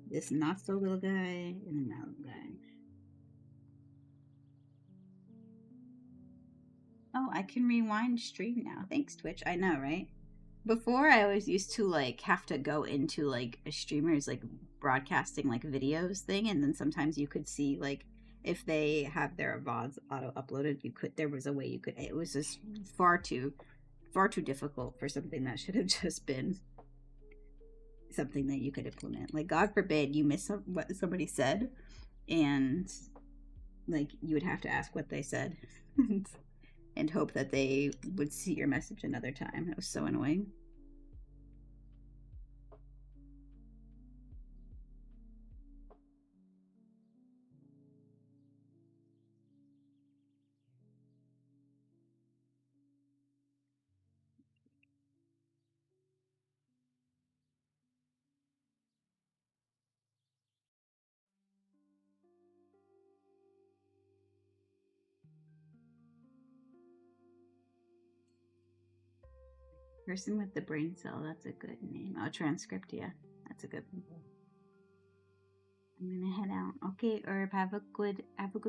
this not so little guy, and then that little guy. Oh, I can rewind stream now. Thanks, Twitch. I know, right? Before, I always used to like have to go into like a streamer's like broadcasting like videos thing, and then sometimes you could see like if they have their VODs auto uploaded, there was a way you could. It was just far too difficult for something that should have just been something that you could implement. Like, God forbid you miss what somebody said, and like you would have to ask what they said. And hope that they would see your message another time. That was so annoying. Person with the brain cell, that's a good name. Oh, transcript, yeah. That's a good one. I'm gonna head out. Okay, Herb, have a good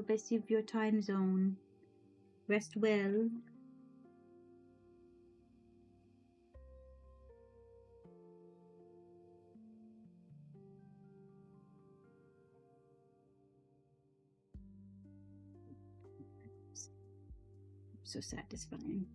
rest of your time zone. Rest well. So satisfying.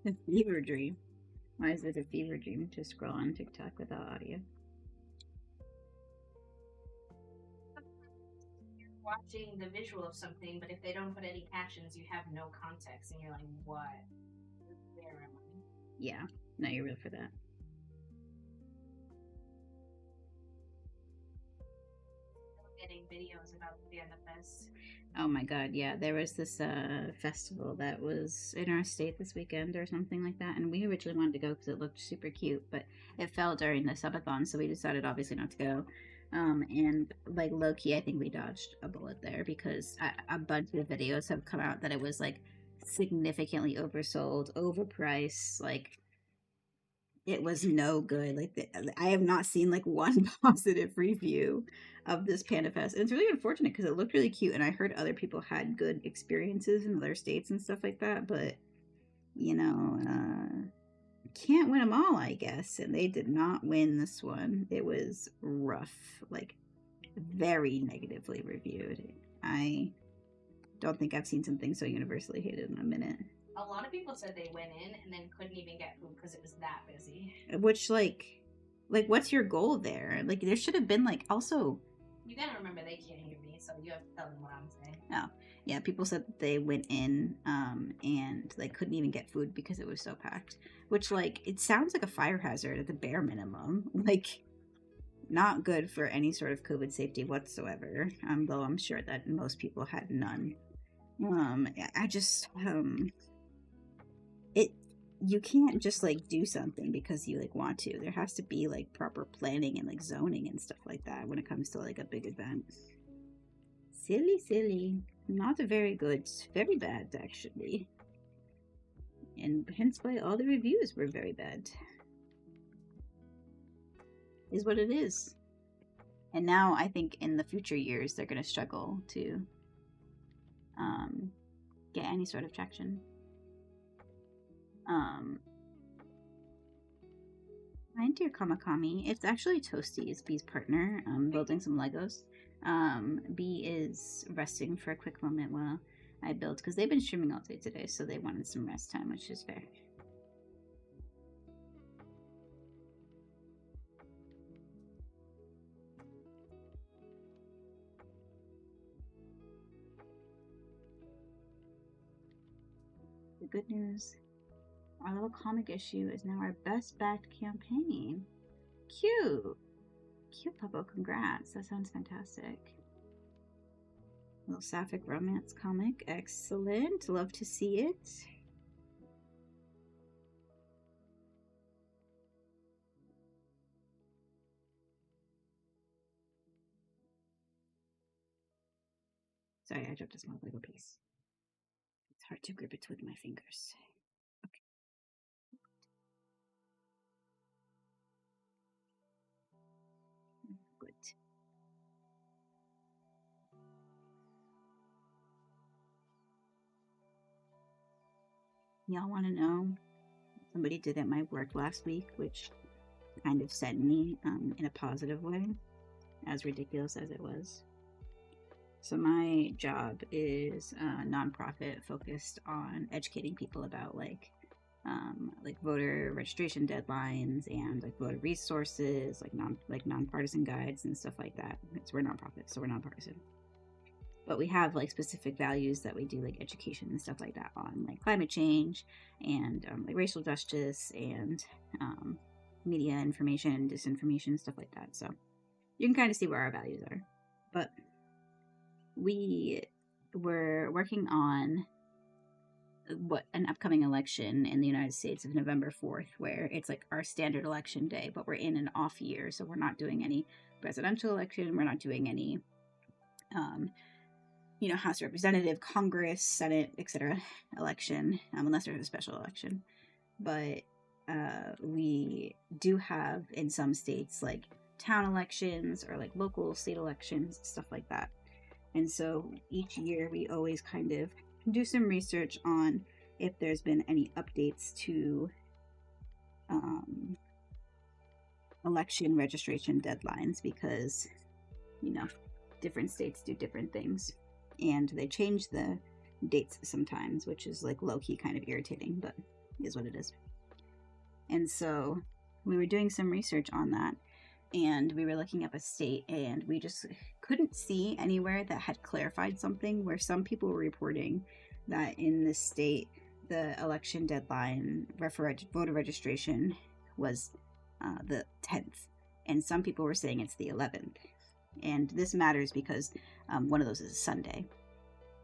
A fever dream. Why is it a fever dream to scroll on TikTok without audio? You're watching the visual of something, but if they don't put any captions, you have no context, and you're like, what? Where am I? Yeah, no, you're real for that. Getting videos about the Fest. Oh my god, yeah. There was this festival that was in our state this weekend or something like that, and we originally wanted to go because it looked super cute, but it fell during the subathon, so we decided obviously not to go. And like low key, I think we dodged a bullet there because a bunch of videos have come out that it was like significantly oversold, overpriced, like it was no good. Like I have not seen like one positive review of this Panda Fest, and it's really unfortunate because it looked really cute, and I heard other people had good experiences in other states and stuff like that. But you know, can't win them all, I guess. And they did not win this one. It was rough, like very negatively reviewed. I don't think I've seen something so universally hated in a minute. A lot of people said they went in and then couldn't even get food because it was that busy. Which, like, what's your goal there? Like, there should have been, like, also... You gotta remember they can't hear me, so you have to tell them what I'm saying. Oh, yeah, people said that they went in, and, like, couldn't even get food because it was so packed. Which, like, it sounds like a fire hazard at the bare minimum. Like, not good for any sort of COVID safety whatsoever, though I'm sure that most people had none. I just, you can't just like do something because you like want to. There has to be like proper planning and like zoning and stuff like that when it comes to like a big event. Silly. Not very good. Very bad, actually. And hence why all the reviews were very bad. Is what it is. And now I think in the future years they're going to struggle to get any sort of traction. Hi, dear Kamakami. It's actually Toasty's Bee's partner, building some Legos. Bee is resting for a quick moment while I build, because they've been streaming all day today, so they wanted some rest time, which is fair. The good news, our little comic issue is now our best backed campaign. Cute! Cute, Puppo, congrats. That sounds fantastic. Little sapphic romance comic. Excellent. Love to see it. Sorry, I dropped a small Lego piece. It's hard to grip it with my fingers. Okay. Good. Y'all want to know? Somebody did at my work last week, which kind of sent me in a positive way, as ridiculous as it was. So my job is a nonprofit focused on educating people about like voter registration deadlines and like voter resources, like nonpartisan guides and stuff like that. We're nonprofit, so we're nonpartisan. But we have like specific values that we do like education and stuff like that on, like climate change and like racial justice and media information and disinformation, stuff like that. So you can kind of see where our values are. But we were working on an upcoming election in the United States of November 4th, where it's like our standard election day, but we're in an off year, so we're not doing any presidential election, we're not doing any House of Representative, Congress, Senate, etc. election, unless there's a special election. But we do have in some states like town elections or like local state elections, stuff like that. And so each year we always kind of do some research on if there's been any updates to election registration deadlines, because different states do different things and they change the dates sometimes, which is like low-key kind of irritating, but is what it is. And so we were doing some research on that, and we were looking up a state, and we just couldn't see anywhere that had clarified something, where some people were reporting that in this state the election deadline for voter registration was the 10th, and some people were saying it's the 11th. And this matters because one of those is a Sunday.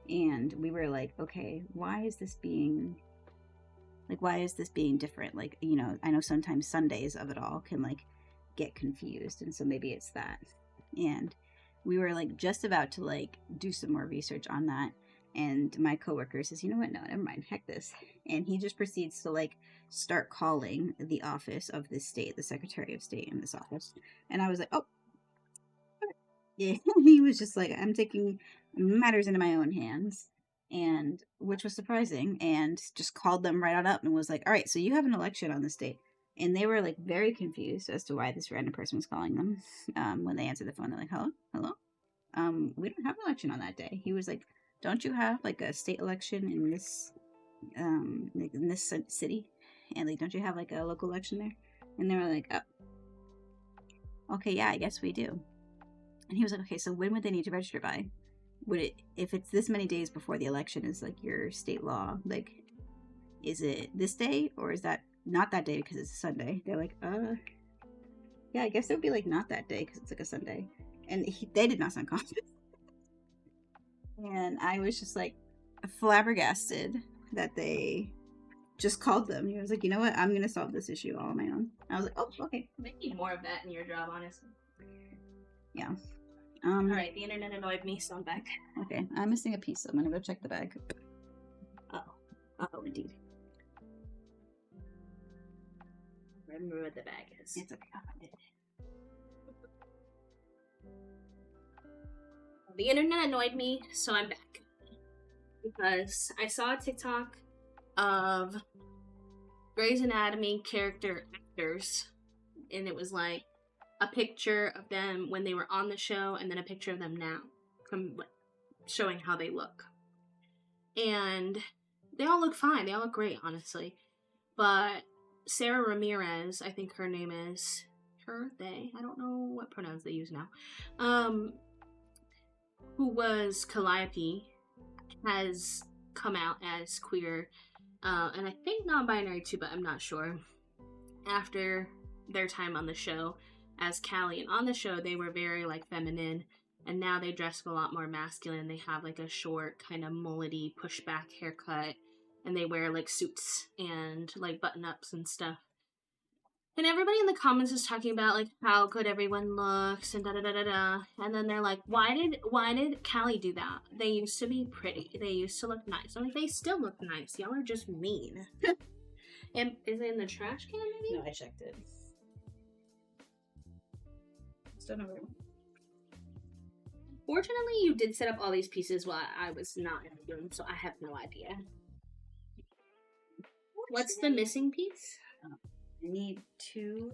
And we were like, okay, why is this being different? Like, you know, I know sometimes Sundays of it all can like get confused, and so maybe it's that. And we were like just about to like do some more research on that, and my coworker says, you know what, no, never mind, heck this. And he just proceeds to like start calling the office of this state, the Secretary of State in this office. And I was like, oh, yeah. He was just like, I'm taking matters into my own hands, and which was surprising, and just called them right on up and was like, all right, so you have an election on this date. And they were like very confused as to why this random person was calling them. When they answered the phone, they're like, hello, we don't have an election on that day. He was like, don't you have like a state election in this city, and like, don't you have like a local election there? And they were like, oh, okay, yeah, I guess we do. And he was like, okay, so when would they need to register by? Would it, if it's this many days before the election is like your state law, like, is it this day, or is that not that day because it's a Sunday? They're like, yeah, I guess it would be like not that day because it's like a Sunday. And they did not sound confident. And I was just like flabbergasted that they just called them. He was like, you know what, I'm going to solve this issue all on my own. I was like, oh, okay. They need more of that in your job, honestly. Yeah. Alright, the internet annoyed me, so I'm back. Okay, I'm missing a piece, so I'm gonna go check the bag. Uh-oh, indeed. Remember what the bag is. It's okay, I'll find it. The internet annoyed me, so I'm back. Because I saw a TikTok of Grey's Anatomy character actors, and it was like a picture of them when they were on the show, and then a picture of them now, from showing how they look. And they all look fine. They all look great, honestly. But Sarah Ramirez, I think her name is they. I don't know what pronouns they use now. Who was Calliope, has come out as queer, and I think non-binary too, but I'm not sure. After their time on the show as Callie, and on the show they were very like feminine, and now they dress a lot more masculine. They have like a short kind of mullety pushback haircut, and they wear like suits and like button-ups and stuff. And everybody in the comments is talking about like how good everyone looks and da da da da da. And then they're like, why did Callie do that? They used to be pretty. They used to look nice. I'm like, they still look nice. Y'all are just mean. And is it in the trash can maybe? No, I checked it. Still no room. Fortunately, you did set up all these pieces while I was not in the room, so I have no idea. What's the missing piece? I need 2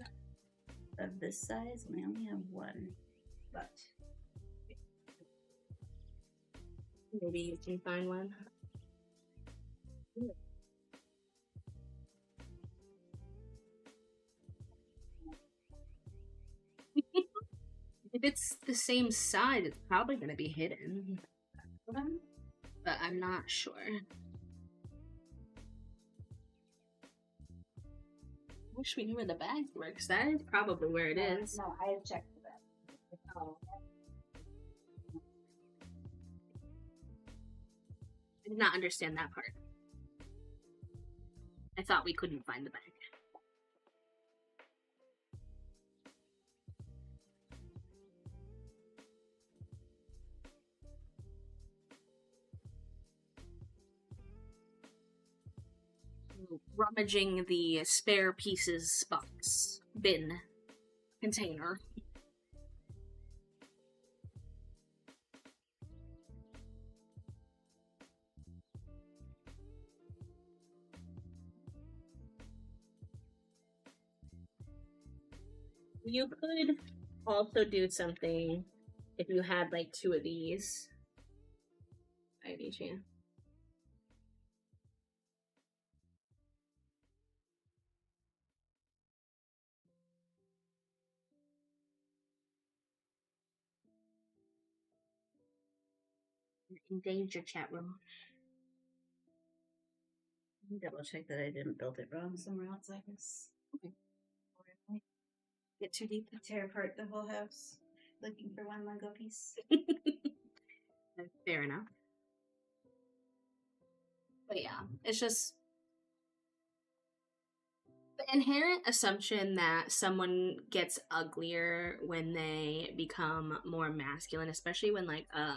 of this size, and I only have 1. But maybe you can find one. If it's the same size, it's probably going to be hidden. But I'm not sure. Wish we knew where the bag works. That is probably where it is. No, I have checked the bag. Oh. I did not understand that part. I thought we couldn't find the bag. Rummaging the spare pieces box bin container. You could also do something if you had like 2 of these. I need you. Endanger chat room. Double check that I didn't build it wrong somewhere else, I guess. Okay. Get too deep and tear apart the whole house. looking for one Lego piece. Fair enough. But yeah, it's just the inherent assumption that someone gets uglier when they become more masculine, especially when like a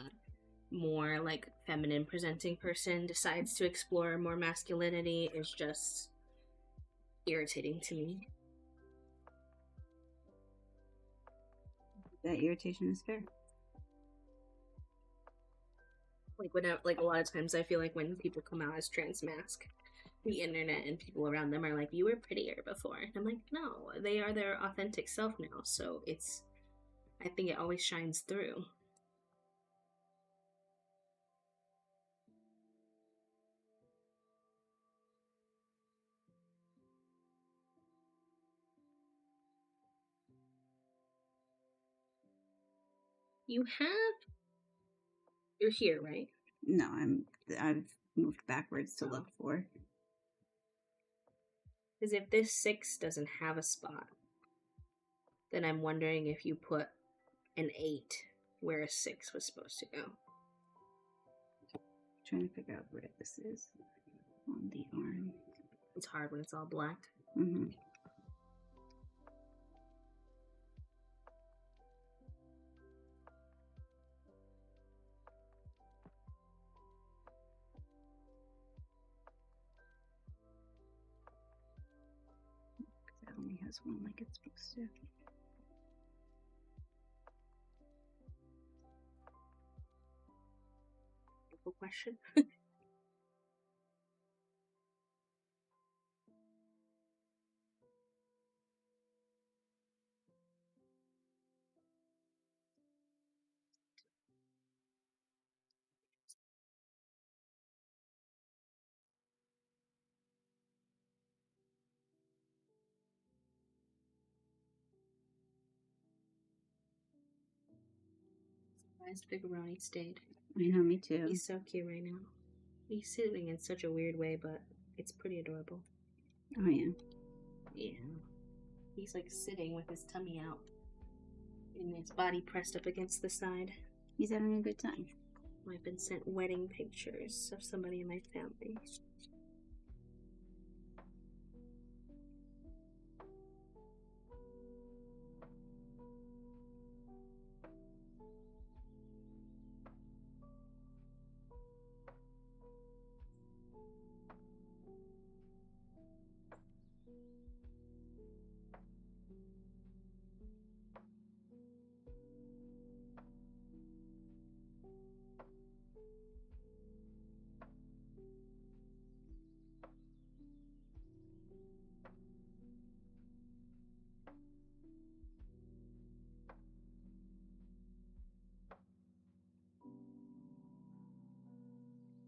more like feminine presenting person decides to explore more masculinity, is just irritating to me. That irritation is fair. Like a lot of times I feel like when people come out as trans mask, the internet and people around them are like, you were prettier before. And I'm like, no, they are their authentic self now. So I think it always shines through. You're here, right? No, I've moved backwards to look for. Because if this 6 doesn't have a spot, then I'm wondering if you put an 8 where a 6 was supposed to go. Trying to figure out where this is on the arm. It's hard when it's all black. Mm-hmm. It only has one like it's supposed to. Simple question. Surprised Biggeroni stayed. I know, me too. He's so cute right now. He's sitting in such a weird way, but it's pretty adorable. Oh yeah. Yeah. He's like sitting with his tummy out and his body pressed up against the side. He's having a good time. I've been sent wedding pictures of somebody in my family.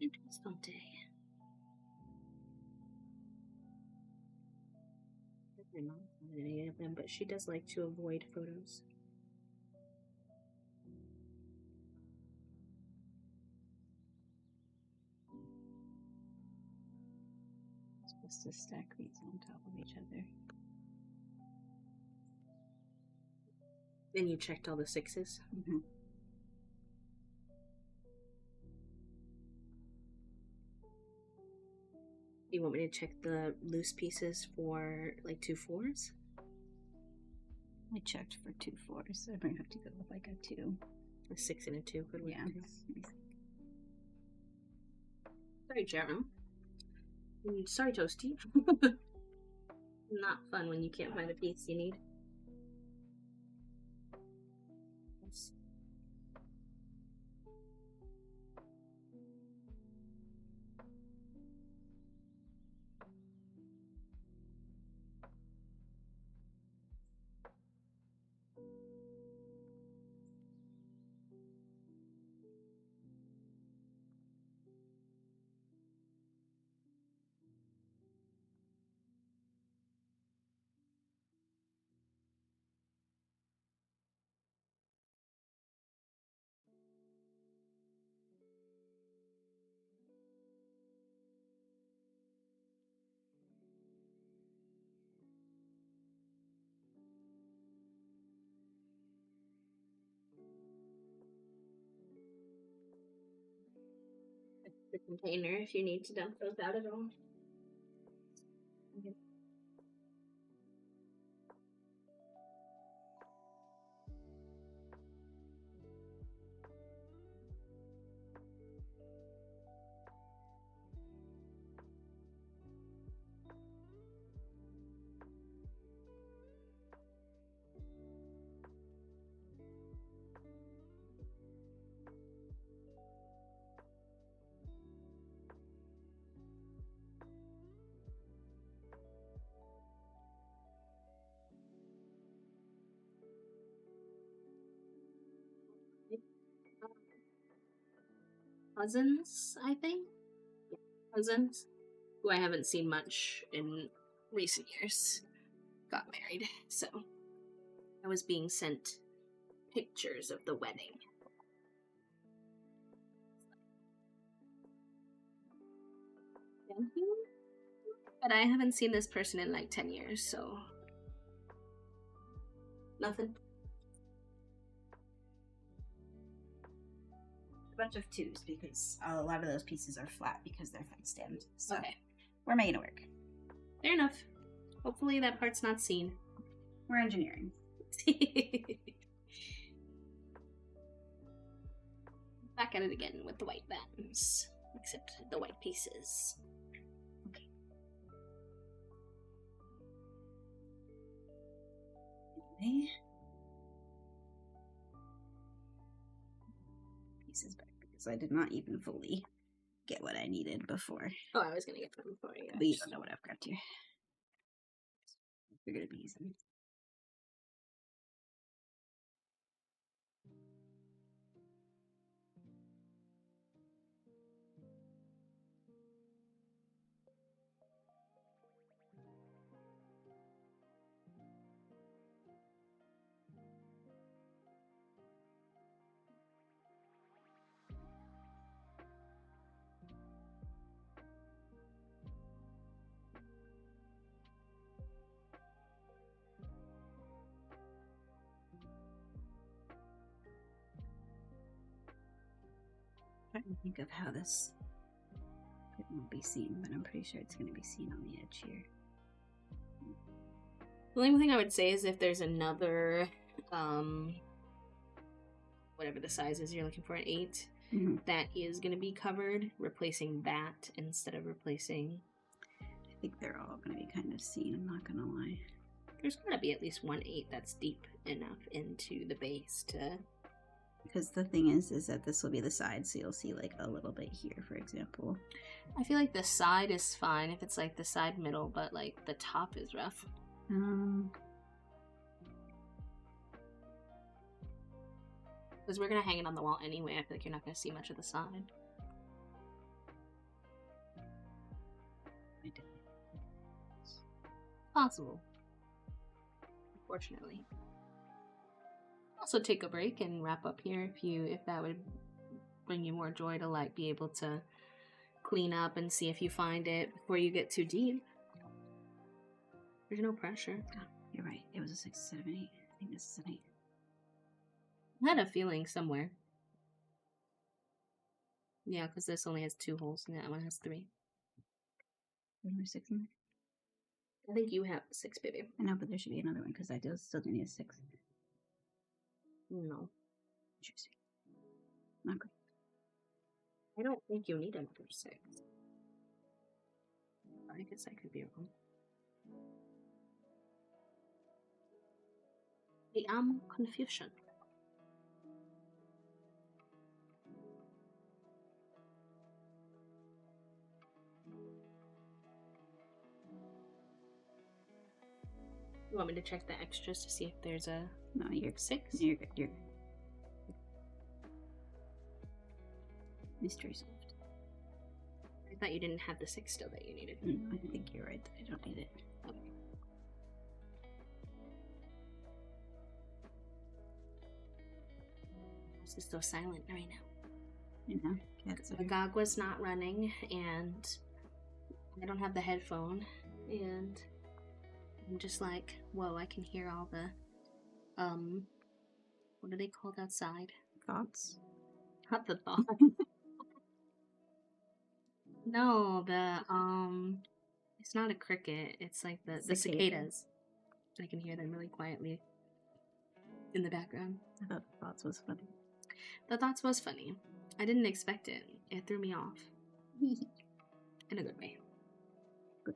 Interesting day. My mom's not in any of them, but she does like to avoid photos. I'm supposed to stack these on top of each other. And you checked all the 6s? Mm-hmm. You want me to check the loose pieces for like 2 4s? I checked for 2 4s, so I might have to go with like a 2. A 6 and a 2 could work. Yeah. Sorry, Jerem. Sorry, Toasty. Not fun when you can't find a piece you need. the container if you need to dump those out at all. Okay. Cousins, I think. Yeah, cousins, who I haven't seen much in recent years, got married, so I was being sent pictures of the wedding. Thank you. But I haven't seen this person in like 10 years, so nothing. Bunch of twos because a lot of those pieces are flat because they're fenced in. So Okay. we're making it work. Fair enough. Hopefully that part's not seen. We're engineering. Back at it again with the white bands, except the white pieces. Okay. Anyway. Pieces back because I did not even fully get what I needed before. Oh, I was gonna get them for you. But you don't know what I've grabbed here. You're gonna be using. I'm trying to think of how this it won't be seen, but I'm pretty sure it's going to be seen on the edge here. The only thing I would say is if there's another, whatever the size is you're looking for, an 8, that is going to be covered, replacing that instead of replacing. I think they're all going to be kind of seen, I'm not going to lie. There's got to be at least one 8 that's deep enough into the base to... Because the thing is that this will be the side, so you'll see like a little bit here, for example. I feel like the side is fine if it's like the side middle, but like the top is rough. Because we're going to hang it on the wall anyway, I feel like you're not going to see much of the side. Possible. Unfortunately. Also take a break and wrap up here if that would bring you more joy to like be able to clean up and see if you find it before you get too deep. There's no pressure. Oh, you're right. It was a 6, 7, 8. I think this is an 8. I had a feeling somewhere. Yeah, because this only has 2 holes and that one has 3. There's only 6 in there? I think you have 6, baby. I know, but there should be another one because I still do need a 6. No. Interesting. Not great. I don't think you need another 6. I guess I could be wrong. I am confusion. You want me to check the extras to see if there's a... No, you're 6? No, you're good. You're good. Mystery solved. I thought you didn't have the 6 still that you needed. I think you're right that I don't need it. Okay. This is so silent right now. You know, cats The GOG was not running, and I don't have the headphone, and I'm just like, whoa, I can hear all the, what are they called outside? thoughts. Not the thoughts. No, it's not a cricket. It's like the cicadas. I can hear them really quietly in the background. I thought the thoughts was funny. The thoughts was funny. I didn't expect it. It threw me off. In a good way. Good.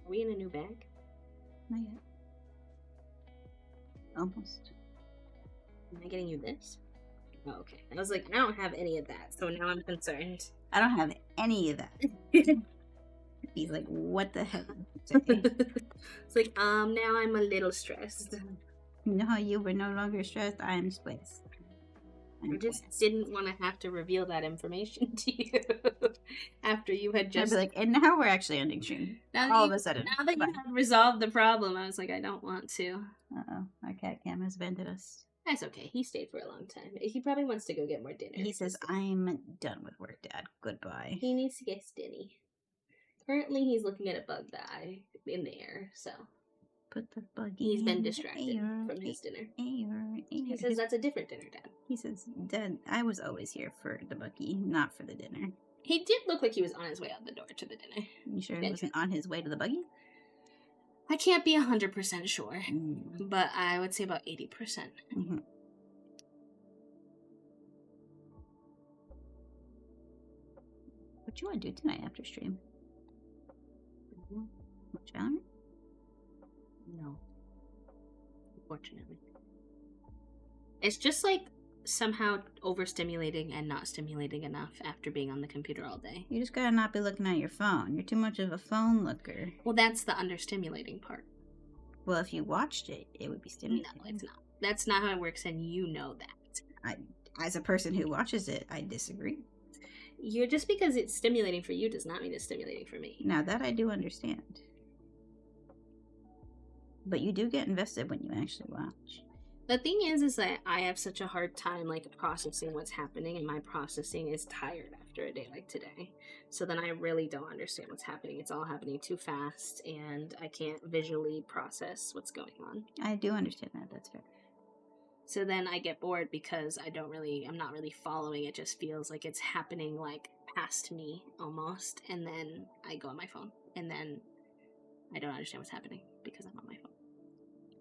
Are we in a new bag? Not yet. Almost. Am I getting you this? Oh, okay. I was like, I don't have any of that, so now I'm concerned. I don't have any of that. He's like, what the heck? It's like, now I'm a little stressed. No, you were no longer stressed. I am stressed. I just didn't want to have to reveal that information to you after you had just. I'd be like, and now we're actually ending stream. All of a sudden. Now that you have resolved the problem, I was like, I don't want to. Uh-oh. Our cat cam has abandoned us. That's okay. He stayed for a long time. He probably wants to go get more dinner. He says, I'm done with work, Dad. Goodbye. He needs to get stinny. Currently, he's looking at a bug that in the air, so. Put the buggy. He's been distracted from his dinner. He says that's a different dinner, Dad. He says, Dad, I was always here for the buggy, not for the dinner. He did look like he was on his way out the door to the dinner. You sure he wasn't on his way to the buggy? I can't be 100% sure, but I would say about 80%. Mm-hmm. What you want to do tonight after stream? Watch Valorant? No. Unfortunately. It's just like somehow overstimulating and not stimulating enough after being on the computer all day. You just gotta not be looking at your phone. You're too much of a phone looker. Well, that's the understimulating part. Well, if you watched it, it would be stimulating. No, it's not. That's not how it works, and you know that. As a person who watches it, I disagree. Just because it's stimulating for you does not mean it's stimulating for me. Now, that I do understand. But you do get invested when you actually watch. The thing is that I have such a hard time, like, processing what's happening, and my processing is tired after a day like today. So then I really don't understand what's happening. It's all happening too fast, and I can't visually process what's going on. I do understand that. That's fair. So then I get bored because I'm not really following. It just feels like it's happening, like, past me, almost. And then I go on my phone, and then I don't understand what's happening because I'm on my phone.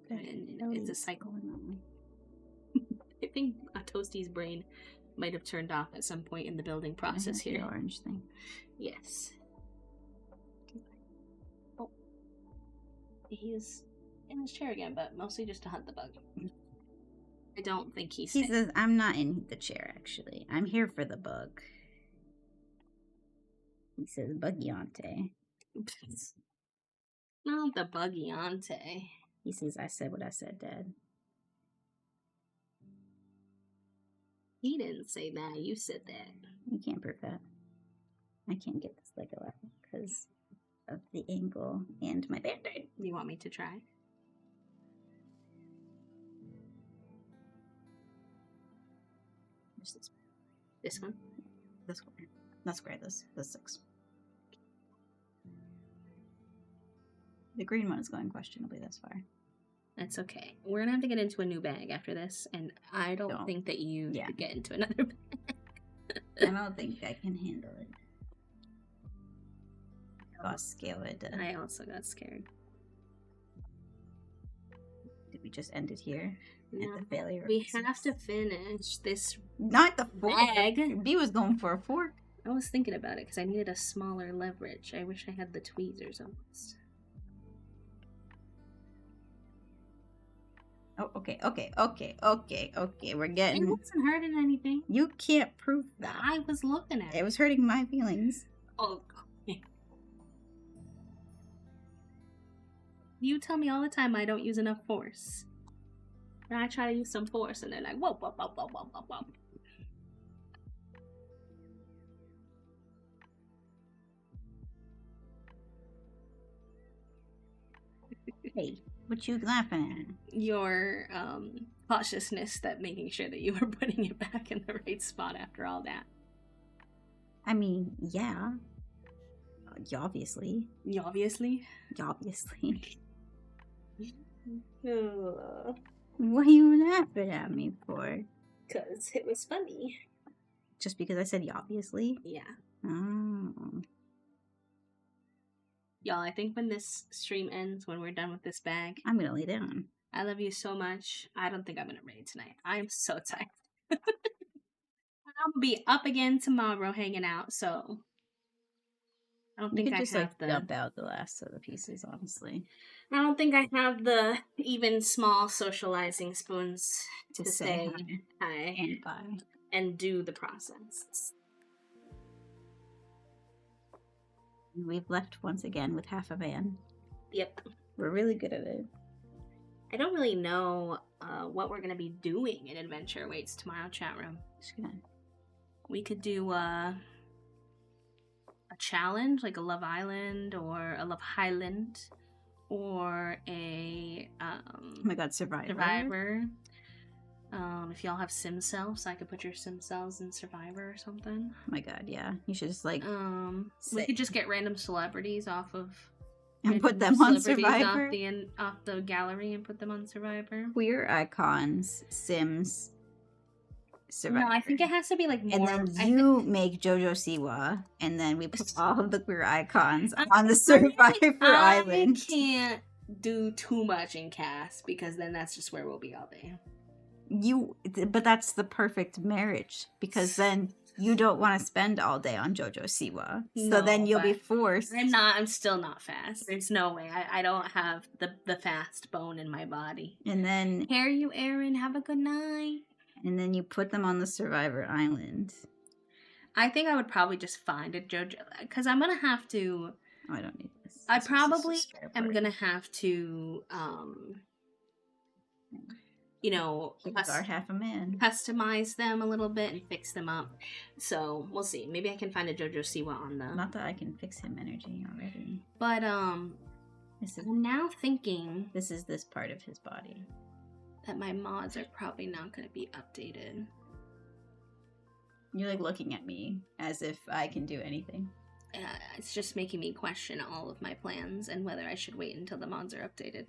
And it's a cycle. I think a Toasty's brain might have turned off at some point in the building process here. The orange thing. Yes. Oh. He's in his chair again, but mostly just to hunt the bug. I don't think he says, I'm not in the chair, actually. I'm here for the bug. He says, Buggyante. Not the Buggyante. He says, I said what I said, Dad. He didn't say that. You said that. You can't prove that. I can't get this Lego out because of the angle and my band-aid. You want me to try? Where's this? This one? This one. Not square, this 6. The green one is going questionably this far. That's okay. We're gonna have to get into a new bag after this, and I don't think that you should get into another bag. I don't think I can handle it. I got scared. I also got scared. Did we just end it here? No, at the failure. We have to finish this. Not the bag. B was going for a fork. I was thinking about it because I needed a smaller leverage. I wish I had the tweezers almost. Oh, okay. We're getting. It wasn't hurting anything. You can't prove that. I was looking at it. It was hurting my feelings. Oh, okay. You tell me all the time I don't use enough force. And I try to use some force, and they're like, whoa, whoa, whoa, whoa, whoa, whoa, whoa. Hey, what you laughing at? Your cautiousness that making sure that you were putting it back in the right spot after all that. I mean, yeah. Obviously. Obviously. Obviously. Because What are you laughing at me for? it was funny. Just because I said obviously? Yeah. Oh. Y'all, I think when this stream ends, when we're done with this bag, I'm gonna lay down. I love you so much. I don't think I'm gonna raid tonight. I am so tired. I'll be up again tomorrow hanging out, so I don't You think could I just have the dump out the last of the pieces, honestly. I don't think I have the even small socializing spoons to say hi and bye and do the process. We've left once again with half a man. Yep. We're really good at it. I don't really know what we're gonna be doing in Adventure Awaits tomorrow, chat room. Just gonna... We could do a challenge, like a Love Island or a Love Highland, or a oh my god, Survivor. If y'all have sim cells, I could put your sim cells in Survivor or something. Oh my god, yeah. You should just like we could just get random celebrities off of and put them on Survivor off the gallery and put them on Survivor. Queer icons, Sims, Survivor. No, I think it has to be like more. And then you make JoJo Siwa, and then we put all of the queer icons on the Survivor Island. I can't do too much in cast because then that's just where we'll be all day. But that's the perfect marriage because then you don't want to spend all day on JoJo Siwa. So then you'll be forced. I'm still not fast. There's no way. I don't have the fast bone in my body. And then hear you, Aaron. Have a good night. And then you put them on the Survivor Island. I think I would probably just find a JoJo because I'm gonna have to. Oh, I don't need this. I probably am gonna have to our half a man. Customize them a little bit and fix them up. So we'll see. Maybe I can find a JoJo Siwa on the. Not that I can fix him energy already. But I'm now thinking this is this part of his body that my mods are probably not going to be updated. You're like looking at me as if I can do anything. It's just making me question all of my plans and whether I should wait until the mods are updated.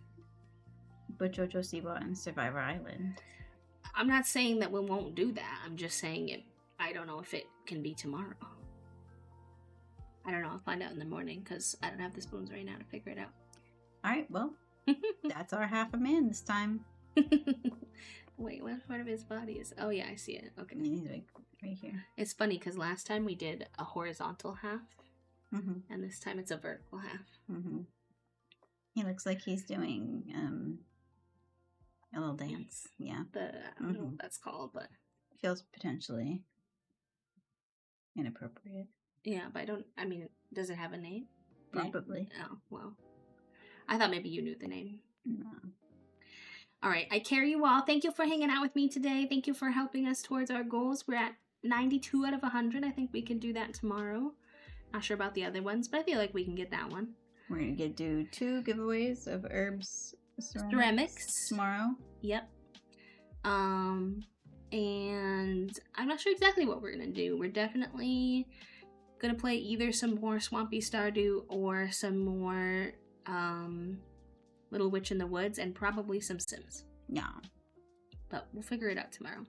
But JoJo Siwa and Survivor Island. I'm not saying that we won't do that. I'm just saying it. I don't know if it can be tomorrow. I don't know. I'll find out in the morning because I don't have the spoons right now to figure it out. All right. Well, that's our half a man this time. Wait, what part of his body is? Oh yeah, I see it. Okay, he's like right here. It's funny because last time we did a horizontal half, and this time it's a vertical half. He looks like he's doing a little dance. Yeah. I don't know what that's called, but feels potentially inappropriate. Yeah, but does it have a name? Probably. Oh, well. I thought maybe you knew the name. No. All right, I carry you all. Thank you for hanging out with me today. Thank you for helping us towards our goals. We're at 92 out of 100. I think we can do that tomorrow. Not sure about the other ones, but I feel like we can get that one. We're going to do 2 giveaways of herbs ceramics tomorrow. Yep. And I'm not sure exactly what we're going to do. We're definitely going to play either some more Swampy Stardew or some more Little Witch in the Woods and probably some Sims. Yeah. But we'll figure it out tomorrow.